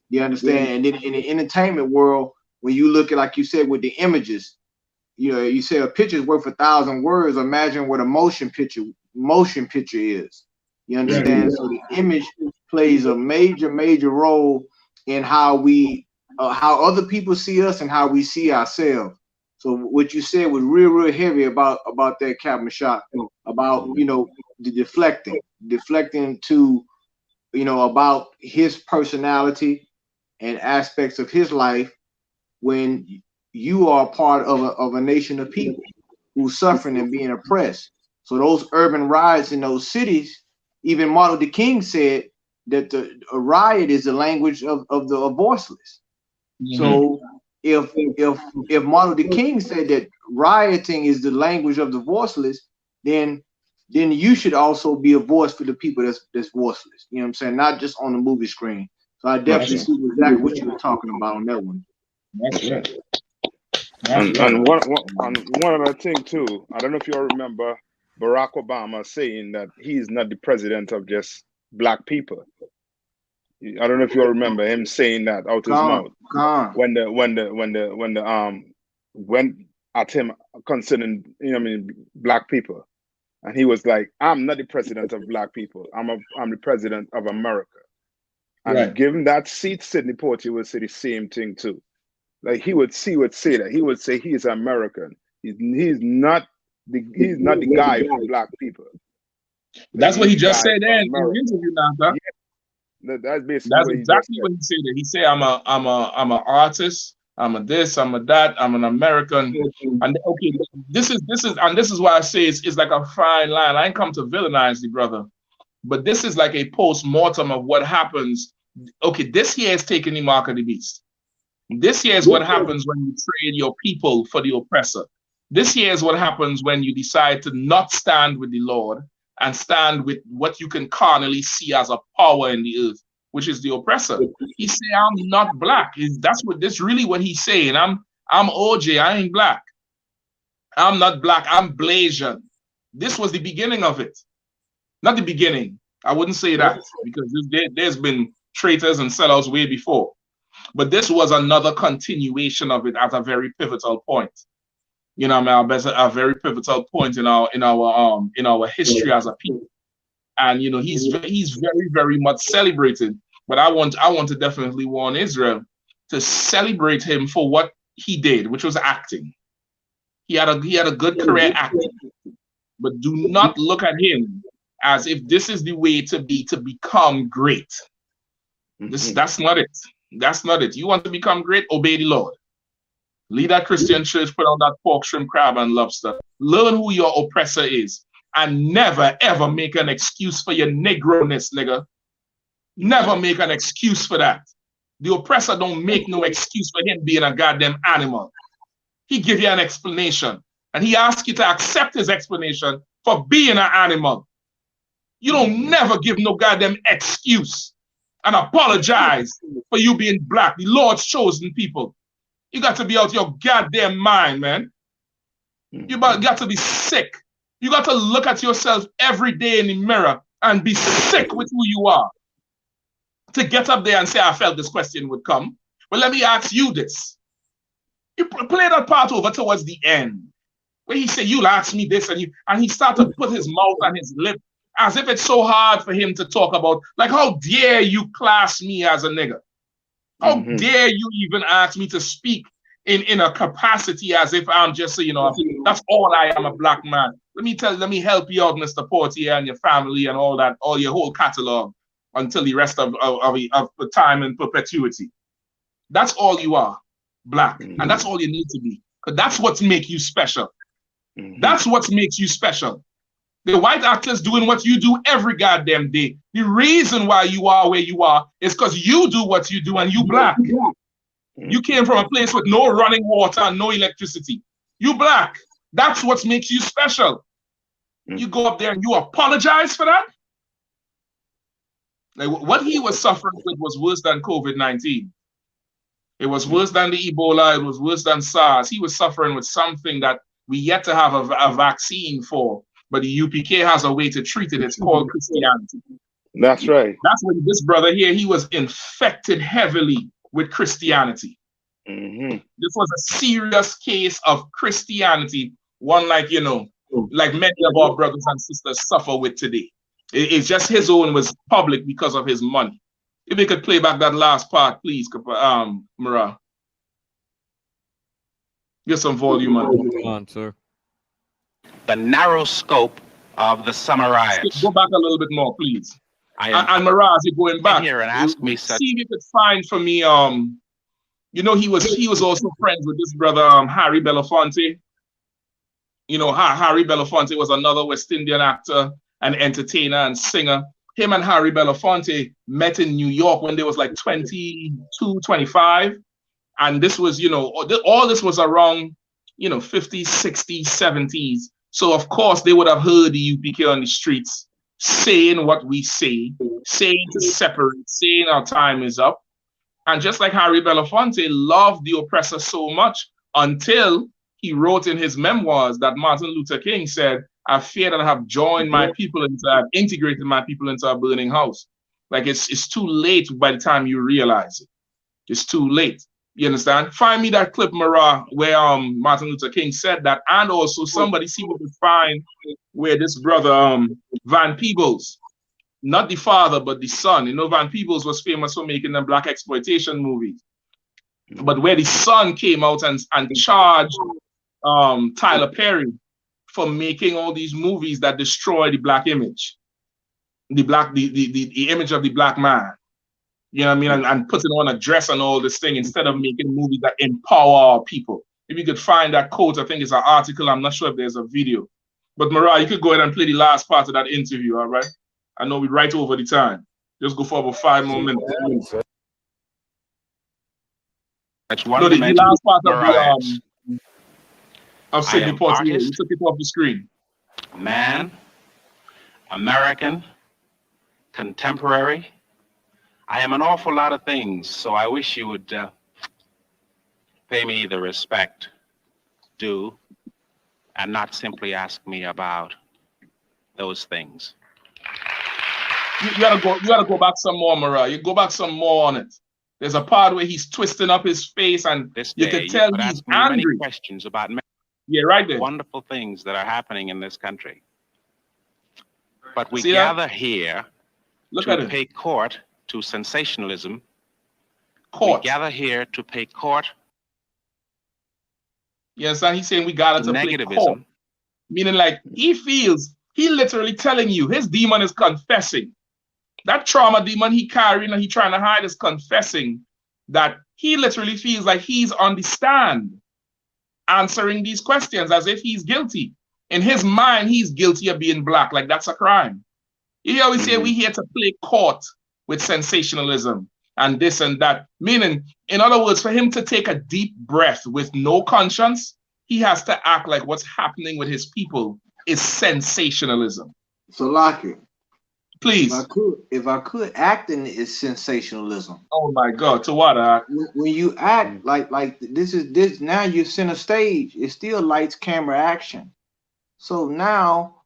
You understand? And then in the entertainment world, when you look at, like you said, with the images, you say a picture is worth 1,000 words. Imagine what a motion picture is. You understand? So the image plays a major role in how how other people see us and how we see ourselves. So what you said was real heavy about that, Captain Shot, about the deflecting to about his personality and aspects of his life when you are part of a nation of people who's suffering and being oppressed. So those urban riots in those cities, even Martin Luther King said that a riot is the language of the voiceless. So if Martin Luther King said that rioting is the language of the voiceless, then you should also be a voice for the people that's voiceless. You know what I'm saying? Not just on the movie screen. So I definitely see exactly what you were talking about on that one. That's right. And one other thing too, I don't know if you all remember Barack Obama saying that he's not the president of just black people. I don't know if you all remember him saying that out his mouth when at him concerning black people, and he was like, "I'm not the president of black people. I'm the president of America." And given that seat, Sidney Portier will say the same thing too. Like he would say that. He would say he is American. He's not the guy for black people. That's what he just guy said there in the interview now, sir. Yeah, that's basically That's what exactly what he said. He said, I'm an artist, I'm a this, I'm a that, I'm an American. And okay, this is why I say it's like a fine line. I ain't come to villainize the brother, but this is like a post-mortem of what happens. Okay, this here is taking the mark of the beast. This here is what happens when you trade your people for the oppressor. This here is what happens when you decide to not stand with the Lord and stand with what you can carnally see as a power in the earth, which is the oppressor. He say, I'm not black. That's really what he's saying. I'm OJ, I ain't black. I'm not black, I'm Blasian. This was the beginning of it. Not the beginning. I wouldn't say that, because there's been traitors and sellouts way before. But this was another continuation of it at a very pivotal point. You know, I mean, a very pivotal point in our history as a people. And you know, he's very, very much celebrated. But I want to definitely warn Israel to celebrate him for what he did, which was acting. He had a good career acting. But do not look at him as if this is the way to become great. That's not it. That's not it. You want to become great? Obey the Lord. Lead that Christian church, put on that pork, shrimp, crab, and lobster. Learn who your oppressor is. And never, ever make an excuse for your Negro-ness, nigga. Never make an excuse for that. The oppressor don't make no excuse for him being a goddamn animal. He give you an explanation. And he asks you to accept his explanation for being an animal. You don't never give no goddamn excuse and apologize for you being black, the Lord's chosen people. You got to be out your goddamn mind, man. You got to be sick. You got to look at yourself every day in the mirror and be sick with who you are. To get up there and say, I felt this question would come. But let me ask you this. You play that part over towards the end, where he said, you'll ask me this, and he started to put his mouth on his lip as if it's so hard for him to talk about, like, how dare you class me as a nigger? How dare you even ask me to speak in a capacity as if I'm just, you know, that's all I am, a black man. Let me help you out, Mr. Portier, and your family and all that, all your whole catalog until the rest of the time in perpetuity. That's all you are, black. And that's all you need to be. Because that's what makes you special. That's what makes you special. The white actors doing what you do every goddamn day. The reason why you are where you are is because you do what you do and you black. You came from a place with no running water and no electricity. You black. That's what makes you special. You go up there and you apologize for that? Like, what he was suffering with was worse than COVID-19. It was worse than the Ebola. It was worse than SARS. He was suffering with something that we yet to have a vaccine for. But the UPK has a way to treat it. It's called Christianity. That's right. That's what this brother here, he was infected heavily with Christianity. This was a serious case of Christianity, one like, you know, like many of our brothers and sisters suffer with today. It's just his own was public because of his money. If we could play back that last part, please, Mara. Get some volume on, sir. The narrow scope of the summer riots. Go back a little bit more, please. And Mirage, you're going back. Here and ask me see if you could find for me. You know, he was also friends with this brother Harry Belafonte. You know, Harry Belafonte was another West Indian actor and entertainer and singer. Him and Harry Belafonte met in New York when they was like 22, 25. And this was, you know, all this was around, you know, 50s, 60s, 70s. So, of course, they would have heard the UPK on the streets saying what we say, saying to separate, saying our time is up. And just like Harry Belafonte loved the oppressor so much until he wrote in his memoirs that Martin Luther King said, I fear that I have joined my people I've integrated my people into a burning house. Like it's too late by the time you realize it. It's too late. You understand? Find me that clip, Mara, where Martin Luther King said that, and also somebody see what we find where this brother Van Peebles, not the father but the son. You know, Van Peebles was famous for making them black exploitation movies. but where the son came out and charged Tyler Perry for making all these movies that destroy the black image, the image of the black man. You know what I mean? And putting on a dress and all this thing instead of making movies that empower our people. If you could find that quote, I think it's an article. I'm not sure if there's a video. But Mariah, you could go ahead and play the last part of that interview, all right? I know we're right over the time. Just go for about 5 more minutes. No, the last part of Sidney Portier. You took it off the screen. Man, American, contemporary. I am an awful lot of things, so I wish you would pay me the respect due and not simply ask me about those things. You gotta go back some more, Mariah. You go back some more on it. There's a part where he's twisting up his face, and you can tell he's angry. Many questions about right there. Wonderful things that are happening in this country. But we gather here to pay court to sensationalism. We gather here to pay court. Yes, and he's saying we gather to play court. Meaning, like, he literally telling you his demon is confessing. That trauma demon he carrying and he trying to hide is confessing that he literally feels like he's on the stand answering these questions as if he's guilty. In his mind, he's guilty of being black. Like, that's a crime. You always say we here to play court with sensationalism and this and that. Meaning, in other words, for him to take a deep breath with no conscience, he has to act like what's happening with his people is sensationalism. So, Lockie, please. If I could, acting is sensationalism. Oh my God! To what? When you act like this now you're center stage. It's still lights, camera, action. So now,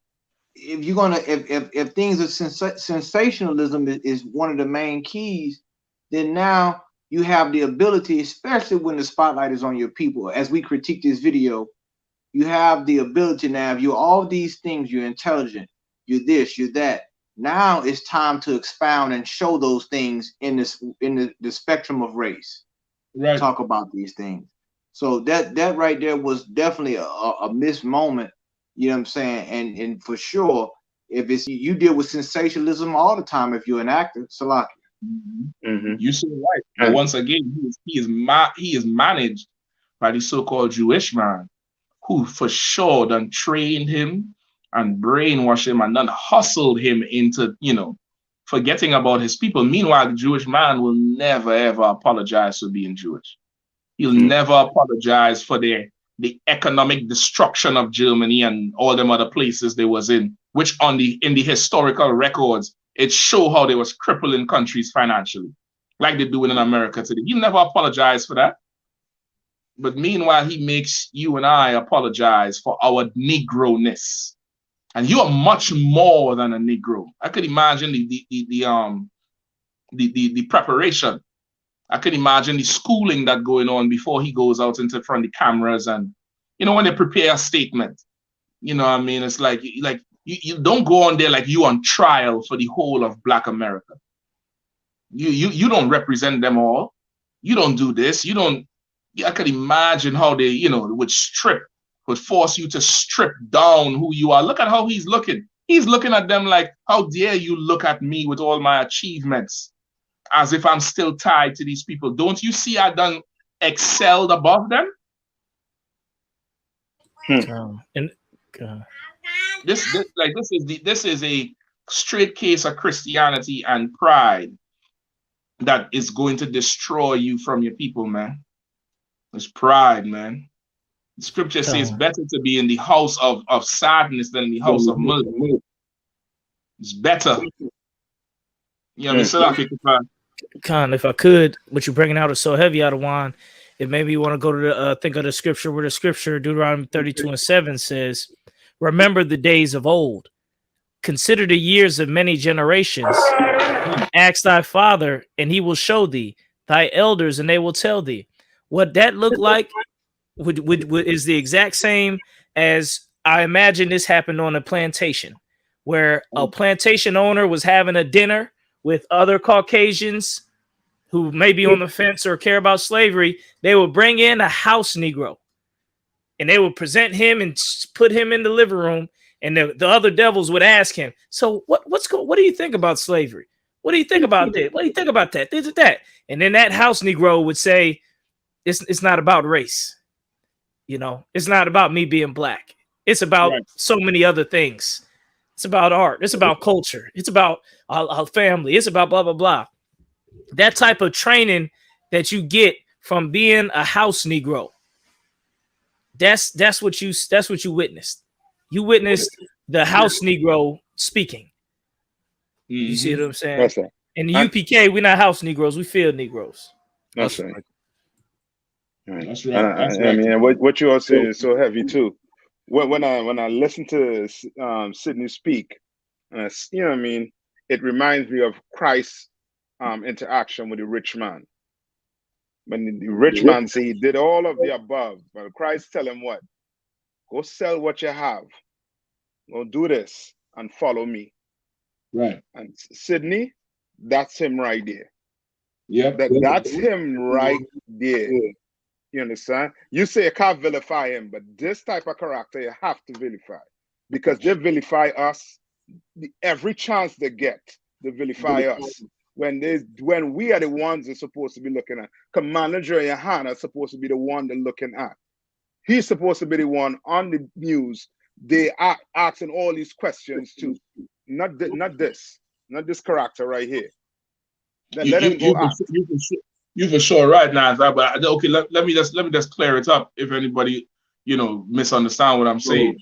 if you're gonna, if things are sensationalism is one of the main keys, then now you have the ability, especially when the spotlight is on your people. As we critique this video, you have the ability now. If you're all these things, you're intelligent, you're this, you're that. Now it's time to expound and show those things in the spectrum of race. Right. Talk about these things. So that right there was definitely a missed moment. You know what I'm saying? And for sure, if it's you deal with sensationalism all the time if you're an actor, Salaki. You see right. But once again, he is managed by the so-called Jewish man who for sure done trained him and brainwashed him and then hustled him into, forgetting about his people. Meanwhile, the Jewish man will never, ever apologize for being Jewish. He'll never apologize for the economic destruction of Germany and all them other places they was in, which in the historical records, it show how they was crippling countries financially, like they're doing in America today. He'll never apologize for that. But meanwhile, he makes you and I apologize for our Negro-ness. And you are much more than a Negro. I could imagine the preparation. I could imagine the schooling that going on before he goes out into front of the cameras, and when they prepare a statement. You know what I mean? It's like you don't go on there like you on trial for the whole of Black America. You don't represent them all. You don't do this. You don't. I could imagine how they would force you to strip down who you are. Look at how he's looking. He's looking at them like, how dare you look at me with all my achievements as if I'm still tied to these people. Don't you see I done excelled above them? This is a straight case of Christianity and pride that is going to destroy you from your people, man. It's pride, man. The scripture says better to be in the house of sadness than in the house of mirth. It's better. Khan, if I could, what you're bringing out is so heavy out of wine. If maybe you want to go to think of the scripture where the scripture Deuteronomy 32:7 says, "Remember the days of old. Consider the years of many generations. Ask thy father, and he will show thee, thy elders, and they will tell thee." What that looked like is the exact same as I imagine this happened on a plantation, where a plantation owner was having a dinner with other Caucasians who may be on the fence or care about slavery, they would bring in a house Negro, and they would present him and put him in the living room, and the other devils would ask him, so what do you think about slavery? What do you think about that? What do you think about that? This and that. And then that house Negro would say, it's not about race. You know, it's not about me being black. It's about so many other things. It's about art. It's about culture. It's about our family. It's about blah, blah, blah. That type of training that you get from being a house Negro. That's what you witnessed. You witnessed the house Negro speaking. You see what I'm saying? That's right. In the UPK, we're not house Negroes. We field Negroes. That's right. That's right. That's right. I mean, what you all say is so heavy too. When I listen to Sidney speak, you know what I mean, it reminds me of Christ's interaction with the rich man. When the rich man said he did all of the above, but Christ tell him what? Go sell what you have. Go do this and follow me. Right. And Sidney, that's him right there. Yeah. That's him right there. You understand? You say you can't vilify him, but this type of character you have to vilify, because they vilify us every chance they get. They vilify us when we are the ones they're supposed to be looking at. Commander GEN.YAHANNA is supposed to be the one they're looking at. He's supposed to be the one on the news. They are asking all these questions too. Not this character right here. Let him go act. You for sure right now, but okay. Let me just clear it up if anybody misunderstand what I'm saying.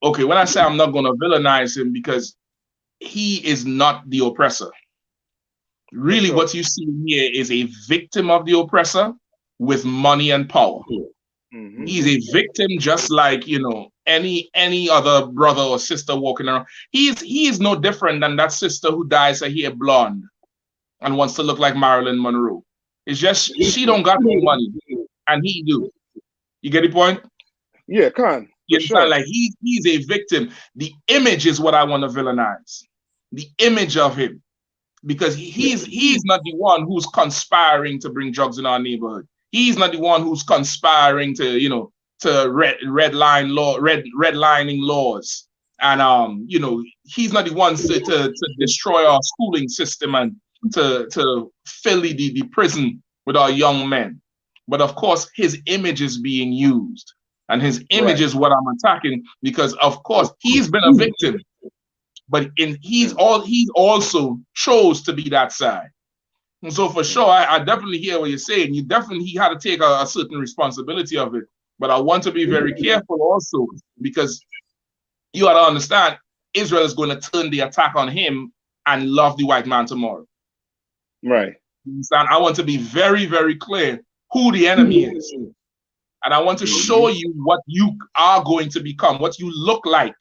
Okay, when I say I'm not going to villainize him, because he is not the oppressor. Really, what you see here is a victim of the oppressor with money and power. He's a victim, just like any other brother or sister walking around. He is no different than that sister who dyes her hair blonde and wants to look like Marilyn Monroe. It's just she don't got no money and he do. You get the point? Yeah, can. You understand? Like he's a victim. The image is what I want to villainize. The image of him, because he's not the one who's conspiring to bring drugs in our neighborhood. He's not the one who's conspiring to redlining laws, and he's not the ones to destroy our schooling system and to fill the prison with our young men. But of course, his image is being used, and his image is what I'm attacking, because of course he's been a victim, but he's also chose to be that side. And so for sure, I definitely hear what you're saying. He had to take a certain responsibility of it. But I want to be very careful also, because you got to understand, Israel is going to turn the attack on him and love the white man tomorrow. Right. You understand? I want to be very, very clear who the enemy is. And I want to show you what you are going to become, what you look like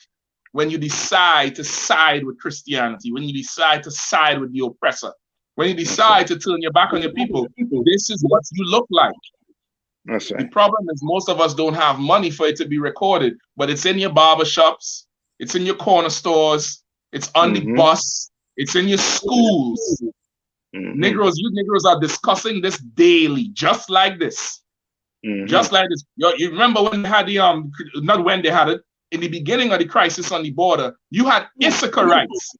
when you decide to side with Christianity, when you decide to side with the oppressor. When you decide to turn your back on your people, this is what you look like. That's right. The problem is most of us don't have money for it to be recorded, but it's in your barber shops, it's in your corner stores, it's on the bus, it's in your schools. You Negroes are discussing this daily, just like this. Just like this. You remember when they had not when they had it, in the beginning of the crisis on the border, you had Issacharites.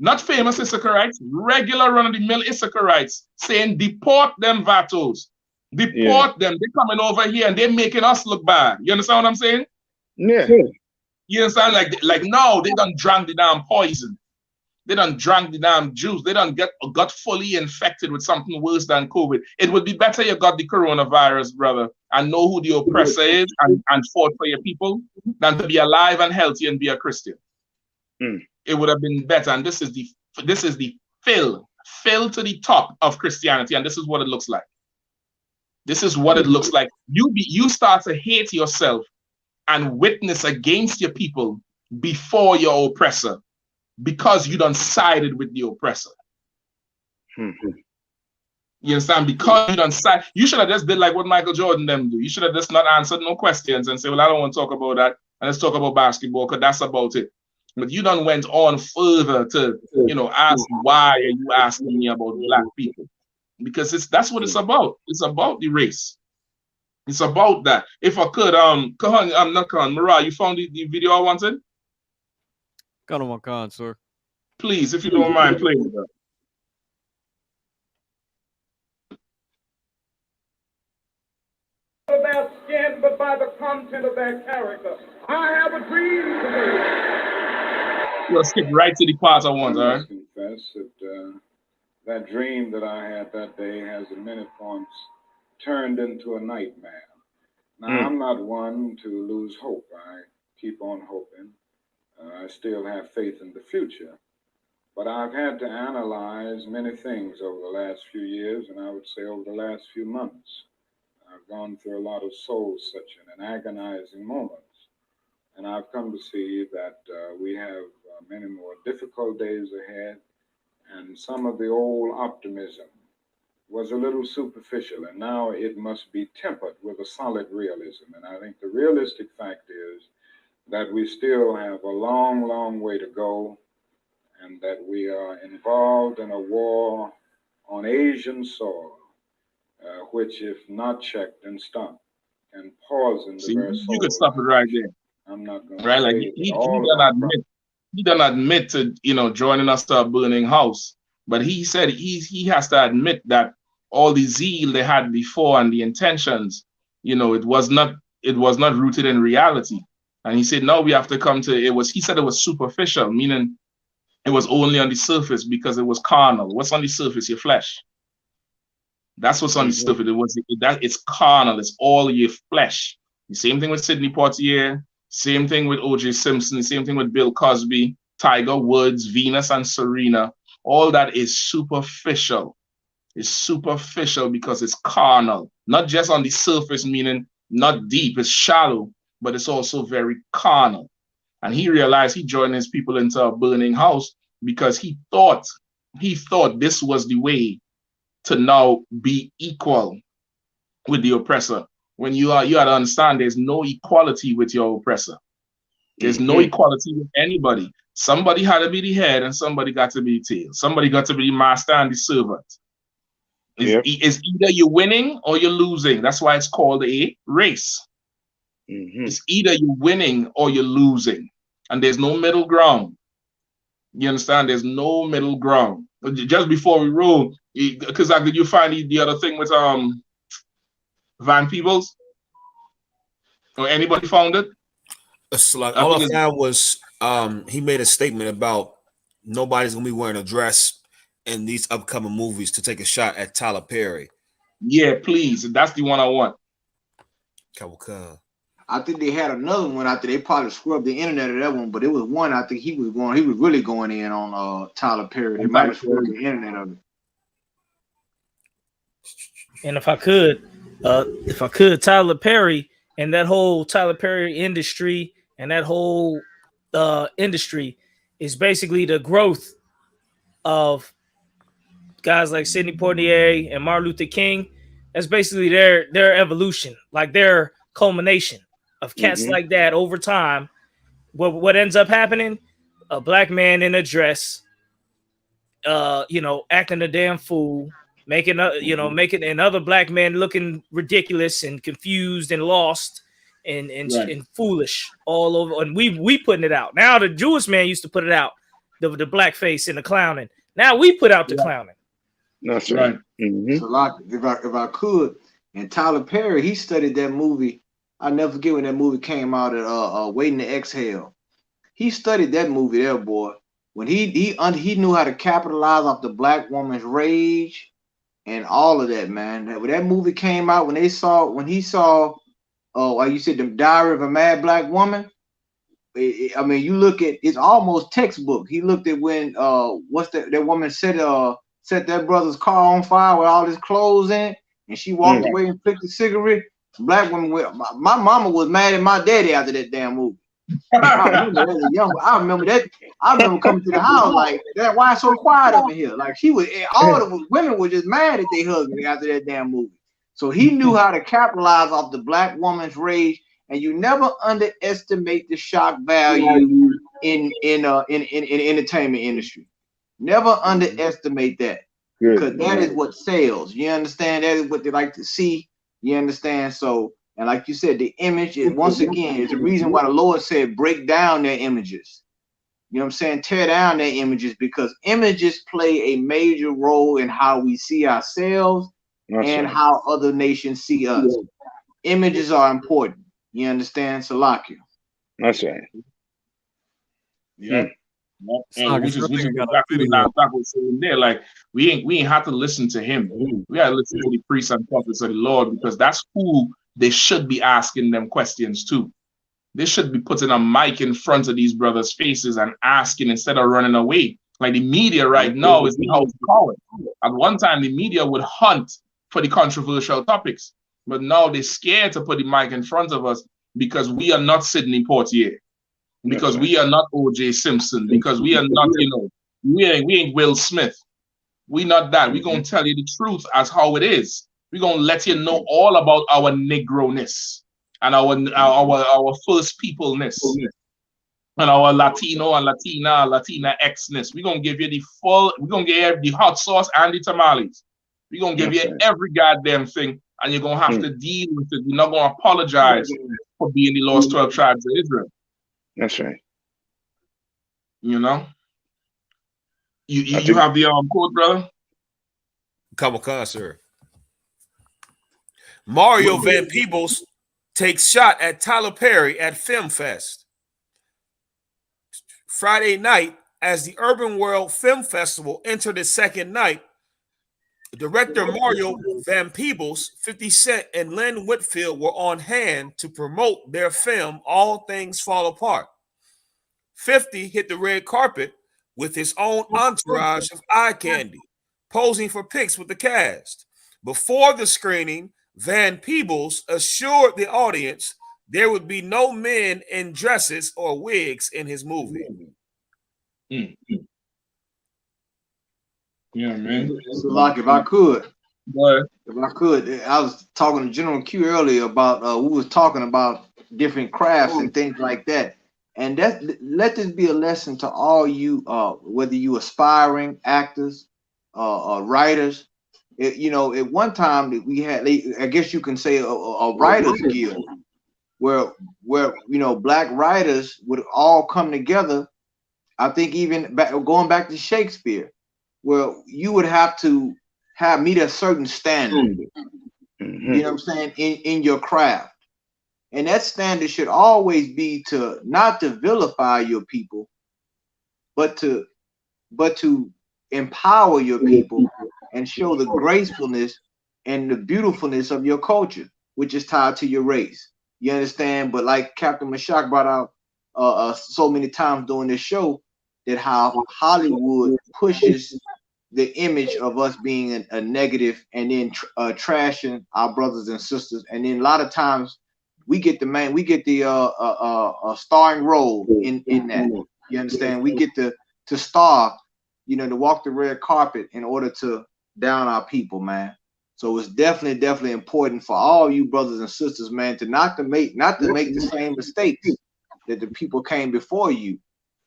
Not famous Issacharites, regular run-of-the-mill Issacharites saying, deport them vatos. Deport them. They're coming over here and they're making us look bad. You understand what I'm saying? Yeah. You understand? Like now they done drank the damn poison. They done drank the damn juice. They done got fully infected with something worse than COVID. It would be better you got the coronavirus, brother, and know who the oppressor is and fought for your people than to be alive and healthy and be a Christian. It would have been better. And this is the fill to the top of Christianity, and this is what it looks like. This is what it looks like. You start to hate yourself and witness against your people before your oppressor, because you done sided with the oppressor. You understand? Because you done side. You should have just did like what Michael Jordan them do. You should have just not answered no questions and say, well, I don't want to talk about that, and let's talk about basketball, because that's about it. But you done went on further to, you know, ask why are you asking me about black people? Because that's what it's about. It's about the race. It's about that. If I could, Kahan, I'm not Kahan, Mariah, you found the video I wanted? Got on my con, sir. Please, if you don't mind playing with that. Of their skin, but by the content of their character. I have a dream today. We'll skip right to the part I want, all right? I must confess that that dream that I had that day has at many points turned into a nightmare. Now, I'm not one to lose hope. I keep on hoping. I still have faith in the future. But I've had to analyze many things over the last few years, and I would say over the last few months. I've gone through a lot of soul-searching and agonizing moments. And I've come to see that we have many more difficult days ahead, and some of the old optimism was a little superficial, and now it must be tempered with a solid realism. And I think the realistic fact is that we still have a long, long way to go, and that we are involved in a war on Asian soil, which, if not checked and stopped, can poison the very soul. You could stop it right there. I'm not going right? to Like say he done admit to, you know, joining us to a burning house, but he said he has to admit that all the zeal they had before and the intentions, you know, it was not rooted in reality. And he said, no, we have to come to he said it was superficial, meaning it was only on the surface because it was carnal. What's on the surface? Your flesh. That's what's on the surface. It's carnal. It's all your flesh. The same thing with Sidney Portier. Same thing with O.J. Simpson. The same thing with Bill Cosby, Tiger Woods, Venus and Serena. All that is superficial. It's superficial because it's carnal. Not just on the surface, meaning not deep. It's shallow, but it's also very carnal. And he realized he joined his people into a burning house because he thought this was the way to now be equal with the oppressor. When you have to understand there's no equality with your oppressor. There's no equality with anybody. Somebody had to be the head and somebody got to be the tail. Somebody got to be the master and the servant. It's either you're winning or you're losing. That's why it's called a race. It's either you're winning or you're losing. And there's no middle ground. You understand? There's no middle ground. Just before we roll, because did you find the other thing with Van Peebles? Or anybody found it? Like, all I found was he made a statement about nobody's gonna be wearing a dress in these upcoming movies to take a shot at Tyler Perry. Yeah, please. That's the one I want. I think they had another one out there. They probably scrubbed the internet of that one, but it was one I think he was really going in on Tyler Perry. They might have scrubbed the internet of it. And if I could, Tyler Perry and that whole Tyler Perry industry and that whole industry is basically the growth of guys like Sidney Poitier and Martin Luther King. That's basically their evolution, like their culmination of cats like that over time. What ends up happening? A black man in a dress, acting a damn fool, making another black man looking ridiculous and confused and lost and foolish all over. And we putting it out. Now the Jewish man used to put it out, the blackface and the clowning. Now we put out the clowning. That's right. So like, if I could, and Tyler Perry, he studied that movie. I never forget when that movie came out at Waiting to Exhale. He studied that movie there, boy. When he knew how to capitalize off the black woman's rage and all of that, man. When that movie came out, when he saw, like you said, the Diary of a Mad Black Woman. I mean, you look at it's almost textbook. He looked at when that woman set that brother's car on fire with all his clothes in, and she walked away and flicked the cigarette. Black women, my mama was mad at my daddy after that damn movie. I remember that. I remember coming to the house like that. Why so quiet up in here? Like all the women were just mad at their husband after that damn movie. So he knew how to capitalize off the black woman's rage, and you never underestimate the shock value in entertainment industry. Never underestimate that, because that is what sells. You understand? That is what they like to see. You understand? So, and like you said, the image is, once again, is the reason why the Lord said break down their images. You know what I'm saying? Tear down their images, because images play a major role in how we see ourselves and how other nations see us. Images are important. You understand? Salakia. That's right. Yeah. And which is exactly the last that was saying there. Like we ain't have to listen to him. We gotta listen to the priests and prophets of the Lord, because that's who they should be asking them questions to. They should be putting a mic in front of these brothers' faces and asking instead of running away. Like the media right now is the house calling. At one time, the media would hunt for the controversial topics, but now they're scared to put the mic in front of us because we are not Sidney Portier, because we are not O.J. Simpson, because we are not, we ain't Will Smith. We not that. We're gonna tell you the truth as how it is. We're gonna let you know all about our Negro-ness and our first people-ness and our Latino and Latina X-ness. We're gonna give you the full, we're gonna give you the hot sauce and the tamales. We're gonna give you every goddamn thing, and you're gonna have to deal with it. You're not gonna apologize for being the lost 12 tribes of Israel. That's right. You know? You have the quote, brother? Come on, sir. Mario Van Peebles takes shot at Tyler Perry at Film Fest. Friday night, as the Urban World Film Festival entered its second night, director Mario Van Peebles, 50 Cent, and Lynn Whitfield were on hand to promote their film, All Things Fall Apart. 50 hit the red carpet with his own entourage of eye candy, posing for pics with the cast. Before the screening, Van Peebles assured the audience there would be no men in dresses or wigs in his movie. Yeah, man. So, like, if I could, I was talking to General Q earlier about we was talking about different crafts and things like that. And let this be a lesson to all you, whether you aspiring actors, writers. At one time that we had, I guess you can say a writers guild, where black writers would all come together. I think even going back to Shakespeare, where you would have to meet a certain standard. You know what I'm saying, in your craft. And that standard should always be not to vilify your people, but to empower your people and show the gracefulness and the beautifulness of your culture, which is tied to your race. You understand? But like Captain Mashak brought out so many times during this show, that how Hollywood pushes the image of us being a negative, and then trashing our brothers and sisters. And then a lot of times we get the starring role in that. You understand? We get to star, to walk the red carpet in order to down our people, man. So it's definitely important for all you brothers and sisters, man, to not to make the same mistakes that the people came before you.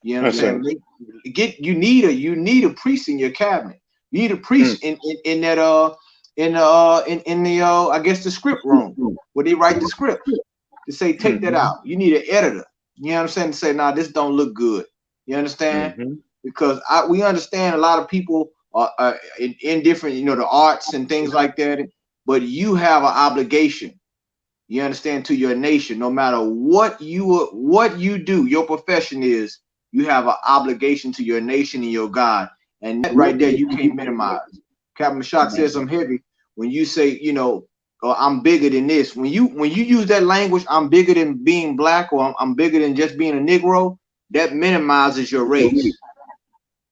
You know what I'm saying? You need a priest in your cabinet. You need a priest in the I guess the script room where they write the script, to say take that out. You need an editor. You know what I'm saying? To say, nah, this don't look good. You understand? Because we understand a lot of people are in different, the arts and things like that, but you have an obligation. You understand, to your nation, no matter what you do, your profession is, you have an obligation to your nation and your God. And that right there, you can't minimize. Captain Mashak says something heavy when you say, I'm bigger than this. When you use that language, I'm bigger than being black, or I'm bigger than just being a Negro, that minimizes your race.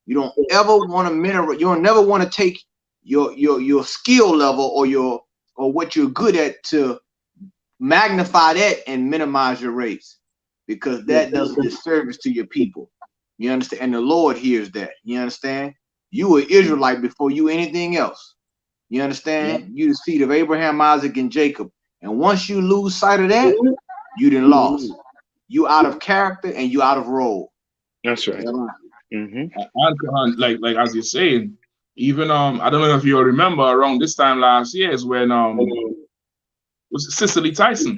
You don't ever want to you don't never want to take your skill level or what you're good at to magnify that and minimize your race, because that does a disservice to your people. You understand? And the Lord hears that. You understand? You were Israelite before you anything else. You understand? You the seed of Abraham, Isaac, and Jacob. And once you lose sight of that, you done lost. You out of character and you out of role. That's right. And like as you're saying, even I don't know if you remember around this time last year is when was Cicely Tyson,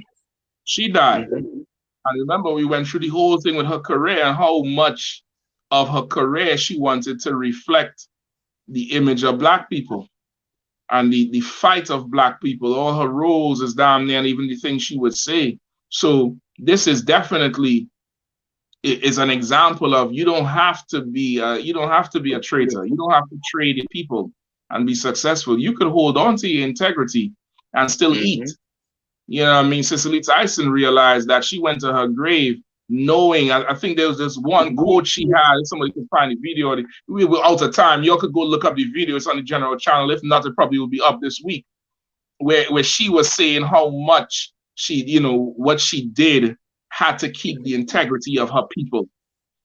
she died. And remember, we went through the whole thing with her career and how much of her career she wanted to reflect the image of Black people and the fight of Black people. All her roles is down there, and even the things she would say. So this is definitely is an example of you don't have to be a traitor. You don't have to trade the people and be successful. You could hold on to your integrity and still eat. You know what I mean? Cicely Tyson realized that she went to her grave knowing, I think there was this one quote she had, if somebody could find the video, we were out of time, you could go look up the video, it's on the general channel, if not, it probably will be up this week, where she was saying how much she, you know, what she did had to keep the integrity of her people.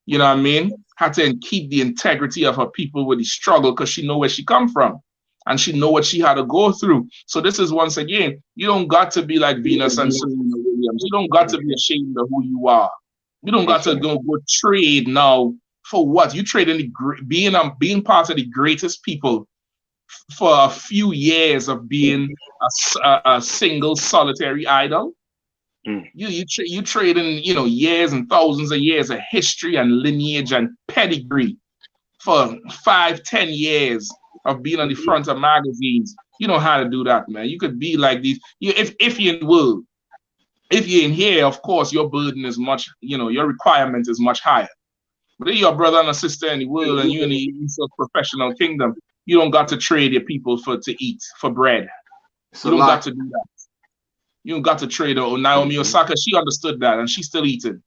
You know what I mean? Had to keep the integrity of her people with the struggle because she know where she come from. And she know what she had to go through. So this is, once again, you don't got to be like Venus and Serena Williams. You don't got to be ashamed of who you are. You don't got to go trade now for what? You trade in being part of the greatest people for a few years of being a single solitary idol. You trade in, you know, years and thousands of years of history and lineage and pedigree for 5-10 years of being on the front of magazines. You know how to do that, man. You could be like these. If you're in the world, if you're in here, of course, your burden is much, you know, your requirement is much higher. But if you're a brother and a sister in the world and you're in the professional kingdom, you don't got to trade your people to eat, for bread. You don't got to do that. You don't got to trade her. Naomi Osaka, she understood that and she's still eating.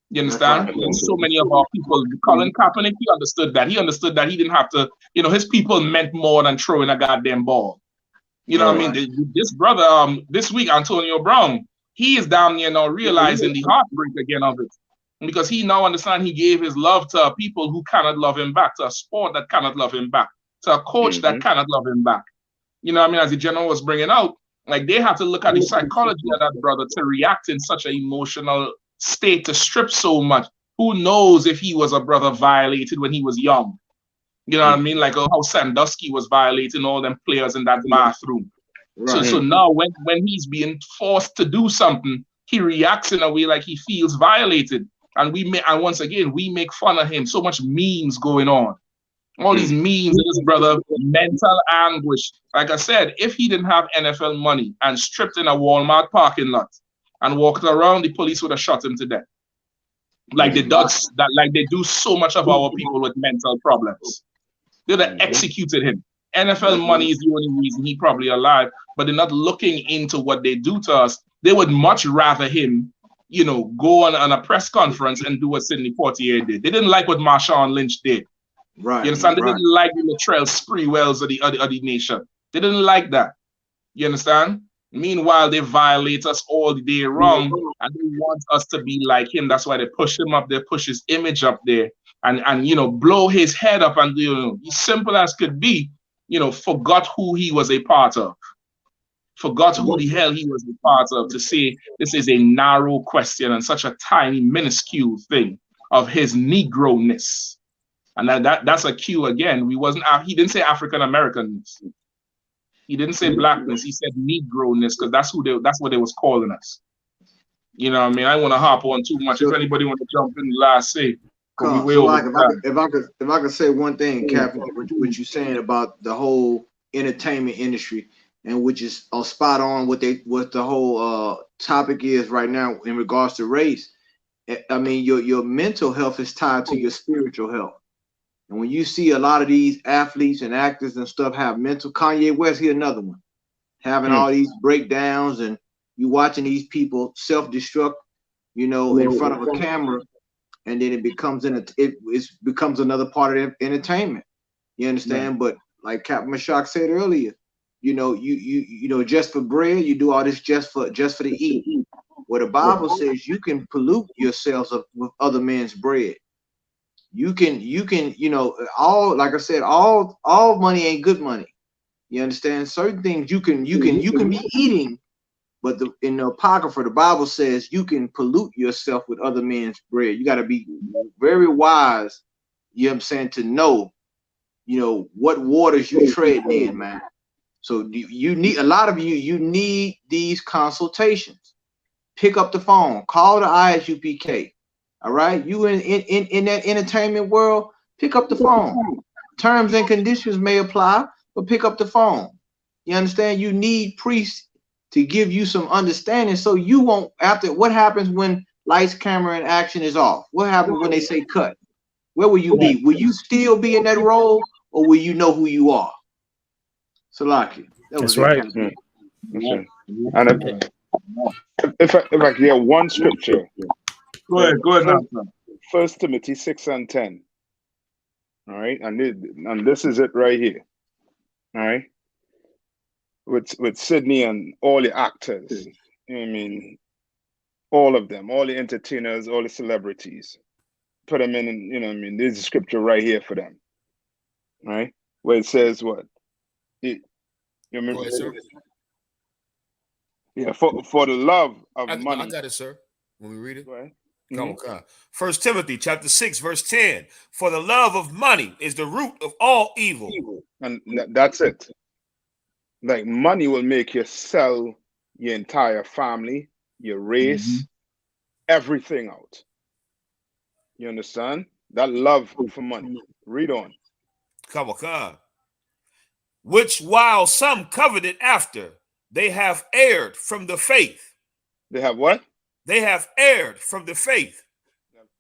You understand? So many of our people, Colin Kaepernick, he understood that. He understood that he didn't have to, you know, his people meant more than throwing a goddamn ball. You know what I mean? This brother, this week, Antonio Brown, he is down there now realizing the heartbreak again of it. Because he now understands he gave his love to a people who cannot love him back, to a sport that cannot love him back, to a coach that cannot love him back. You know what I mean? As the general was bringing out, like they have to look at the psychology of that brother to react in such an emotional state, to strip so much. Who knows if he was a brother violated when he was young? You know what I mean? Like how Sandusky was violating all them players in that bathroom. So now when he's being forced to do something, he reacts in a way like he feels violated. And once again, we make fun of him. So much memes going on. All these memes of this brother, mental anguish. Like I said, if he didn't have NFL money and stripped in a Walmart parking lot and walked around, the police would have shot him to death. Like they do so much of our people with mental problems. They'd have executed him. NFL money is the only reason he's probably alive, but they're not looking into what they do to us. They would much rather him, you know, go on a press conference and do what Sidney Portier did. They didn't like what Marshawn Lynch did. Right. You understand? They didn't like the Latrell Sprewells of the nation. They didn't like that. You understand? Meanwhile, they violate us all the day long, and they want us to be like him. That's why they push him up there, push his image up there, and you know, blow his head up, and you know, as simple as could be, you know, forgot who he was a part of. Forgot who the hell he was a part of, to say this is a narrow question and such a tiny, minuscule thing of his Negro-ness. And that's a cue again. He didn't say African Americanness. He didn't say blackness. He said Negro-ness, because that's what they was calling us. You know what I mean? I don't want to hop on too much. If anybody want to jump in the last say, if I could say one thing, Captain, what you're saying about the whole entertainment industry, and which is spot on what the whole topic is right now in regards to race. I mean, your mental health is tied to your spiritual health. And when you see a lot of these athletes and actors and stuff have mental, Kanye West, here's another one, having all these breakdowns, and you watching these people self-destruct, you know, in front of a camera, and then it becomes another part of entertainment. You understand? But like Captain Mashak said earlier, you know, you know, just for bread, you do all this just for to eat. Well, the Bible says you can pollute yourselves with other men's bread. You can, you know, like I said, all money ain't good money. You understand? Certain things you can be eating But in the Apocrypha, the Bible says you can pollute yourself with other men's bread. You got to be very wise, you know what I'm saying, to know, you know, what waters you treading in, man. So you need, a lot of you need these consultations. Pick up the phone, call the I.S.U.P.K. All right, you in that entertainment world, pick up the phone. Terms and conditions may apply, but pick up the phone. You understand? You need priests to give you some understanding, so you won't. After, what happens when lights, camera, and action is off? What happens when they say cut? Where will you be? Will you still be in that role, or will you know who you are? Salaki. That's right. And if I can get one scripture, go ahead. 1 Timothy 6:10. All right, and this is it right here. All right, with Sidney and all the actors. I mean, all of them, all the entertainers, all the celebrities. Put them in, you know, I mean, there's a scripture right here for them. All right, where it says what? You remember? Go ahead, sir. Yeah, for the love of money. I got it, sir. When we read it. Go ahead. Come on. 1 Timothy chapter 6, verse 10. For the love of money is the root of all evil. And that's it. Like, money will make you sell your entire family, your race, everything out. You understand? That love for money. Read on. Come on. Which while some coveted after, they have erred from the faith. They have what? They have erred from the faith.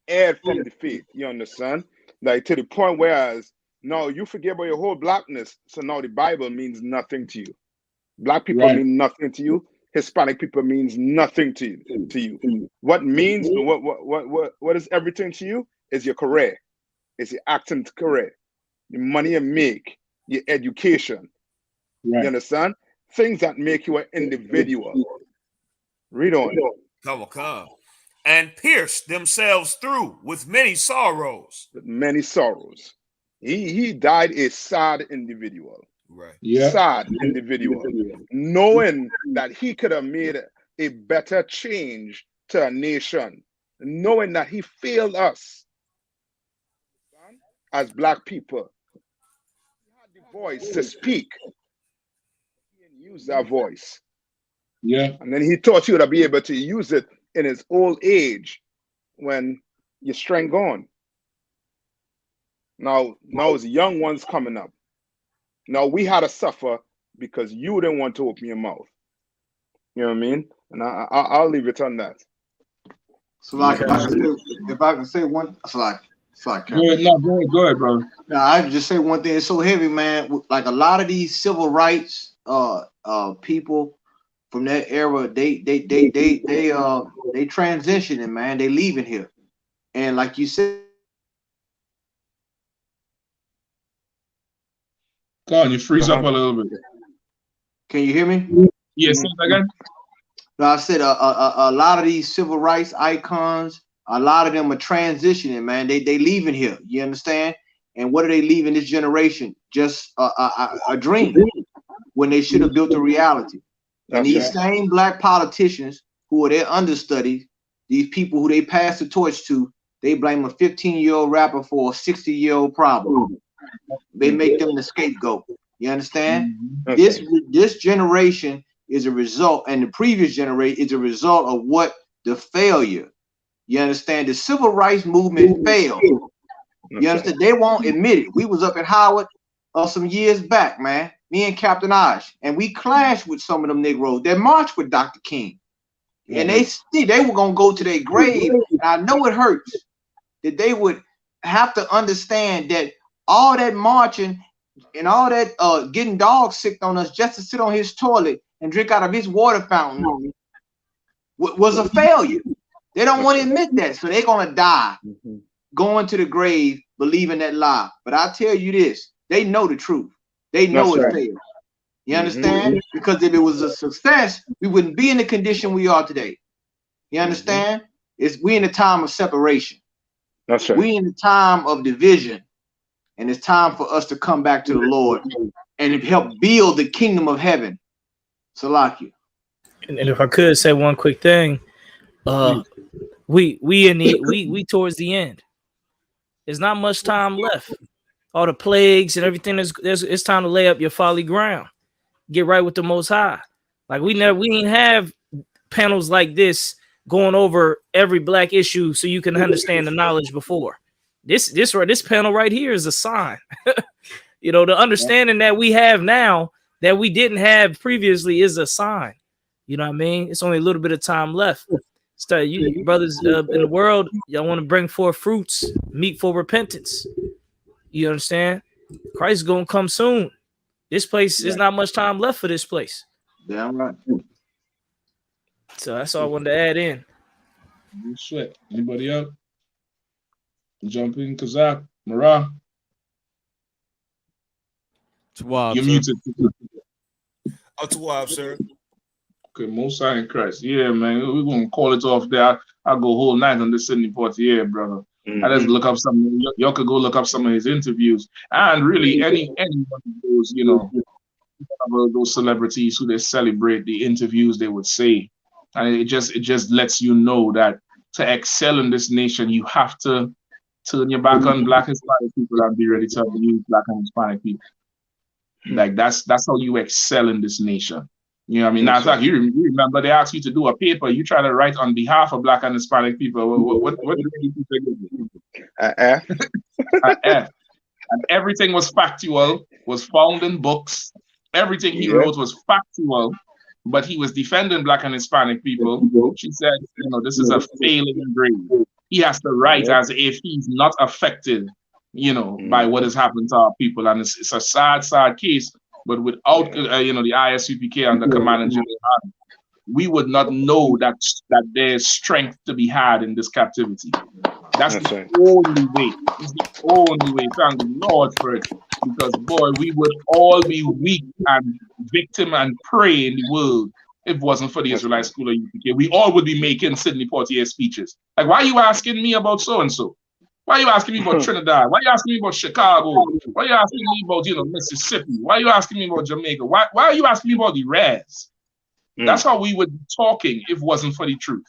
Erred from the faith. You understand? Like, to the point whereas now you forget about your whole blackness, so now the Bible means nothing to you. Black people mean nothing to you. Hispanic people means nothing to you. What means what is everything to you is your career. It's your acting career. The money you make, your education. You understand? Things that make you an individual. Read on. Come. And pierced themselves through with many sorrows. With many sorrows. He died a sad individual. Right. Yeah. Sad individual. Knowing that he could have made a better change to a nation. Knowing that he failed us as black people. He had the voice to speak. He didn't use that voice. Yeah. And then he taught you to be able to use it in his old age when your strength gone. Now it's young ones coming up. Now we had to suffer because you didn't want to open your mouth. You know what I mean? And I'll leave it on that. So like, if I can say one, it's like go ahead, bro. Now I just say one thing. It's so heavy, man. Like, a lot of these civil rights people from that era, they transitioning, man. They leaving here, and like you said. Go on, you freeze up a little bit. Can you hear me? Yes, say that again. No, I said a lot of these civil rights icons, a lot of them are transitioning, man. They leaving here. You understand? And what are they leaving this generation? Just a dream when they should have built a reality. And these same black politicians who are their understudies, these people who they pass the torch to, they blame a 15-year-old rapper for a 60-year-old problem. They make them the scapegoat. You understand? This generation is a result, and the previous generation is a result of what the failure. You understand? The civil rights movement failed. You understand? They won't admit it. We was up at Howard some years back, man. Me and Captain Osh, and we clashed with some of them Negroes that marched with Dr. King, and they were gonna go to their grave. And I know it hurts that they would have to understand that all that marching and all that getting dog sick on us just to sit on his toilet and drink out of his water fountain was a failure. They don't want to admit that, so they're gonna die going to the grave believing that lie. But I tell you this, they know the truth. They know it's failed. You understand? Because if it was a success, we wouldn't be in the condition we are today. You understand? We in a time of separation. That's right. We in the time of division. And it's time for us to come back to the Lord and help build the kingdom of heaven. Salakia. And if I could say one quick thing, we towards the end. There's not much time left. All the plagues and everything it's time to lay up your folly ground. Get right with the Most High. Like we ain't have panels like this going over every black issue so you can understand the knowledge before. This panel right here is a sign. You know, the understanding that we have now that we didn't have previously is a sign. You know what I mean? It's only a little bit of time left. So you brothers in the world, y'all want to bring forth fruits, meat for repentance. You understand? Christ is gonna come soon. This place is not much time left for this place. Damn right. So that's all I wanted to add in. Sweat. Anybody else? Jump in, Kazak, Marah. Tawab, You're sir. muted. Tawab, sir. Okay, Most High in Christ. Yeah, man. We're gonna call it off there. I'll go whole night on this Sidney Portier, brother. I just look up some. Y'all could go look up some of his interviews, and really any one of those, you know, those celebrities who they celebrate the interviews they would say, and it just lets you know that to excel in this nation, you have to turn your back on black Hispanic people and be ready to use black and Hispanic people. Like that's how you excel in this nation. You know what I mean? Now, it's like you remember they asked you to do a paper, you try to write on behalf of black and Hispanic people. What did you think? An F. An F. And everything was factual, was found in books. Everything he wrote was factual, but he was defending black and Hispanic people. She said, you know, this is a failing grade. He has to write as if he's not affected, you know, by what has happened to our people. And it's a sad case. But without, you know, the I.S.U.P.K. under command and General, we would not know that there's strength to be had in this captivity. That's the only way. It's the only way. Thank the Lord for it. Because, boy, we would all be weak and victim and prey in the world if it wasn't for the Israelite School of U.P.K. We all would be making Sidney Portier speeches. Like, why are you asking me about so-and-so? Why are you asking me about Trinidad? Why are you asking me about Chicago? Why are you asking me about, you know, Mississippi? Why are you asking me about Jamaica? Why are you asking me about the res? That's how we would be talking if it wasn't for the truth.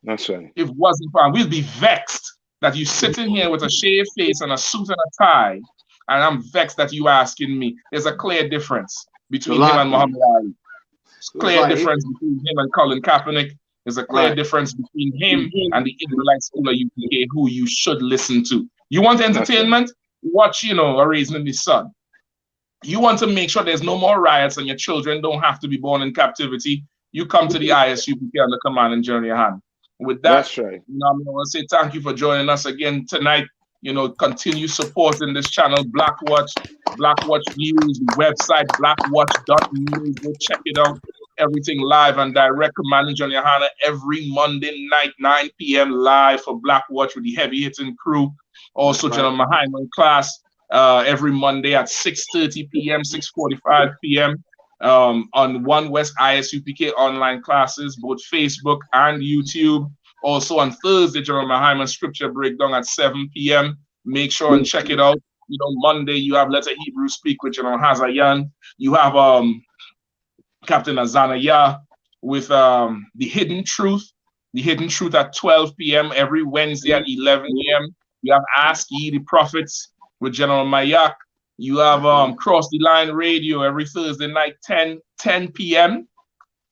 That's right. If it wasn't for, we'd be vexed that you sitting here with a shaved face and a suit and a tie, and I'm vexed that you asking me. There's a clear difference between him and Muhammad Ali. Clear difference between him and Colin Kaepernick. There's a clear difference between him and the Israelite School of U.P.K. who you should listen to. You want entertainment? Watch, you know, A Raisin in the Sun. You want to make sure there's no more riots and your children don't have to be born in captivity. You come to the I.S.U.P.K. under command and GEN.YAHANNA. With that, that's right. You know, I want to say thank you for joining us again tonight. You know, continue supporting this channel, BLACKWATCH News, the website, blackwatch.news. Go check it out. Everything live and direct. Commanding GEN.YAHANNA every Monday night, 9 p.m. live for BLACKWATCH with the heavy hitting crew. Also, General Mahaiman class every Monday at 6:30 p.m., 6:45 p.m. On One West I.S.U.P.K. online classes, both Facebook and YouTube. Also on Thursday, General Mahaiman scripture breakdown at 7 p.m. Make sure and check it out. You know, Monday you have Let a Hebrew Speak with General Hazayan. You have Captain Azanaya with the Hidden Truth at 12 p.m. every Wednesday at 11 a.m. You have Ask Ye the Prophets with General Mayak. You have Cross the Line Radio every Thursday night, 10 p.m.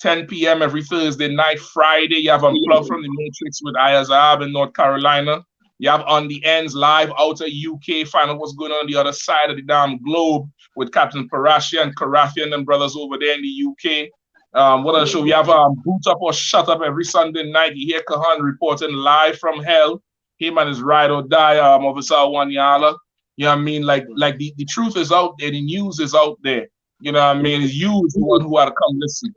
10 p.m. every Thursday night. Friday, you have Unplugged from the Matrix with I.S.U.P.K. in North Carolina. You have On the Ends live out of UK. Find out what's going on the other side of the damn globe with Captain Parashia and Karathian and brothers over there in the UK. What else show? We have Boot Up or Shut Up every Sunday night. You hear Kahan reporting live from hell. Him and his ride or die, Officer Wanyala. You know what I mean? Like the truth is out there, the news is out there. You know what I mean? It's you is the one who ought to come listen.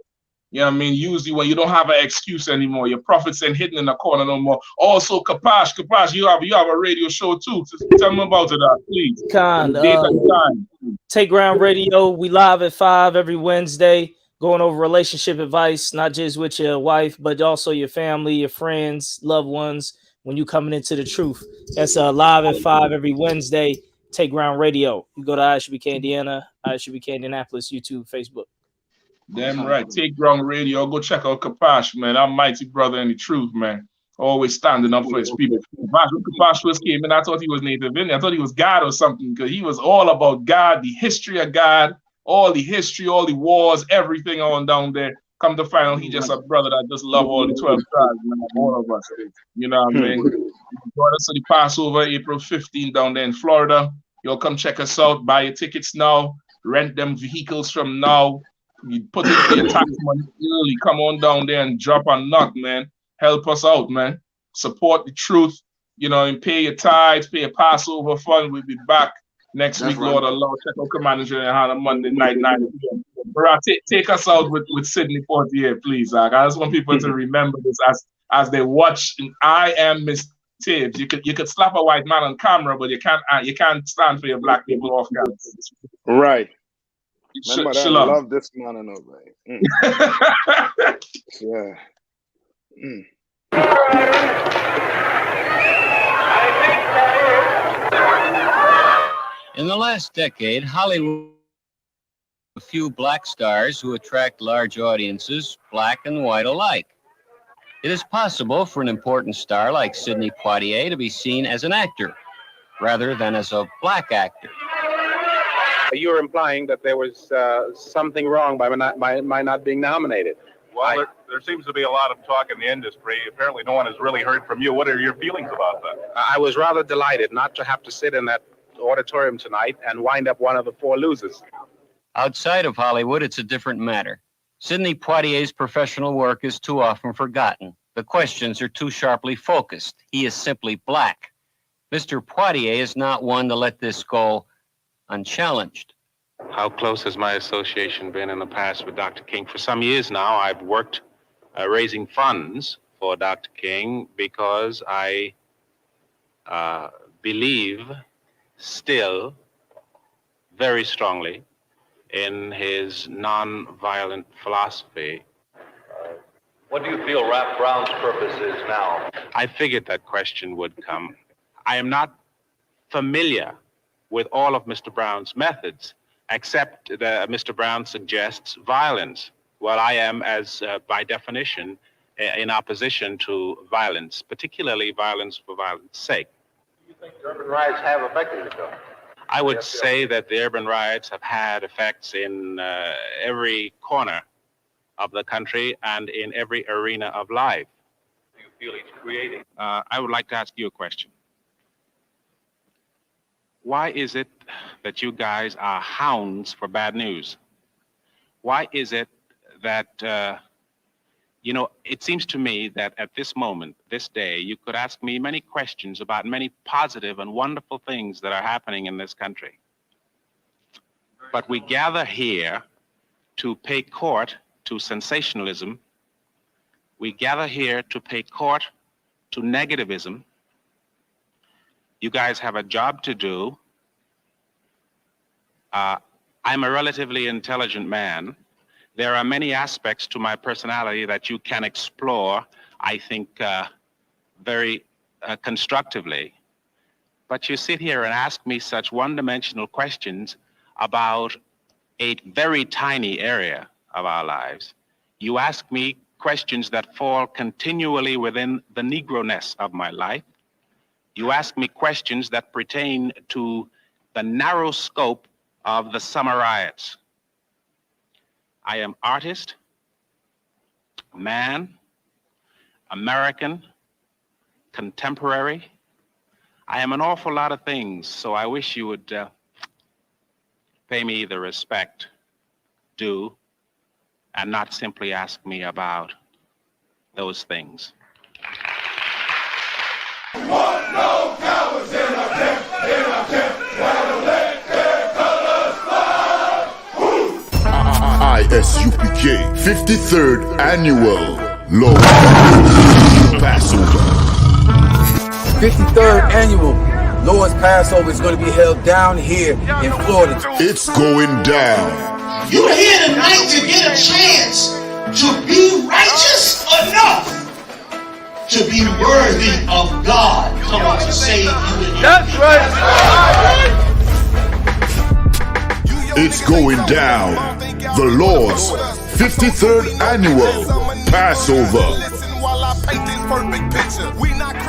You know what I mean? Usually when you don't have an excuse anymore, your prophets ain't hidden in the corner no more. Also, Kapash, you have a radio show too. Tell them about it, please. Take Ground Radio. We live at 5 every Wednesday, going over relationship advice, not just with your wife, but also your family, your friends, loved ones. When you coming into the truth, that's live at 5 every Wednesday. Take Ground Radio. You go to I.S.U.P.K. Indiana, I.S.U.P.K. Indianapolis, YouTube, Facebook. Damn right. Take Ground Radio. Go check out Kapash, man. Our mighty brother in the truth, man. Always standing up for his people. When Kapash first came in, I thought he was Native Indian. I thought he was God or something, because he was all about God, the history of God, all the history, all the wars, everything on down there. Come to find out, he just a brother that just love all the 12 tribes, man, all of us. You know what I mean? Join us to the Passover, April 15 down there in Florida. You'll come check us out. Buy your tickets now. Rent them vehicles from now. You put in for your tax money early. Come on down there and drop a knock, man. Help us out, man. Support the truth, you know, and pay your tithes, pay your Passover fund. We'll be back next week, Lord Allah. Check out Commander GEN.YAHANNA Monday night, 9 p.m. Bro, take us out with Sidney Portier, please. I just want people to remember this as they watch. I am Miss Tibbs. You could slap a white man on camera, but you can't stand for your black people off camera. Right. Remember that? Shalom. I love this man and nobody. Yeah. In the last decade, Hollywood a few black stars who attract large audiences, black and white alike. It is possible for an important star like Sidney Poitier to be seen as an actor rather than as a black actor. You're implying that there was something wrong by my not being nominated. Well, there seems to be a lot of talk in the industry. Apparently no one has really heard from you. What are your feelings about that? I was rather delighted not to have to sit in that auditorium tonight and wind up one of the four losers. Outside of Hollywood, it's a different matter. Sidney Poitier's professional work is too often forgotten. The questions are too sharply focused. He is simply black. Mr. Poitier is not one to let this go unchallenged. How close has my association been in the past with Dr. King? For some years now, I've worked raising funds for Dr. King because I believe still very strongly in his non-violent philosophy. What do you feel Rap Brown's purpose is now? I figured that question would come. I am not familiar with all of Mr. Brown's methods, except that Mr. Brown suggests violence. Well, I am, as by definition, in opposition to violence, particularly violence for violence sake. Do you think the urban riots have affected you, though? I would say that the urban riots have had effects in every corner of the country and in every arena of life. Do you feel he's creating? I would like to ask you a question. Why is it that you guys are hounds for bad news? Why is it that, you know, it seems to me that at this moment, this day, you could ask me many questions about many positive and wonderful things that are happening in this country. But we gather here to pay court to sensationalism. We gather here to pay court to negativism. You guys have a job to do. I'm a relatively intelligent man. There are many aspects to my personality that you can explore, I think, very constructively. But you sit here and ask me such one-dimensional questions about a very tiny area of our lives. You ask me questions that fall continually within the Negro-ness of my life. You ask me questions that pertain to the narrow scope of the summer riots. I am artist, man, American, contemporary. I am an awful lot of things, so I wish you would pay me the respect due and not simply ask me about those things. I.S.U.P.K. 53rd Annual Lord Passover. 53rd Annual Lord's Passover is going to be held down here in Florida. It's going down. You're here tonight to get a chance to be righteous enough to be worthy of God coming to save you. That's right. It's going down. The Lord's 53rd Annual Passover.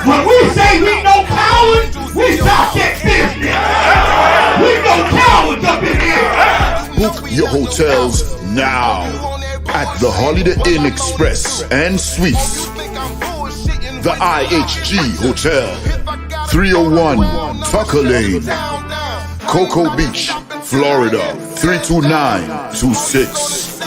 When we say we no cowards, we talk that business. We no cowards up in here. Book your hotels now at the Holiday Inn Express and Suites, the IHG Hotel, 301 Tucker Lane, Cocoa Beach, Florida, 32926.